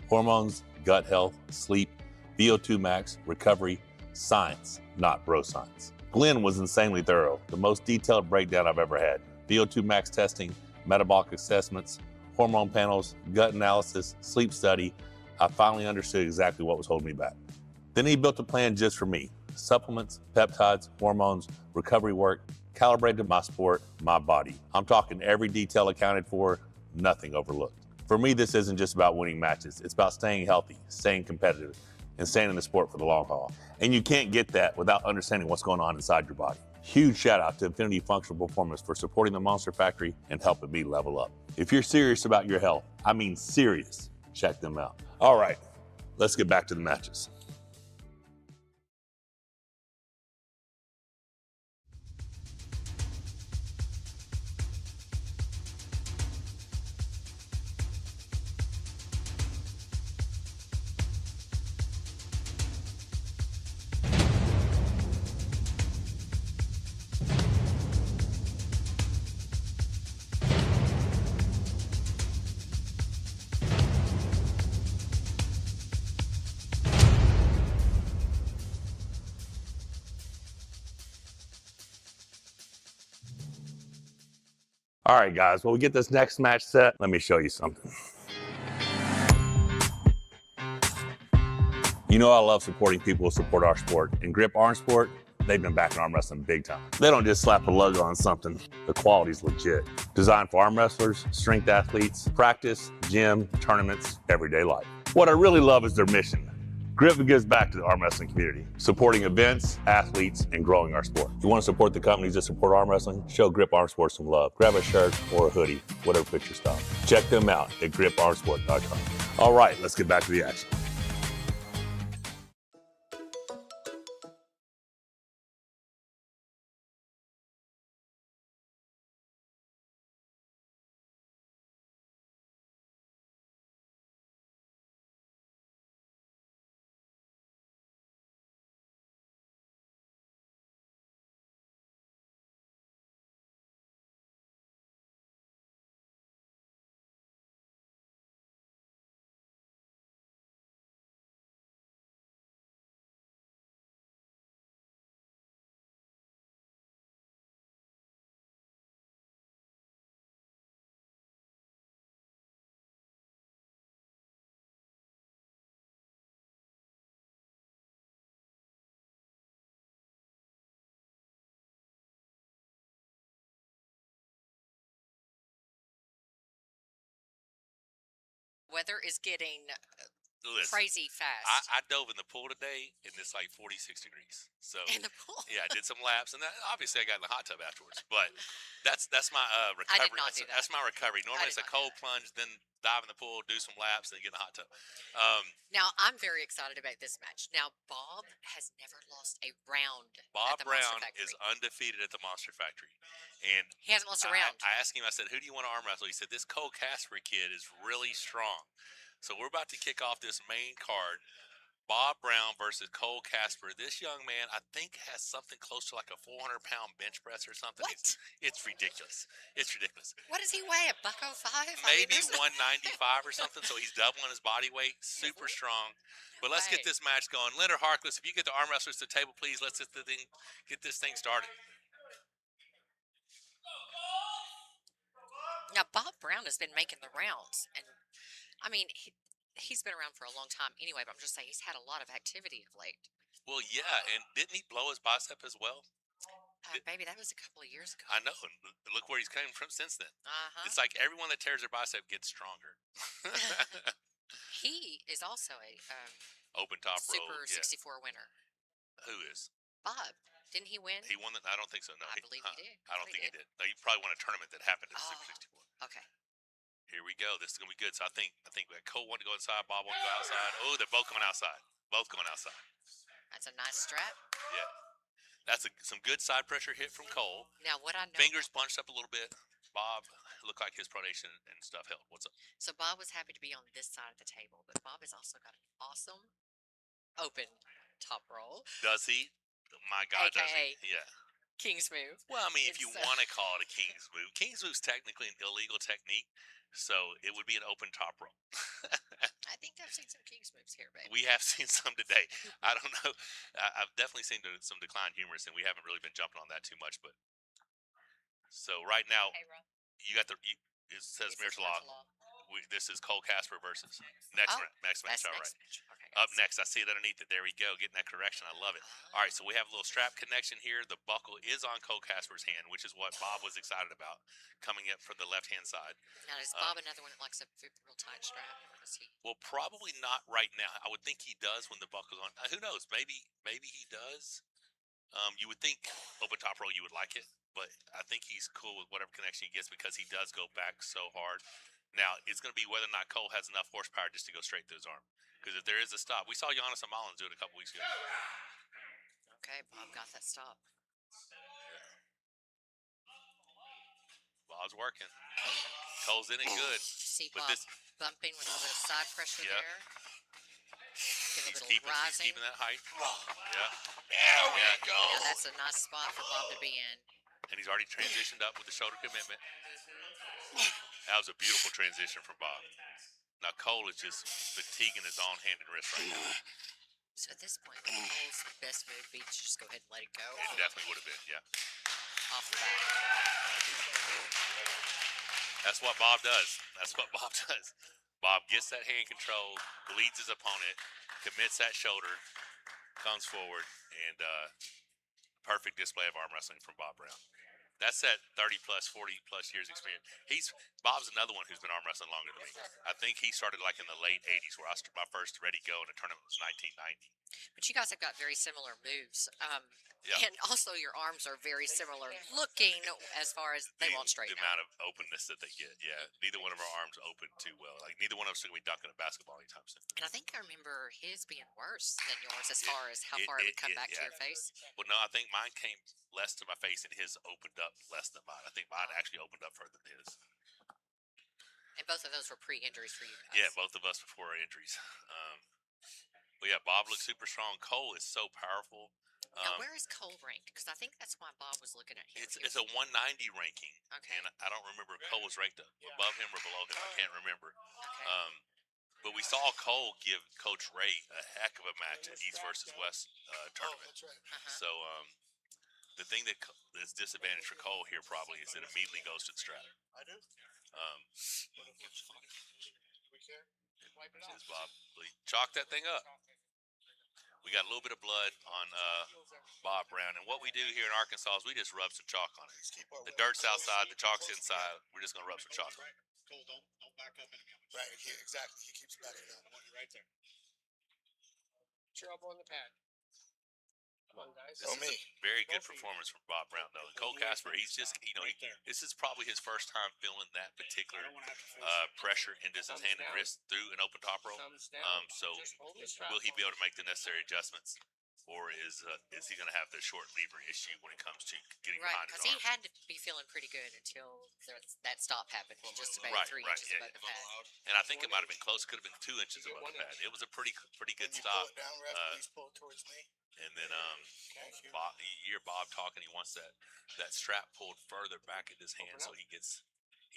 Hormones, gut health, sleep, VO2 max, recovery, science, not bro science. Gillian was insanely thorough. The most detailed breakdown I've ever had. VO2 max testing, metabolic assessments, hormone panels, gut analysis, sleep study. I finally understood exactly what was holding me back. Then he built a plan just for me. Supplements, peptides, hormones, recovery work, calibrated to my sport, my body. I'm talking every detail accounted for, nothing overlooked. For me, this isn't just about winning matches. It's about staying healthy, staying competitive, and staying in the sport for the long haul. And you can't get that without understanding what's going on inside your body. Huge shout out to Infinity Functional Performance for supporting the Monster Factory and helping me level up. If you're serious about your health, I mean serious, check them out. All right, let's get back to the matches. All right, guys, when we get this next match set, let me show you something. You know I love supporting people who support our sport. And Grip Arm Sport, they've been backing arm wrestling big time. They don't just slap a logo on something. The quality's legit. Designed for arm wrestlers, strength athletes, practice, gym, tournaments, everyday life. What I really love is their mission. Grip gives back to the arm wrestling community, supporting events, athletes, and growing our sport. You want to support the companies that support arm wrestling? Show Grip Arm Sports some love. Grab a shirt or a hoodie, whatever fits your style. Check them out at griparmsport.com. All right, let's get back to the action. Weather is getting Listen, crazy fast. I dove in the pool today, and it's like 46 degrees. So in the pool. yeah, I did some laps, and obviously I got in the hot tub afterwards. But that's my recovery. I did not do that. That's my recovery. Normally it's a did not do cold plunge, then dive in the pool, do some laps, then get in the hot tub. Now, I'm very excited about this match. Now, Bob has never lost a round Bob at the Brown Monster Factory. is undefeated at the Monster Factory, and He hasn't lost a round. I asked him. I said, "Who do you want to arm wrestle?" He said, "This Cole Casper kid is really strong." So we're about to kick off this main card. Bob Brown versus Cole Casper. This young man, I think, has something close to like a 400-pound bench press or something. What? It's ridiculous. It's ridiculous. What does he weigh? $105? Maybe 195 or something. So he's doubling his body weight. Super strong. But let's get this match going. Leonard Harkless, if you get the arm wrestlers to the table, please. Let's get this thing started. Now, Bob Brown has been making the rounds, and I mean, he's been around for a long time anyway, but I'm just saying he's had a lot of activity of late. Well, yeah, and didn't he blow his bicep as well? Baby, that was a couple of years ago. I know, and look where he's come from since then. Uh-huh. It's like everyone that tears their bicep gets stronger. He is also a open top Super rope, yeah. 64 winner. Who is? Bob. Didn't he win? He won the, I don't think so. No, I believe he did. I don't think he did. No, he probably won a tournament that happened at Super 64. Okay. Here we go. This is gonna be good. So I think Cole wanted to go inside, Bob wanted to go outside. Oh, they're both going outside. Both going outside. That's a nice strap. Yeah. That's some good side pressure hit from Cole. Now, what I know. Fingers bunched up a little bit. Bob looked like his pronation and stuff helped. What's up? So Bob was happy to be on this side of the table, but Bob has also got an awesome open top roll. Does he? My God, does he? Yeah. King's move. Well, I mean, if you It's, want to call it a King's move, King's move's technically an illegal technique, so it would be an open top rope. I think I've seen some King's moves here, baby. We have seen some today. I don't know. I've definitely seen some declined humorous, and we haven't really been jumping on that too much. But so right now, you got it says Mirala. This is Cole Casper versus next match. All right. Okay, Up next, I see it underneath it. There we go. Getting that correction. I love it. All right, so we have a little strap connection here. The buckle is on Cole Casper's hand, which is what Bob was excited about, coming up from the left-hand side. Now, is Bob another one that likes a real tight strap? Or is he? Well, probably not right now. I would think he does when the buckle's on. Who knows? Maybe he does. You would think open top roll, you would like it, but I think he's cool with whatever connection he gets because he does go back so hard. Now, it's going to be whether or not Cole has enough horsepower just to go straight through his arm. Because if there is a stop, we saw Giannis Amalans do it a couple weeks ago. Okay, Bob got that stop. Bob's working. Cole's in it good. See but Bob bumping with a little bit of side pressure there. He's He's keeping that height. Yeah. There we go. Yeah, that's a nice spot for Bob to be in. And he's already transitioned up with the shoulder commitment. That was a beautiful transition from Bob. Now Cole is just fatiguing his own hand and wrist right now. So at this point, Cole's best move would be to just go ahead and let it go. It definitely would have been, yeah. Off the bat. That's what Bob does. Bob gets that hand control, leads his opponent, commits that shoulder, comes forward, and perfect display of arm wrestling from Bob Brown. That's that 30 plus, 40 plus years experience. Bob's another one who's been arm wrestling longer than me. I think he started like in the late 80s where my first ready go in a tournament was 1990. But you guys have got very similar moves. Yeah. And also your arms are very similar looking as far as they won't straighten The amount of openness that they get. Yeah. Neither one of our arms open too well. Like neither one of us are going to be dunking a basketball anytime soon. And I think I remember his being worse than yours as far as how far it would come back to your face. Well, no, I think mine came less to my face and his opened up less than mine. I think mine actually opened up further than his. And both of those were pre-injuries for you guys. Yeah, both of us before our injuries. But yeah, Bob looks super strong. Cole is so powerful. Now, where is Cole ranked? Because I think that's why Bob was looking at him. It's a 190 ranking. Okay. And I don't remember if Cole was ranked above him or below him. I can't remember. Okay. But we saw Cole give Coach Ray a heck of a match at East versus West tournament. Uh-huh. So the thing that's disadvantage for Cole here probably is it immediately goes to the strap. I do. Here's Bob. Chalk that thing up. We got a little bit of blood on Bob Brown, and what we do here in Arkansas is we just rub some chalk on it. The dirt's outside, the chalk's inside. We're just gonna rub some chalk on it. Cole, don't back up. Right, exactly. He keeps backing up. Right there. Put your elbow on the pad. Come on, guys. This is a very good performance from Bob Brown, though. And Cole Casper, he's just, this is probably his first time feeling that particular pressure into his hand and wrist through an open top roll. So will he be able to make the necessary adjustments? Or is he going to have the short lever issue when it comes to getting behind his because he arm? had to be feeling pretty good until that stop happened, just about 3 inches above the pad. And I think it might have been close. Could have been 2 inches above the pad. It was a pretty good stop. Please pull it towards me. And then Bob, you hear Bob talking. He wants that strap pulled further back in his hand, so he gets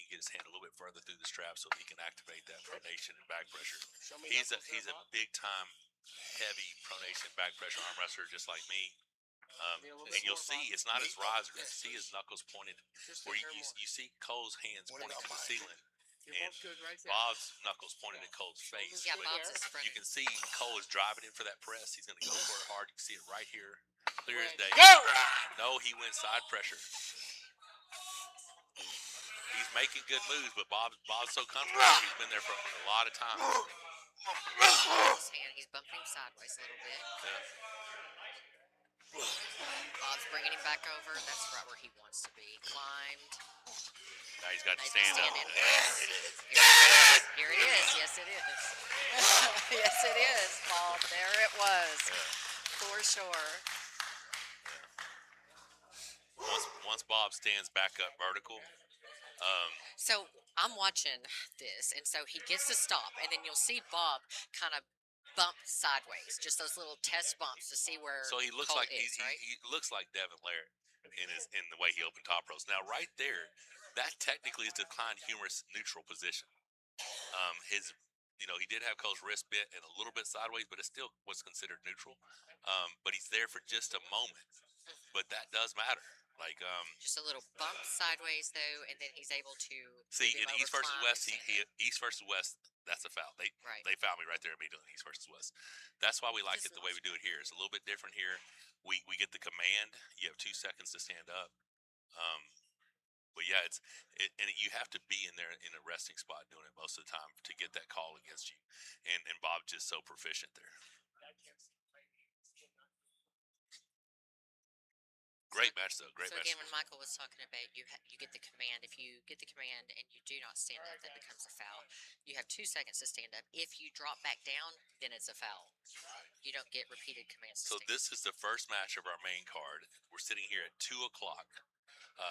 his hand a little bit further through the strap, so he can activate that pronation and back pressure. He's a big time heavy pronation back pressure arm wrestler, just like me. And you'll see it's not his riser. You see his knuckles pointed, where you see Cole's hands pointing to the ceiling. And Bob's knuckles pointed at Cole's face. Yeah, but Bob's is front. you can see Cole is driving in for that press. He's going to go for it hard. You can see it right here, clear as day. No, he went side pressure. He's making good moves, but Bob's so comfortable. He's been there for a lot of time. His hand, he's bumping sideways a little bit. Yeah. Bob's bringing him back over. That's right where he wants to be. Climbed. Now he's got to Nice stand up. in place. Here it is. Yes, it is. Yes, it is, Bob. There it was. For sure. Once Bob stands back up vertical, So I'm watching this, and so he gets to stop, and then you'll see Bob kind of bump sideways, just those little test bumps to see where. so he looks Cole like is, right? he looks like Devin Laird in the way he opened top ropes. Now right there, that technically is declined humerus neutral position. He did have Cole's wrist bent and a little bit sideways, but it still was considered neutral. But he's there for just a moment. But that does matter. Just a little bump sideways though, and then he's able to See, move in him East over, versus climb, West, and stand up. East versus West, that's a foul. They fouled me right there immediately. East versus West. That's why we like it the way we do it here. It's a little bit different here. We get the command. You have 2 seconds to stand up. But yeah, and you have to be in there in a resting spot doing it most of the time to get that call against you. And Bob's just so proficient there. Great match though. Great match. Again, when Michael was talking about you get the command. If you get the command and you do not stand up, that becomes a foul. You have 2 seconds to stand up. If you drop back down, then it's a foul. You don't get repeated commands. So this is the first match of our main card. We're sitting here at 2 o'clock.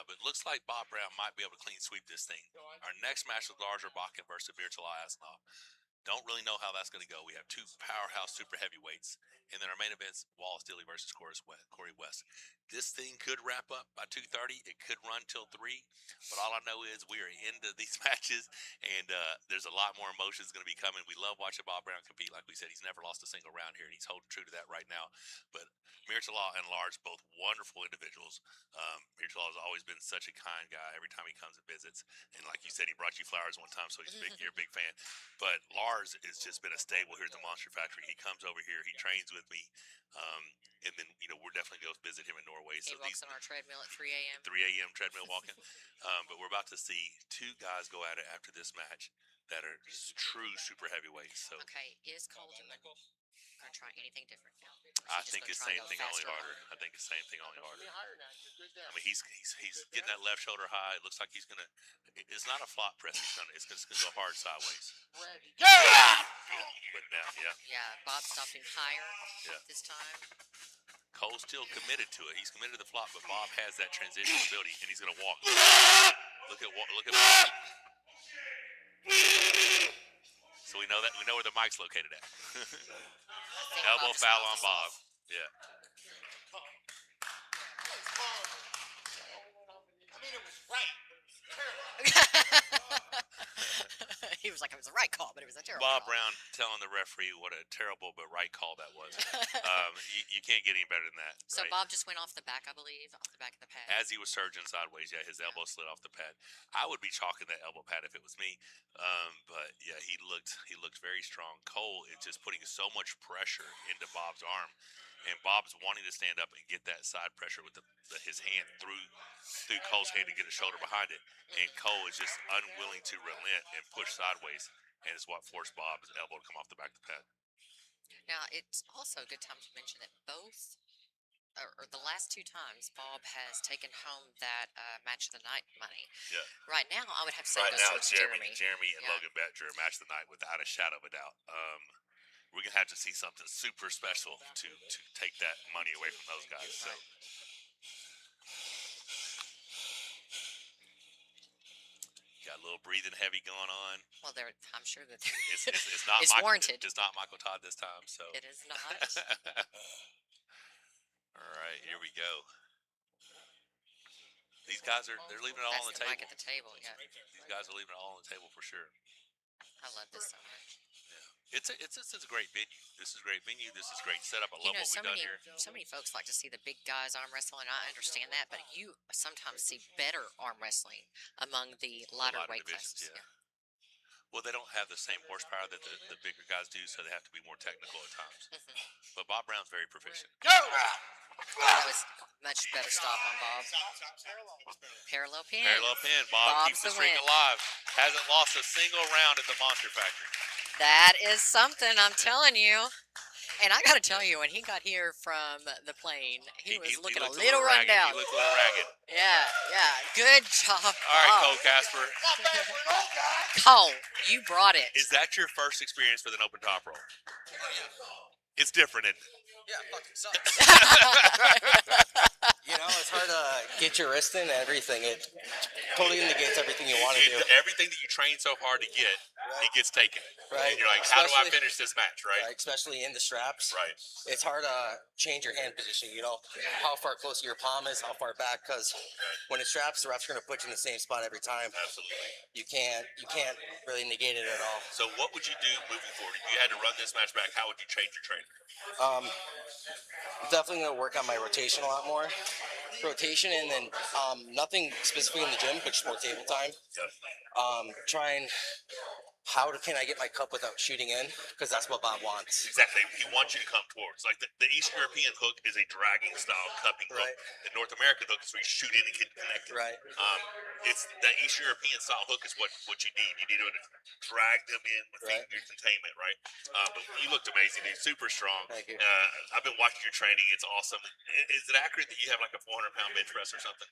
But it looks like Bob Brown might be able to clean sweep this thing. Our next match is Lars Rebakin versus Mirala Asnov. Don't really know how that's going to go. We have 2 powerhouse super heavyweights. And then our main event's Wallace Dilley versus Corey West. This thing could wrap up by 2:30. It could run till 3. But all I know is we are into these matches, and there's a lot more emotions going to be coming. We love watching Bob Brown compete. Like we said, he's never lost a single round here, and he's holding true to that right now. But Mirala and Lars, both wonderful individuals. Mirala has always been such a kind guy every time he comes and visits. And like you said, he brought you flowers one time, so you're a big fan. But Lars has just been a staple here at the Monster Factory. He comes over here, he trains with me, and then we're definitely going to visit him in Norway. He walks on our treadmill at 3 a.m. 3 a.m. treadmill walking. But we're about to see 2 guys go at it after this match that are true super heavyweights. So Okay, is Cole going to try anything different now? I think it's same thing, only harder. I think it's same thing, only harder. I mean, he's getting that left shoulder high. It looks like he's gonna. It's not a flop press. It's gonna go hard sideways. But now, Yeah, Bob stopped him higher Yeah. this time. Cole's still committed to it. He's committed to the flop, but Bob has that transition ability, and he's gonna walk. Look at Bob. So we know where the mic's located at. Elbow foul on Bob. Yeah. I mean, it was right. He was like, it was a right call, but it was a terrible Bob call. Brown telling the referee what a terrible but right call that was. You can't get any better than that. So right? Bob just went off the back, I believe, off the back of the pad. As he was surging sideways, his elbow slid off the pad. I would be chalking that elbow pad if it was me. But yeah, he looked very strong. Cole is just putting so much pressure into Bob's arm, and Bob's wanting to stand up and get that side pressure with his hand through Cole's hand to get his shoulder behind it. And Cole is just unwilling to relent and push sideways, and it's what forced Bob's elbow to come off the back of the pad. Now, it's also a good time to mention that both, or the last 2 times, Bob has taken home that match of the night money. Yeah. Right now, I would have to say Right it goes now, towards Jeremy and Yeah. Logan Batcher match of the night without a shadow of a doubt. We're gonna have to see something super special to take that money away from those guys. So. Got a little breathing heavy going on. Well, I'm sure that It's not it's warranted. It's not Michael Todd this time. So It is not. All right, here we go. These guys they're leaving it all on the table. Mic at the table, yeah. These guys are leaving it all on the table for sure. I love this so much. It's a great venue. This is a great venue. This is a great setup. I love what we've done here. So many folks like to see the big guys arm wrestle, and I understand that, but you sometimes see better arm wrestling among the lighter weight divisions, classes. yeah. Well, they don't have the same horsepower that the bigger guys do, so they have to be more technical at times. But Bob Brown's very proficient. That was much better stop on Bob. Parallel pin. Parallel pin. Bob keeps the streak alive. Hasn't lost a single round at the Monster Factory. That is something, I'm telling you. And I got to tell you, when he got here from the plane, he was looking a little run down. He looked a little ragged. Yeah. Good job. All right, Cole Casper. Cole, you brought it. Is that your first experience with an open top roll? It's different, isn't it? Yeah, fucking sucks. You know, it's hard to get your wrist in everything. It totally negates everything you want to do. Everything that you train so hard to get, it gets taken. Right. And you're like, how do I finish this match, right? Especially in the straps. Right. It's hard to change your hand position, you know, how far close your palm is, how far back, because when it straps, the ref's going to put you in the same spot every time. Absolutely. You can't really negate it at all. So what would you do moving forward? If you had to run this match back, how would you change your training? Definitely going to work on my rotation a lot more. Rotation, and then nothing specifically in the gym, but just more table time. Trying how can I get my cup without shooting in? Because that's what Bob wants. Exactly. He wants you to come towards. Like the East European hook is a dragging style cupping hook. The North American hook is where you shoot in and get connected. Right. It's the East European style hook is what you need. You need to drag them in with your containment, right? But you looked amazing, dude. Super strong. Thank you. I've been watching your training. It's awesome. Is it accurate that you have like a 400-pound bench press or something?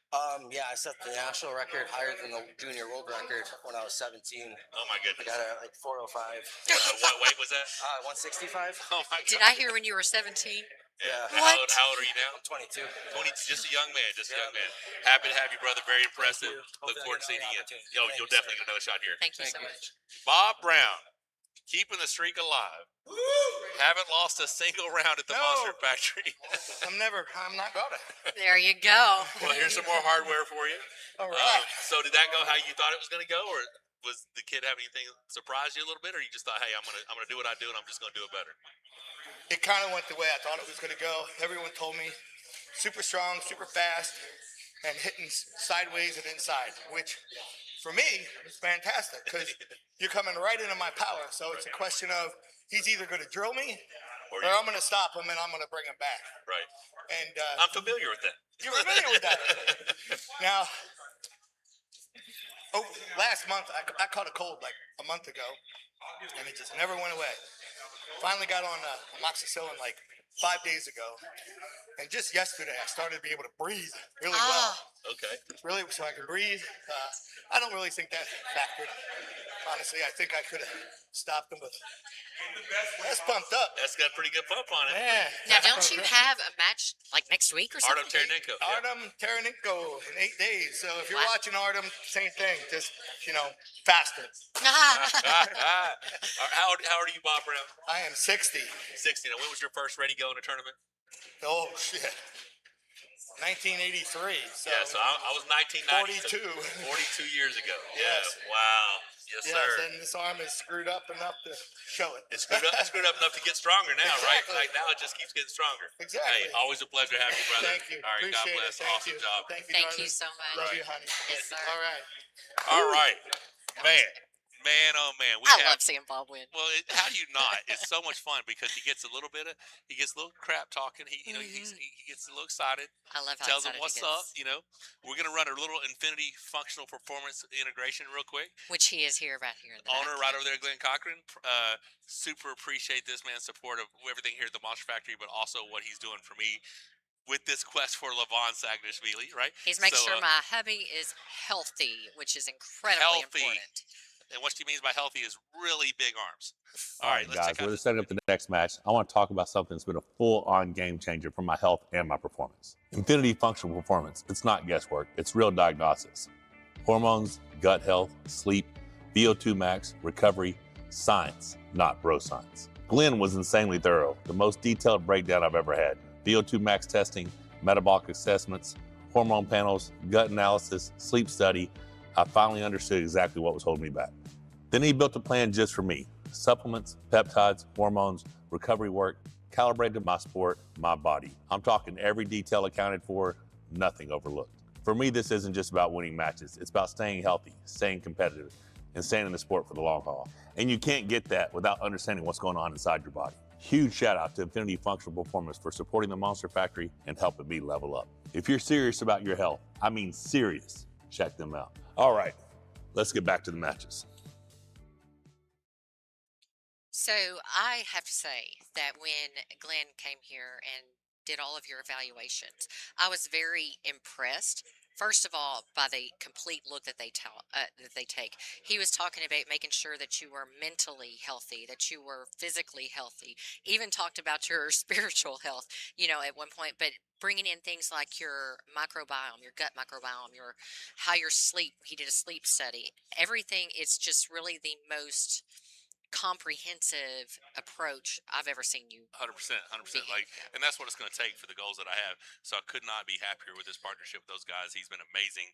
Yeah, I set the national record higher than the junior world record when I was 17. Oh my goodness. I got it at like 405. What weight was that? 165. Oh my god. Did I hear when you were 17? Yeah. How old are you now? 22. 20, just a young man, a young man. Happy to have you, brother. Very impressive. Look forward to seeing you again. You'll definitely get another shot here. Thank you so much. Bob Brown, keeping the streak alive. Haven't lost a single round at the Monster Factory. I'm not going to. There you go. Well, here's some more hardware for you. All right. So did that go how you thought it was going to go, or was the kid have anything surprise you a little bit, or you just thought, hey, I'm gonna do what I do and I'm just gonna do it better? It kind of went the way I thought it was going to go. Everyone told me super strong, super fast, and hitting sideways and inside, which for me is fantastic because you're coming right into my power. So it's a question of he's either going to drill me or I'm going to stop him and I'm going to bring him back. Right. And I'm familiar with that. You're familiar with that. Now, last month I caught a cold like a month ago, and it just never went away. Finally got on amoxicillin like 5 days ago, and just yesterday I started to be able to breathe really well. Okay. Really, so I can breathe. I don't really think that factored. Honestly, I think I could have stopped him, but that's pumped up. That's got a pretty good pump on it. Yeah. Now, don't you have a match like next week or something? Artem Taranenko. Artem Taranenko in 8 days. So if you're watching Artem, same thing, just faster. How old are you, Bob Brown? I am 60. 60. Now, when was your first ready go in a tournament? Oh shit. 1983. So yeah, so I was 1990. 42. 42 years ago. Yes. Yeah, wow. Yes, sir. And this arm is screwed up enough to show it. It's screwed up enough to get stronger now, Exactly. right? Like now it just keeps getting stronger. Exactly. Hey, always a pleasure having you, brother. Thank you. All right, Appreciate God bless. it. Thank Awesome you. job. Thank you, Thank darling. you so much. Love you, honey. Yes, sir. All right. All right. Man, oh man, I love seeing Bob win. Well, how do you not? It's so much fun because he gets a little crap talking. He he gets a little excited. I love how Tells him excited what's he up. gets. We're gonna run a little Infinity functional performance integration real quick. Which he is here, right here in the Owner back. right over there, Glenn Cochran. Super appreciate this man's support of everything here at the Monster Factory, but also what he's doing for me with this quest for Levon Sagnashvili, right? He's making sure my hubby is healthy, which is incredibly important. And what she means by healthy is really big arms. All right, guys, we're setting up the next match. I want to talk about something that's been a full-on game changer for my health and my performance. Infinity Functional Performance. It's not guesswork. It's real diagnosis. Hormones, gut health, sleep, VO2 max, recovery, science, not bro science. Glenn was insanely thorough. The most detailed breakdown I've ever had. VO2 max testing, metabolic assessments, hormone panels, gut analysis, sleep study. I finally understood exactly what was holding me back. Then he built a plan just for me. Supplements, peptides, hormones, recovery work, calibrated my sport, my body. I'm talking every detail accounted for, nothing overlooked. For me, this isn't just about winning matches. It's about staying healthy, staying competitive, and staying in the sport for the long haul. And you can't get that without understanding what's going on inside your body. Huge shout out to Infinity Functional Performance for supporting the Monster Factory and helping me level up. If you're serious about your health, I mean serious, check them out. All right, let's get back to the matches. So I have to say that when Glenn came here and did all of your evaluations, I was very impressed. First of all, by the complete look that they take. He was talking about making sure that you were mentally healthy, that you were physically healthy. Even talked about your spiritual health, at one point. But bringing in things like your microbiome, your gut microbiome, how your sleep. He did a sleep study. Everything is just really the most comprehensive approach I've ever seen you. 100%. And that's what it's going to take for the goals that I have. So I could not be happier with this partnership with those guys. He's been amazing.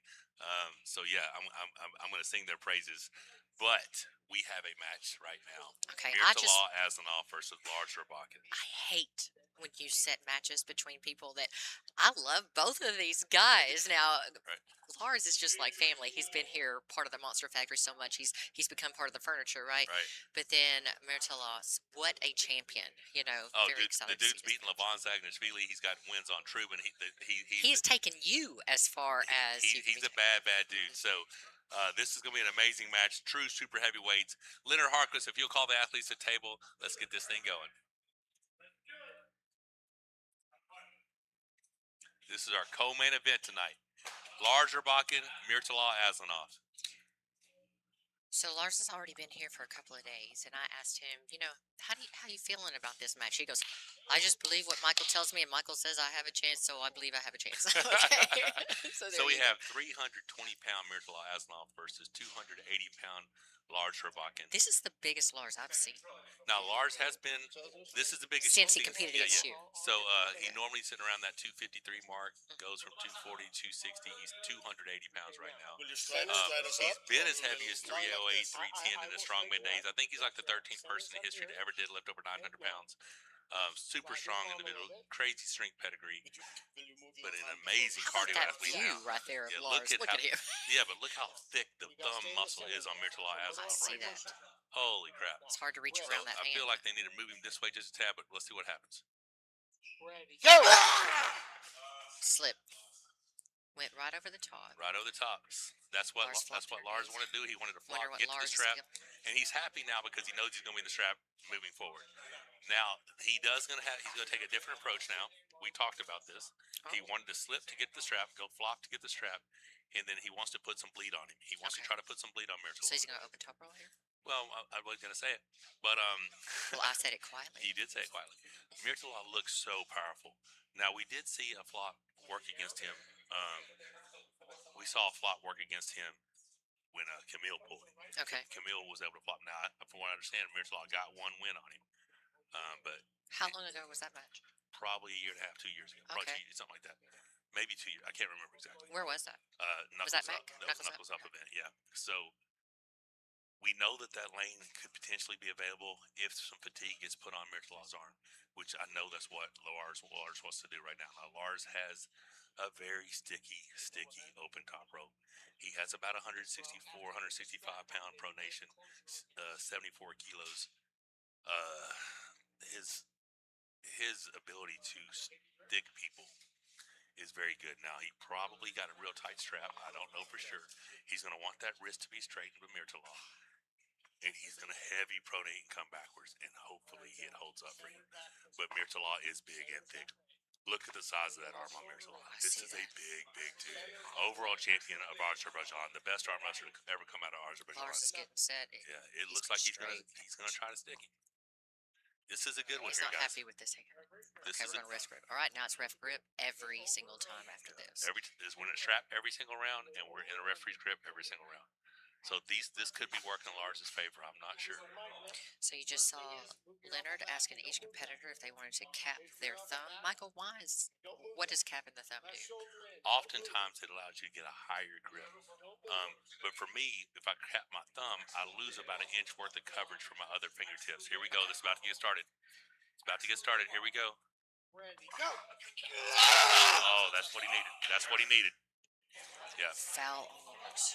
So yeah, I'm going to sing their praises. But we have a match right now. Okay, Mirala Asanov versus Lars Rebakin. I hate when you set matches between people that I love both of these guys. Now, right. Lars is just like family. He's been here, part of the Monster Factory so much. He's become part of the furniture, right? Right. But then Mirala, what a champion! Very excited. The dude's beating Levon Sagnashvili. He's got wins on Truman. He's taken you as far as he's a bad dude. So. This is going to be an amazing match. True super heavyweights. Leonard Harkless, if you'll call the athletes at table, let's get this thing going. This is our co-main event tonight. Lars Rebakin, Mirala Asanov. So Lars has already been here for a couple of days, and I asked him, how you feeling about this match? He goes, I just believe what Michael tells me, and Michael says I have a chance, so I believe I have a chance. Okay. So we have 320-pound Mirala Asanov versus 280-pound Lars Rebakin. This is the biggest Lars I've seen. Now Lars has been. This is the biggest since he competed against you. So he normally sitting around that 253 mark. Goes from 240 to 260. He's 280 pounds right now. He's been as heavy as 308, 310 in the strongman days. I think he's like the 13th person in history to ever deadlift over 900 pounds. Super strong individual, crazy strength pedigree, but an amazing cardio athlete. Right there, yeah, Lars. Look at him. Yeah, but look how thick the thumb muscle is on Mirala Asanov. I see right? that. Holy crap! It's hard to reach around that I hand. feel like they need to move him this way just a tad, but let's see what happens. Go! Slip. Went right over the top. Right over the top. That's what Lars wanted to do. He wanted to flop, get to the strap, and he's happy now because he knows he's going to be in the strap moving forward. Now he's going to take a different approach now. We talked about this. He wanted to slip to get the strap, go flop to get the strap, and then he wants to put some bleed on him. He wants to try to put some bleed on Mirala. So he's going to open top roll here? Well, I was going to say it, but well, I said it quietly. You did say it quietly. Mirala looks so powerful. Now we did see a flop work against him. We saw a flop work against him when Camille pulled him. Okay. Camille was able to flop. Now, from what I understand, Mirala got one win on him. But how long ago was that match? Probably a year and a half, 2 years ago. Probably Okay. something like that. Maybe 2 years. I can't remember exactly. Where was that? Knuckles was that Up. Mac? That was Knuckles Up event. Yeah. So we know that lane could potentially be available if some fatigue gets put on Mirala's arm, which I know that's what Lars wants to do right now. Lars has a very sticky open top rope. He has about 165 pound pronation, 74 kilos. His ability to stick people is very good. Now, he probably got a real tight strap. I don't know for sure. He's going to want that wrist to be straightened with Mirala. And he's going to heavy pronate and come backwards, and hopefully it holds up for him. But Mirala is big and thick. Look at the size of that arm on Mirala. This is a big dude. Overall champion of Azerbaijan, the best arm wrestler to ever come out of Azerbaijan. Lars is getting set. Yeah, it looks like he's gonna try to stick him. This is a good one He's here, not guys. happy with this hand. This Okay, is we're going to ref grip. All right, now it's ref grip every single time after this. This when it's strapped every single round, and we're in a referee's grip every single round. So this could be working in Lars's favor. I'm not sure. So you just saw Leonard asking each competitor if they wanted to cap their thumb. Michael, what does capping the thumb do? Oftentimes it allows you to get a higher grip. But for me, if I cap my thumb, I lose about 1 inch worth of coverage from my other fingertips. Here we go. This is about to get started. It's about to get started. Here we go. Ready, go. Oh, that's what he needed. That's what he needed. Yeah. Foul on Lars.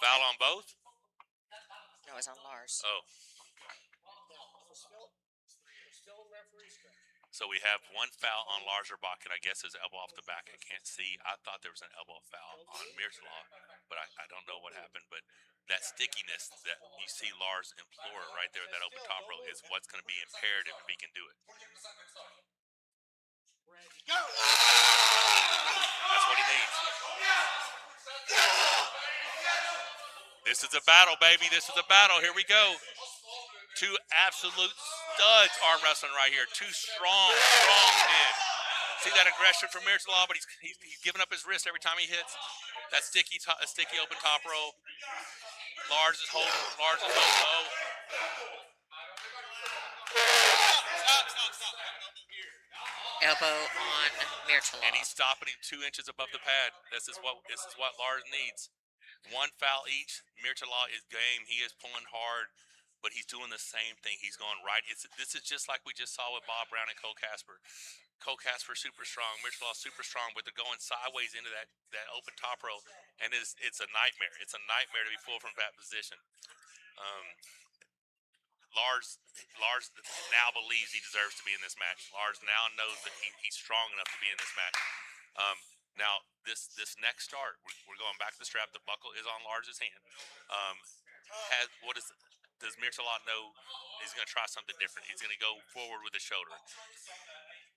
Foul on both? No, it's on Lars. Oh. Still in referee stretch. So we have one foul on Lars Rebakin. I guess his elbow off the back. I can't see. I thought there was an elbow foul on Mirala, but I don't know what happened. But that stickiness that you see Lars implore right there, that open top row, is what's going to be imperative if he can do it. Ready, go. That's what he needs. This is a battle, baby. This is a battle. Here we go. Two absolute studs arm wrestling right here. Two strong men. See that aggression from Mirala, but he's giving up his wrist every time he hits. That sticky open top row. Lars is holding. Oh. Elbow on Mirala. And he's stopping him 2 inches above the pad. This is what Lars needs. One foul each. Mirala is game. He is pulling hard, but he's doing the same thing. He's going right. This is just like we just saw with Bob Brown and Casper. Casper super strong. Mirala super strong, but they're going sideways into that open top row, and it's a nightmare. It's a nightmare to be pulled from that position. Lars now believes he deserves to be in this match. Lars now knows that he's strong enough to be in this match. Now, this next start, we're going back to the strap. The buckle is on Lars's hand. Does Mirala know he's going to try something different? He's going to go forward with the shoulder.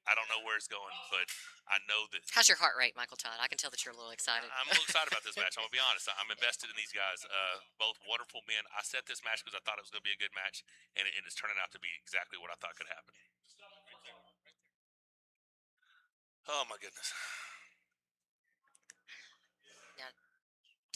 I don't know where it's going, but I know that. How's your heart rate, Michael Todd? I can tell that you're a little excited. I'm a little excited about this match. I'm going to be honest. I'm invested in these guys. Both wonderful men. I set this match because I thought it was going to be a good match, and it's turning out to be exactly what I thought could happen. Oh, my goodness. Now,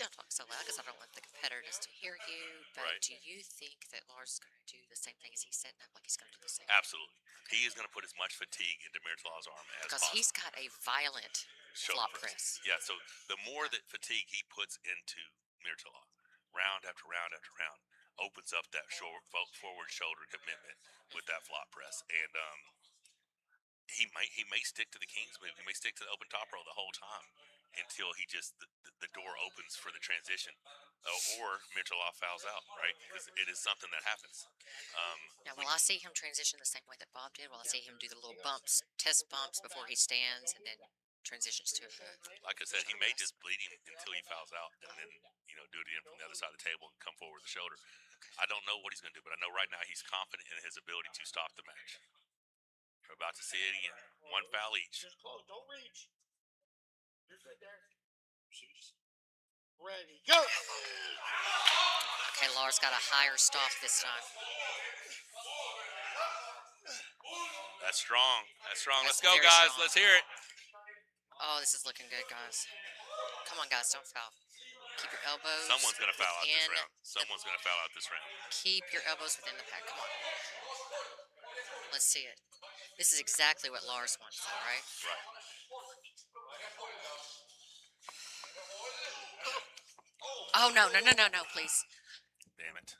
don't talk so loud because I don't want the competitors to hear you, but Right. do you think that Lars is going to do the same thing as he's setting up, like he's going to do the same? Absolutely. He is going to put as much fatigue into Mirala's arm as Because possible. he's got a violent flop press. Yeah, so the more that fatigue he puts into Mirala, round after round after round, opens up that forward shoulder commitment with that flop press. And he may stick to the King's move. He may stick to the open top row the whole time until the door opens for the transition. Or Mirala fouls out, right? Because it is something that happens. Now, will I see him transition the same way that Bob did? Will I see him do the little bumps, test bumps before he stands and then transitions to a Like I said, he may just bleed him until he fouls out and then, do it again from the other side of the table and come forward with the shoulder. I don't know what he's going to do, but I know right now he's confident in his ability to stop the match. We're about to see it again. One foul each. Just close. Don't reach. You're good there. Ready, go. Okay, Lars got a higher stop this time. That's strong. That's strong. That's Let's go, very guys. strong. Let's hear it. Oh, this is looking good, guys. Come on, guys, don't foul. Keep your elbows. Someone's going to foul out this within round. Someone's going to foul out this round. Keep your elbows within the pad. Come on. Let's see it. This is exactly what Lars wants, all right? Right. Oh, no, please. Damn it.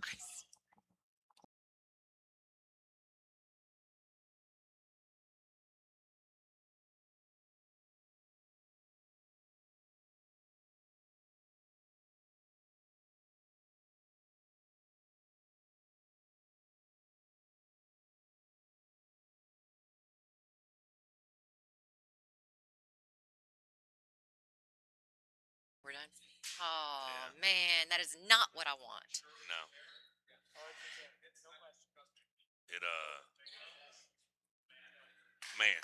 done. Oh man, that is not what I want. No. It man,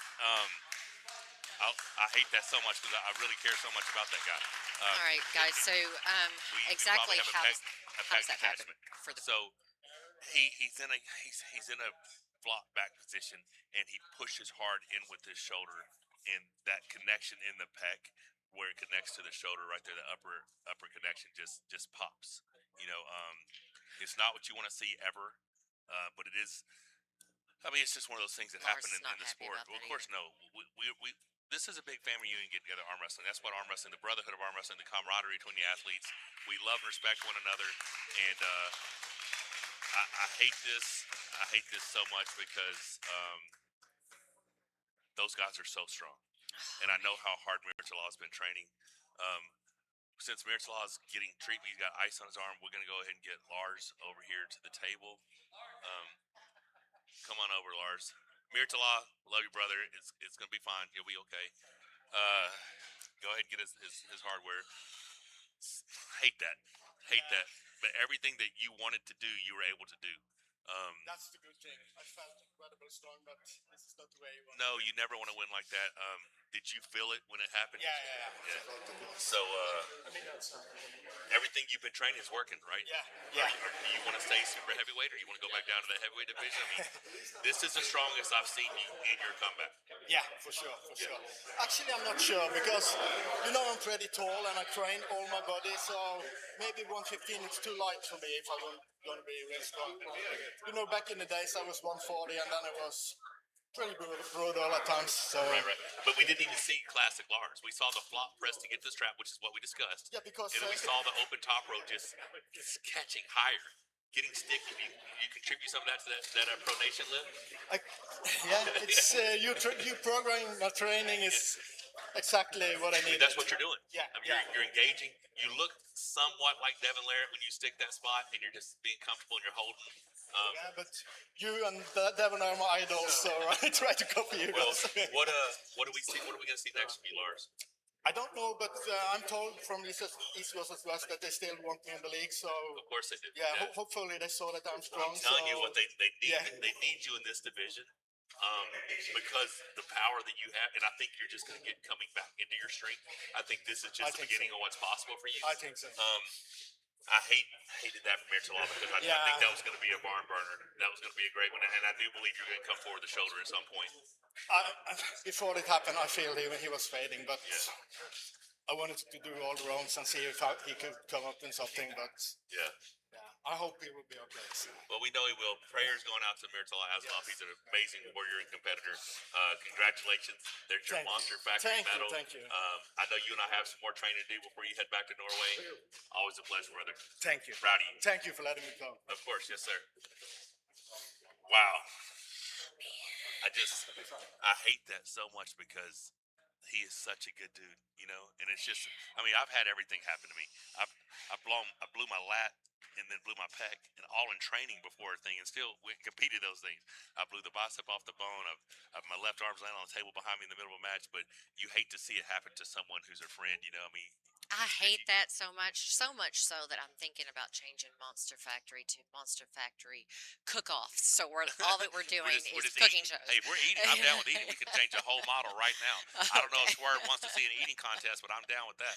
I hate that so much because I really care so much about that guy. All right, guys. So we exactly probably have how a does pec that happen attachment. for the? So he's in a flop back position and he pushes hard in with his shoulder, and that connection in the pec where it connects to the shoulder right there, the upper connection just pops. You know, it's not what you want to see ever, but it is. I mean, it's just one of those things that Lars happen is in not the happy sport. about Well, of that course, no. We this is a big family union getting together, arm wrestling. That's what arm wrestling, the brotherhood of arm wrestling, the camaraderie between the athletes. We love and respect one another, and I hate this. I hate this so much because those guys are so strong, and I know how hard Mirala has been training. Since Mirala is getting treatment, he's got ice on his arm. We're going to go ahead and get Lars over here to the table. Come on over, Lars. Mirala, love you, brother. It's going to be fine. You'll be okay. Go ahead and get his hardware. Hate that. But everything that you wanted to do, you were able to do. That's the good thing. I felt incredibly strong, but this is not the way you want. No, you never want to win like that. Did you feel it when it happened? Yeah. So, I mean, that's everything you've been training is working, right? Yeah. Do you want to stay super heavyweight, or you want to go back down to the heavyweight division? I mean, this is the strongest I've seen you in your comeback. Yeah, for sure. Actually, I'm not sure because, I'm pretty tall and I train all my body, so maybe 115 is too light for me if I'm going to be really strong. Back in the days I was 140 and then I was pretty brutal at times. So. Right. But we didn't even see classic Lars. We saw the flop press to get the strap, which is what we discussed. Yeah, because. And we saw the open top row just catching higher. Getting sticky. You contribute some of that to that pronation lift? It's you programming my training is exactly what I need. That's what you're doing. Yeah. I mean, you're engaging. You look somewhat like Devin Larratt when you stick that spot, and you're just being comfortable and you're holding. But you and Devin are my idols, so I try to copy you Well, guys. what do we see? What are we going to see next from you, Lars? I don't know, but I'm told from East Coast West that they still want me in the league. So of course they do. Yeah, hopefully they saw that I'm strong. I'm telling you what they need. Yeah. They need you in this division. Because the power that you have, and I think you're just going to get coming back into your strength. I think this is just the beginning of what's possible for you. I think so. I hated that from Mirala because I think that was going to be a barn burner. That was going to be a great one, and I do believe you're going to come forward the shoulder at some point. Before it happened, I feel he was fading, but I wanted to do all the rounds and see if he could come up in something. But I hope he will be okay. So. Well, we know he will. Prayers going out to Mirala Aslov. He's an amazing warrior and competitor. Congratulations. There's your Monster Factory medal. Thank you. I know you and I have some more training to do before you head back to Norway. Always a pleasure, brother. Thank you. Proud of you. Thank you for letting me come. Of course, yes, sir. Wow. I hate that so much because he is such a good dude, and it's just, I've had everything happen to me. I blew my lat and then blew my pec, and all in training before a thing, and still we competed those things. I blew the bicep off the bone. My left arm's laying on the table behind me in the middle of a match, but you hate to see it happen to someone who's a friend, I hate that so much so that I'm thinking about changing Monster Factory to Monster Factory Cook-Offs. So all that we're doing We're is just cooking eating. shows. Hey, we're eating. I'm down with eating. We can change the whole model right now. I don't know if Swerve wants to see an eating contest, but I'm down with that.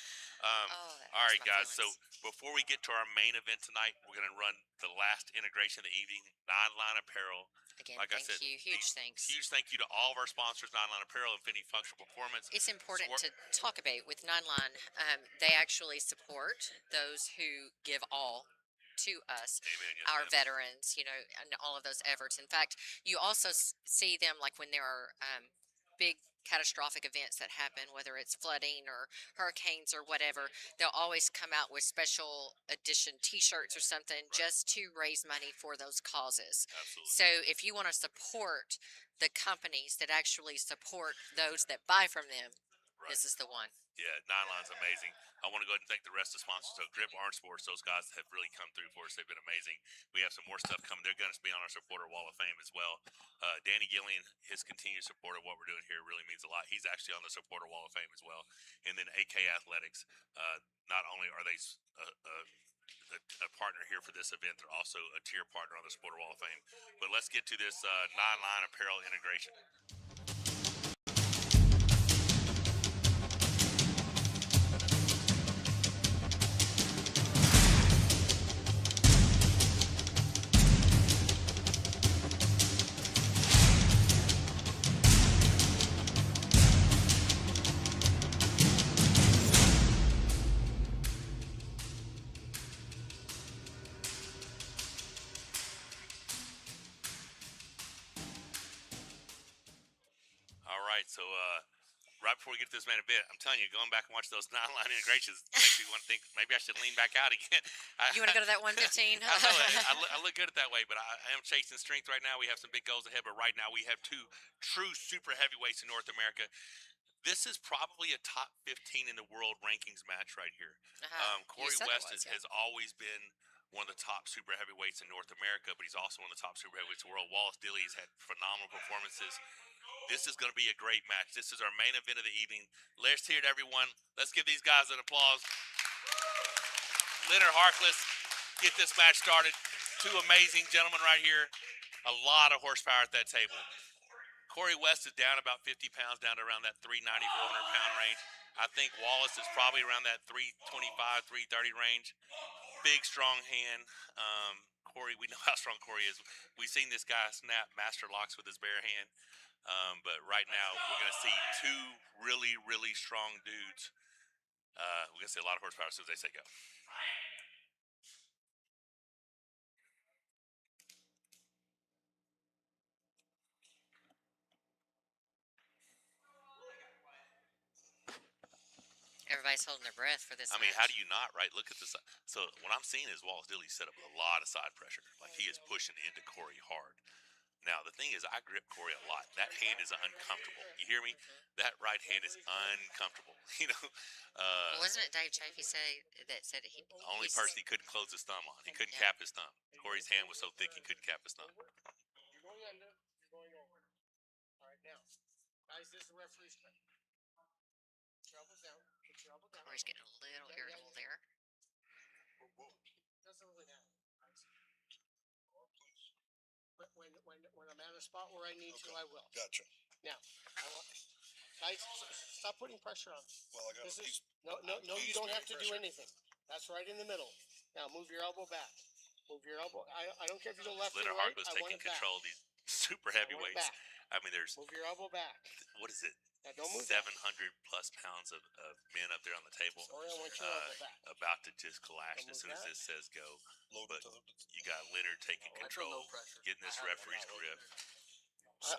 All right, guys. So before we get to our main event tonight, we're going to run the last integration of the evening, 9-Line Apparel. Again, like I thank said, you. Huge thanks. Huge thank you to all of our sponsors, 9-Line Apparel, Infinity Functional Performance. It's important to talk about with 9-Line. They actually support those who give all to us, Amen, yes, our ma'am. veterans, and all of those efforts. In fact, you also see them like when there are big catastrophic events that happen, whether it's flooding or hurricanes or whatever, they'll always come out with special edition t-shirts or something just to raise money for those causes. Absolutely. So if you want to support the companies that actually support those that buy from them, this is the one. Yeah, 9-Line's amazing. I want to go ahead and thank the rest of the sponsors. So Grip Orange Sports, those guys have really come through for us. They've been amazing. We have some more stuff coming. They're going to be on our supporter wall of fame as well. Danny Gillian, his continued support of what we're doing here really means a lot. He's actually on the supporter wall of fame as well. And then AK Athletics, not are they a partner here for this event. They're also a tier partner on the Supporter Wall of Fame. But let's get to this 9-line apparel integration. So right before we get to this main event, I'm telling you, going back and watch those 9-line integrations makes me want to think maybe I should lean back out again. You want to go to that 115? I look good at that way, but I am chasing strength right now. We have some big goals ahead, but right now we have 2 true super heavyweights in North America. This is probably a top 15 in the world rankings match right here. Corey West has always been one of the top super heavyweights in North America, but he's also one of the top super heavyweights in the world. Wallace Dilley has had phenomenal performances. This is going to be a great match. This is our main event of the evening. Let's hear it, everyone. Let's give these guys an applause. Leonard Harkless, get this match started. 2 amazing gentlemen right here. A lot of horsepower at that table. Corey West is down about 50 pounds, down to around that 390, 400-pound range. I think Wallace is probably around that 325, 330 range. Big, strong hand. Corey, we know how strong Corey is. We've seen this guy snap master locks with his bare hand. But right now, we're going to see 2 really, really strong dudes. We're going to see a lot of horsepower as soon as they say go. Everybody's holding their breath for this I mean, match. how do you not, right? Look at this. So what I'm seeing is Wallace Dilley set up with a lot of side pressure. Like, he is pushing into Corey hard. Now, the thing is, I grip Corey a lot. That hand is uncomfortable. You hear me? That right hand is uncomfortable. You know? Wasn't it Dave Chafee that said he... Only person he couldn't close his thumb on. He couldn't cap his thumb. Corey's hand was so thick he couldn't cap his thumb. You're going under, you're going over. All right, now. Guys, this is the referee's cut. Put your elbows down. Put your elbow down. Corey's getting a little irritable there. Doesn't really matter. When I'm at a spot where I need to, I will. Gotcha. Now, guys, stop putting pressure on me. Well, I got this is, no, you don't have to do anything. That's right in the middle. Now, move your elbow back. Move your elbow. I don't care if you go left or Leonard right. Harkless I want taking it back. control of these super heavyweights. I mean, there's... Move your elbow back. What is it? Now, don't move 700 plus pounds of men up there on the table. Sorry, I want your elbow back. About to just collapse Don't as move soon as that. this says go. But you got Leonard taking control, getting this referee's grip.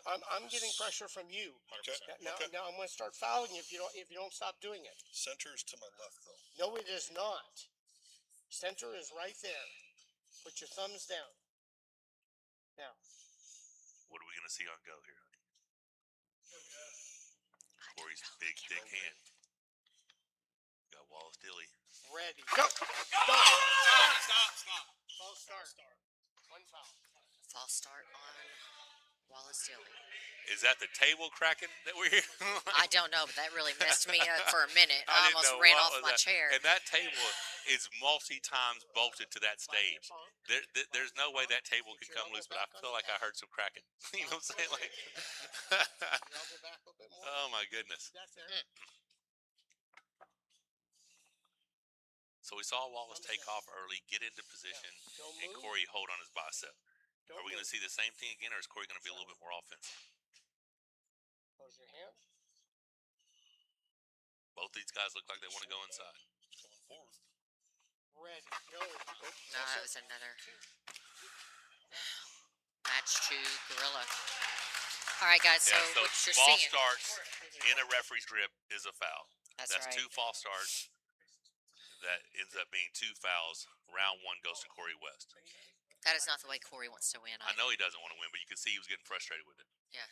I'm getting pressure from you. Okay. Now I'm going to start fouling you if you don't stop doing it. Center's to my left, though. No, it is not. Center is right there. Put your thumbs down. Now. What are we going to see on go here? Corey's big, thick hand. Got Wallace Dilley. Ready. Go! Stop! False start. One foul. False start on Wallace Dilley. Is that the table cracking that we're hearing? I don't know, but that really messed me up for a minute. I I didn't almost know ran what off was my that. chair. And that table is multi-times bolted to that stage. There's no way that table could come loose, but I feel like I heard some cracking. You know what I'm saying? Like, oh my goodness. So we saw Wallace take off early, get into position, and Corey hold on his bicep. Are we going to see the same thing again, or is Corey going to be a little bit more offensive? Close your hand. Both these guys look like they want to go inside. Going forward. Ready. Go. No, that was another match to Gorilla. All right, guys. So what you're false seeing? starts in a referee's grip is a foul. That's right. 2 false starts. That ends up being 2 fouls. Round 1 goes to Corey West. That is not the way Corey wants to win. I know he doesn't want to win, but you can see he was getting frustrated with it. Yeah.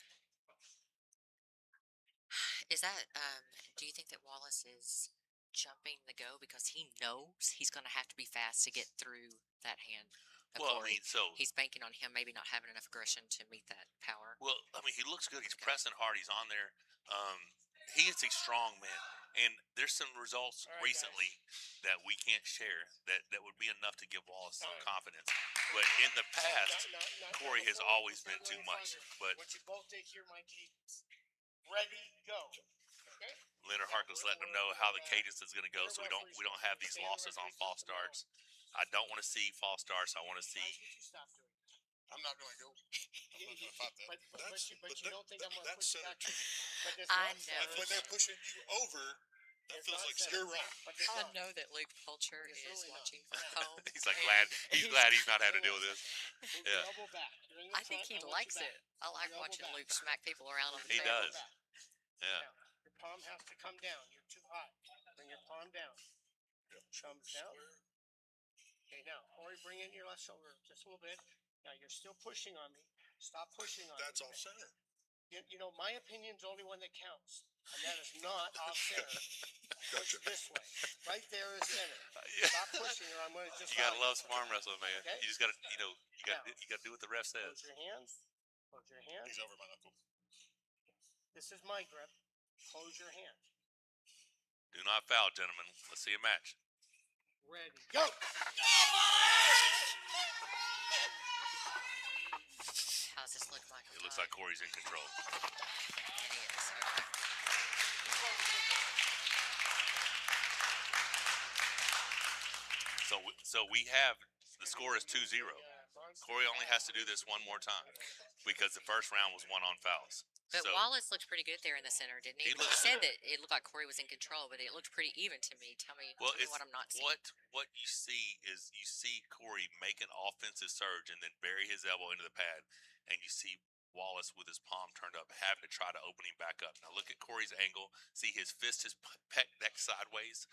Is that, do you think that Wallace is jumping the go because he knows he's going to have to be fast to get through that hand of Well, Corey? I mean, so... He's banking on him maybe not having enough aggression to meet that power. Well, I mean, he looks good. He's pressing hard. He's on there. He is a strong man. And there's some results recently that we can't share that would be enough to give Wallace some confidence. But in the past, Corey has always been too much. But Once you both take your mic cadence. Ready, go. Okay? Leonard Harkless letting them know how the cadence is going to go, so we don't have these losses on false starts. I don't want to see false starts. I want to see. I'm not going to go. I'm not going to fight that. But you don't think I'm going to push center back? too. But it's I not know. center. When they're pushing you over, that It's feels not like center. you're wrong. But it's I not. know that Luke Pulcher It's is really not. watching from home. He's like and glad he's not having to deal with this. Move Yeah. your elbow back. You're in the I think front, he I want likes you it. back. I like Your elbow watching back. Luke smack people around on the He table. does. Yeah. Now, your palm has to come down. You're too high. Bring your palm down. Comes down. Okay, now, Corey, bring in your left shoulder just a little bit. Now, you're still pushing on me. Stop pushing on That's me. off center. You know, my opinion's the only one that counts. And that is not off center. Push this way. Right there is center. Stop pushing or I'm going to just. You gotta love some arm wrestling, man. Okay. You just gotta, you gotta do what the ref says. Close your hands. Close your hands. He's over my knuckle. This is my grip. Close your hand. Do not foul, gentlemen. Let's see a match. Ready. Go! How's this look, Michael? It looks like Corey's in control. And he is. Okay. So we have the score is 2-0. Corey only has to do this one more time because the first round was won on fouls. But So Wallace looked pretty good there in the center, didn't he? He You looked said that it looked like Corey was in control, but it looked pretty even to me. Tell me it's what I'm not seeing. what you see is you see Corey make an offensive surge and then bury his elbow into the pad, and you see Wallace with his palm turned up having to try to open him back up. Now look at Corey's angle. See his fist is pecked neck sideways,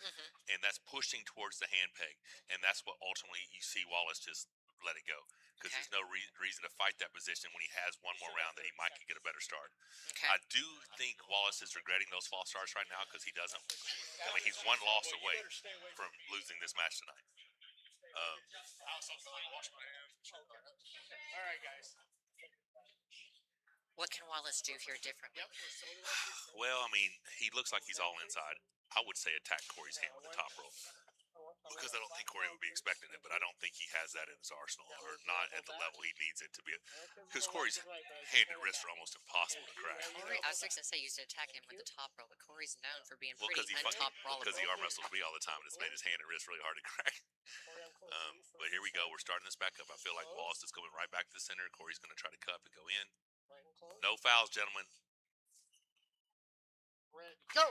and that's pushing towards the hand peg, and that's what ultimately you see Wallace just let it go because there's no reason to fight that position when he has one more round that he might could get a better start. Okay. I do think Wallace is regretting those false starts right now because he doesn't. I mean, he's one loss away from losing this match tonight. All right, guys. What can Wallace do here differently? Well, I mean, he looks like he's all inside. I would say attack Corey's hand with the top rope because I don't think Corey would be expecting it, but I don't think he has that in his arsenal or not at the level he needs it to be. Because Corey's hand and wrist are almost impossible to crack. Corey, I was fixing to say you used to attack him with the top roll, but Corey's known for being Well, pretty because untop rollable. he arm wrestles me all the time, and it's made his hand and wrist really hard to crack. But here we go. We're starting this back up. I feel like Wallace is going right back to the center. Corey's going to try to cup and go in. No fouls, gentlemen. Ready. Go!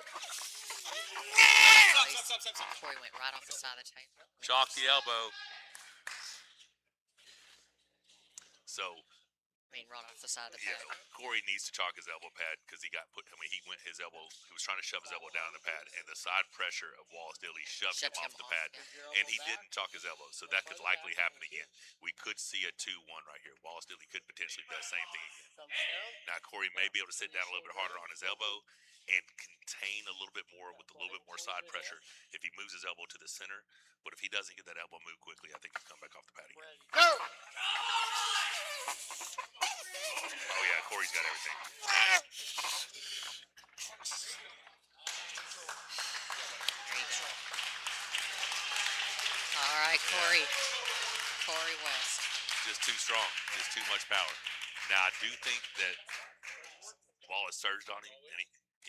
Corey went right off the side of the table. Chalk the elbow. So, I mean, right off the side of the yeah, pad. Corey needs to chalk his elbow pad because he got put. I mean, he was trying to shove his elbow down in the pad, and the side pressure of Wallace Dilley shoved him off the pad, and he didn't chalk his elbow. So that could likely happen again. We could see a 2-1 right here. Wallace Dilley could potentially do the same thing again. Now, Corey may be able to sit down a little bit harder on his elbow and contain a little bit more with a little bit more side pressure if he moves his elbow to the center. But if he doesn't get that elbow move quickly, I think he'll come back off the pad again. Go! Oh yeah, Corey's got everything. All right, Corey. Corey West. Just too strong. Just too much power. Now I do think that Wallace surged on him and he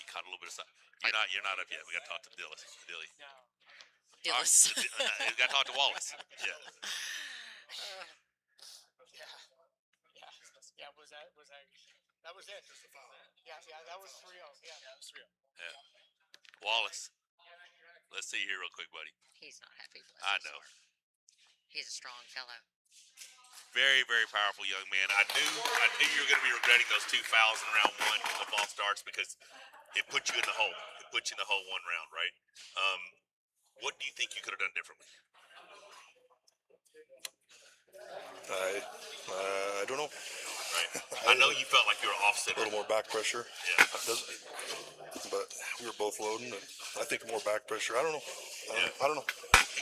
caught a little bit of side. You're not up yet. We got to talk to Dilley. Dillis. We got to talk to Wallace. Yeah. Yeah, was that it? Yeah, that was 3-0. Yeah, that was 3-0. Yeah. Wallace. Let's see here real quick, buddy. He's not happy. I know. He's a strong fellow. Very, very powerful young man. I knew you were going to be regretting those 2 fouls in round 1 with the false starts because it put you in the hole. It put you in the hole one round, right? What do you think you could have done differently? I don't know. Right. I know you felt like you were offset. A little more back pressure. Yeah. But we were both loading, and I think more back pressure. I don't know. I don't know.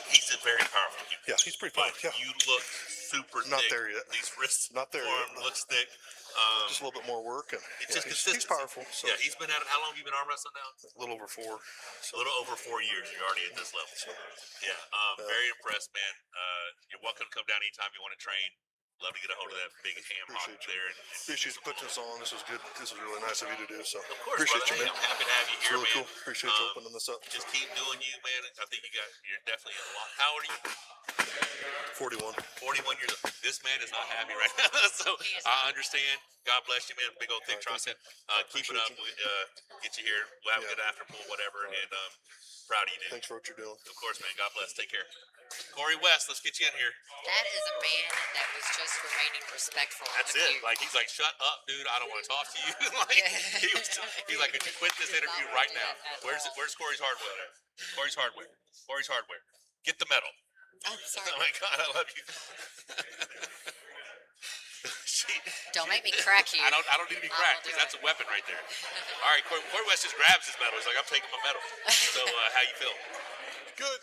He's a very powerful dude. Yeah, he's pretty fine. Yeah. You look super Not thick. there yet. These wrists, Not there arm yet. looks thick. Just a little bit more work, and It's just he's consistency. powerful. So Yeah, he's been at it. How long have you been arm wrestling now? a little over 4. A little over 4 years. You're already at this level. Yeah, very impressed, man. You're welcome to come down anytime you want to train. Love to get a hold of that big ham hock Appreciate you. there. Appreciate you putting this on. This was good. This was really nice of you to do. So Of course, appreciate brother. Hey, you, man. I'm happy to have you It's here, really man. cool. Appreciate you opening this up. Just keep doing you, man. I think you're definitely a lot. How old are you? 41. 41 years old. This man is not happy right now. So I understand. God bless you, man. Big old thick tricep. Keep it up. We, get you here. We'll have a good after pool, whatever. And proud of you, dude. Thanks for what you're doing. Of course, man. God bless. Take care. Corey West, let's get you in here. That is a man that was just remaining respectful. That's of it. you. Like he's like, shut up, dude. I don't want to talk to you. Like he's like, could you quit this interview right now? Where's Corey's hardware? Corey's hardware. Corey's hardware. Get the medal. Oh, sorry. Oh my God, I love you. Don't make me crack you. I don't need any crack because that's a weapon right there. All right, Corey West just grabs his medal. He's like, I'm taking my medal. So how you feel? Good.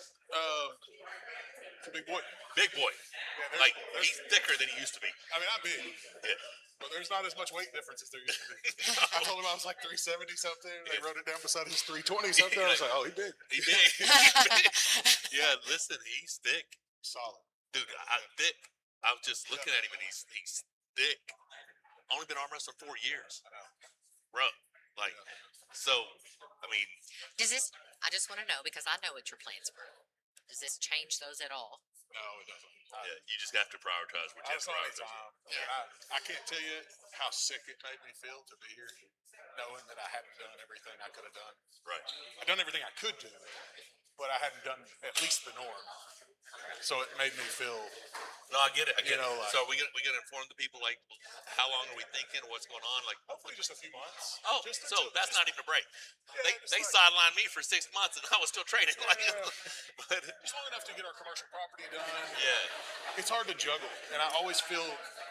Big boy. Big boy. Yeah, like he's thicker than he used to be. I mean, I'm big. Yeah. But there's not as much weight difference as there used to be. I told him I was like 370 something. They wrote it down beside his 320 something. I was like, oh, he big. He big. Yeah, listen, he's thick. Solid. Dude, thick. I was just looking at him and he's thick. Only been arm wrestling 4 years. Bro. Like, so, I mean. I just want to know because I know what your plans were. Does this change those at all? No, it doesn't. Yeah, you just have to prioritize what you have to prioritize. I can't tell you how sick it made me feel to be here, knowing that I hadn't done everything I could have done. Right. I've done everything I could do, but I hadn't done at least the norm. So it made me feel. No, I get it. I get it. Like, so are we gonna inform the people like how long are we thinking? What's going on? Like hopefully just a few months. Oh, so that's not even a break. They sidelined me for 6 months and I was still training. Like, but just long enough to get our commercial property done. Yeah. It's hard to juggle, and I always feel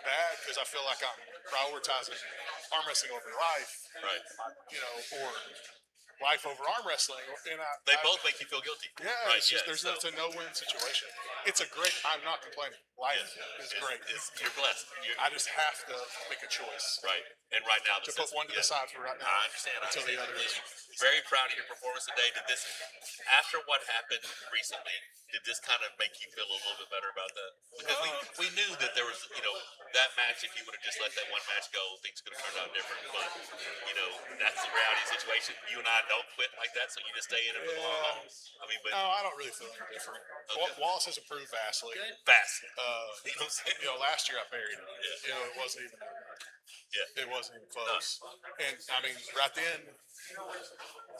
bad because I feel like I'm prioritizing arm wrestling over life. Right. You know, or life over arm wrestling, and they both make you feel guilty. Yeah, right, it's just it's a no-win situation. It's a great. I'm not complaining. Life is great. You're blessed. I just have to make a choice. Right, and right now to put one to the side for right now. I understand. Until the other is. Very proud of your performance today. Did this, after what happened recently, did this kind of make you feel a little bit better about that? Because we knew that there was, that match. If you would have just let that one match go, things could have turned out different. But that's the reality of the situation. You and I don't quit like that, so you just stay in it for the long haul. I mean, but no, I don't really feel any different. Okay. Wallace has improved vastly. Vastly. Last year I buried it. Yeah. It wasn't even. Yeah. It wasn't even close. No. And I mean, right then,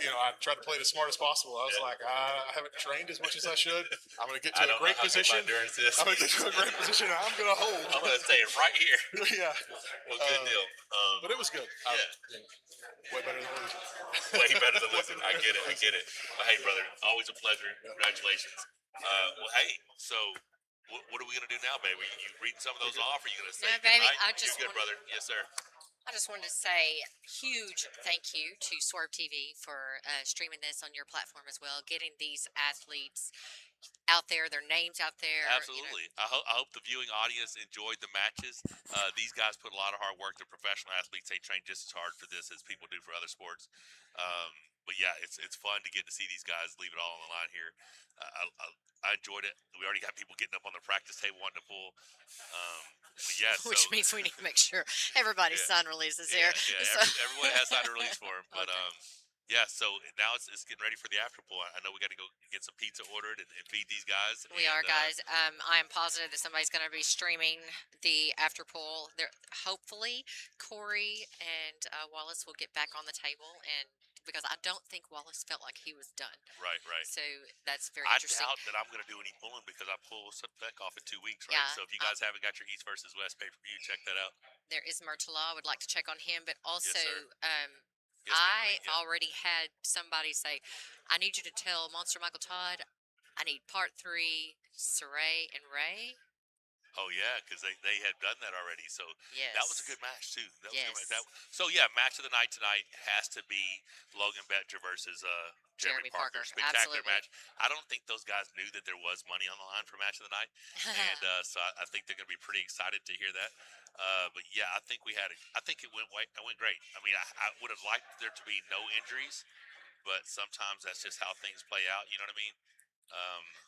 I tried to play the smart as possible. I was like, I haven't trained as much as I should. I'm going to get to a great position. I'm going to get to a great position. And I'm going to hold. I'm going to stay right here. Yeah. Well, good deal. But it was good. Yeah. Way better than losing. Way better than losing. I get it. I get it. But hey, brother, always a pleasure. Congratulations. Well, hey, so. What are we going to do now, baby? You reading some of those off, or are you going to say baby, goodnight? You're good, brother. Yes, sir. I just wanted to say huge thank you to Swerve TV for streaming this on your platform as well, getting these athletes out there, their names out there. Absolutely. I hope the viewing audience enjoyed the matches. These guys put a lot of hard work. They're professional athletes. They train just as hard for this as people do for other sports. But yeah, it's fun to get to see these guys leave it all on the line here. I enjoyed it. We already got people getting up on the practice table wanting to pull. Yeah, which means we need to make sure everybody's sign releases here. Yeah, everyone has sign release for them. But yeah, so now it's getting ready for the after pool. I know we got to go get some pizza ordered and feed these guys. We are, guys. I am positive that somebody's going to be streaming the after pool. Hopefully, Corey and Wallace will get back on the table because I don't think Wallace felt like he was done. Right. So that's very I interesting. doubt that I'm going to do any pulling because I pull back off in 2 weeks, right? Yeah, so if you guys haven't got your East versus West pay-per-view, check that out. There is Murtala. I would like to check on him, but also Yes, I already had somebody say, I need you to tell Monster Michael Todd I need part 3, Cire and Ray. Oh yeah, because they had done that already. So Yes. that was a good match too. That was a good match. Yes. So yeah, match of the night tonight has to be Logan Betcher versus Jeremy Parker. Spectacular Absolutely. match. I don't think those guys knew that there was money on the line for match of the night, and so I think they're going to be pretty excited to hear that. But yeah, I think I think it went great. I mean, I would have liked there to be no injuries, but sometimes that's just how things play out. You know what I mean?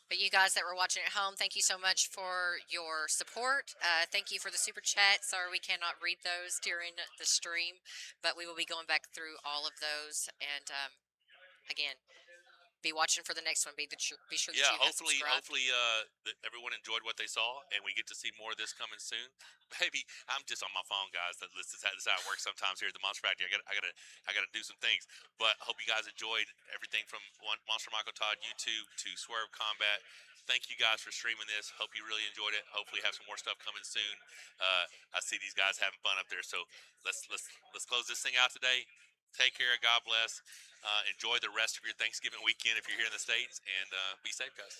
But you guys that were watching at home, thank you so much for your support. Thank you for the super chat. Sorry we cannot read those during the stream, but we will be going back through all of those. And again, be watching for the next one. Be sure that Yeah, you have subscribed. hopefully, that everyone enjoyed what they saw, and we get to see more of this coming soon. Maybe I'm just on my phone, guys. This is how it works sometimes here at the Monster Factory. I gotta do some things. But I hope you guys enjoyed everything from Monster Michael Todd YouTube to Swerve Combat. Thank you guys for streaming this. Hope you really enjoyed it. Hopefully, have some more stuff coming soon. I see these guys having fun up there, so let's close this thing out today. Take care. God bless. Enjoy the rest of your Thanksgiving weekend if you're here in the States, and be safe, guys.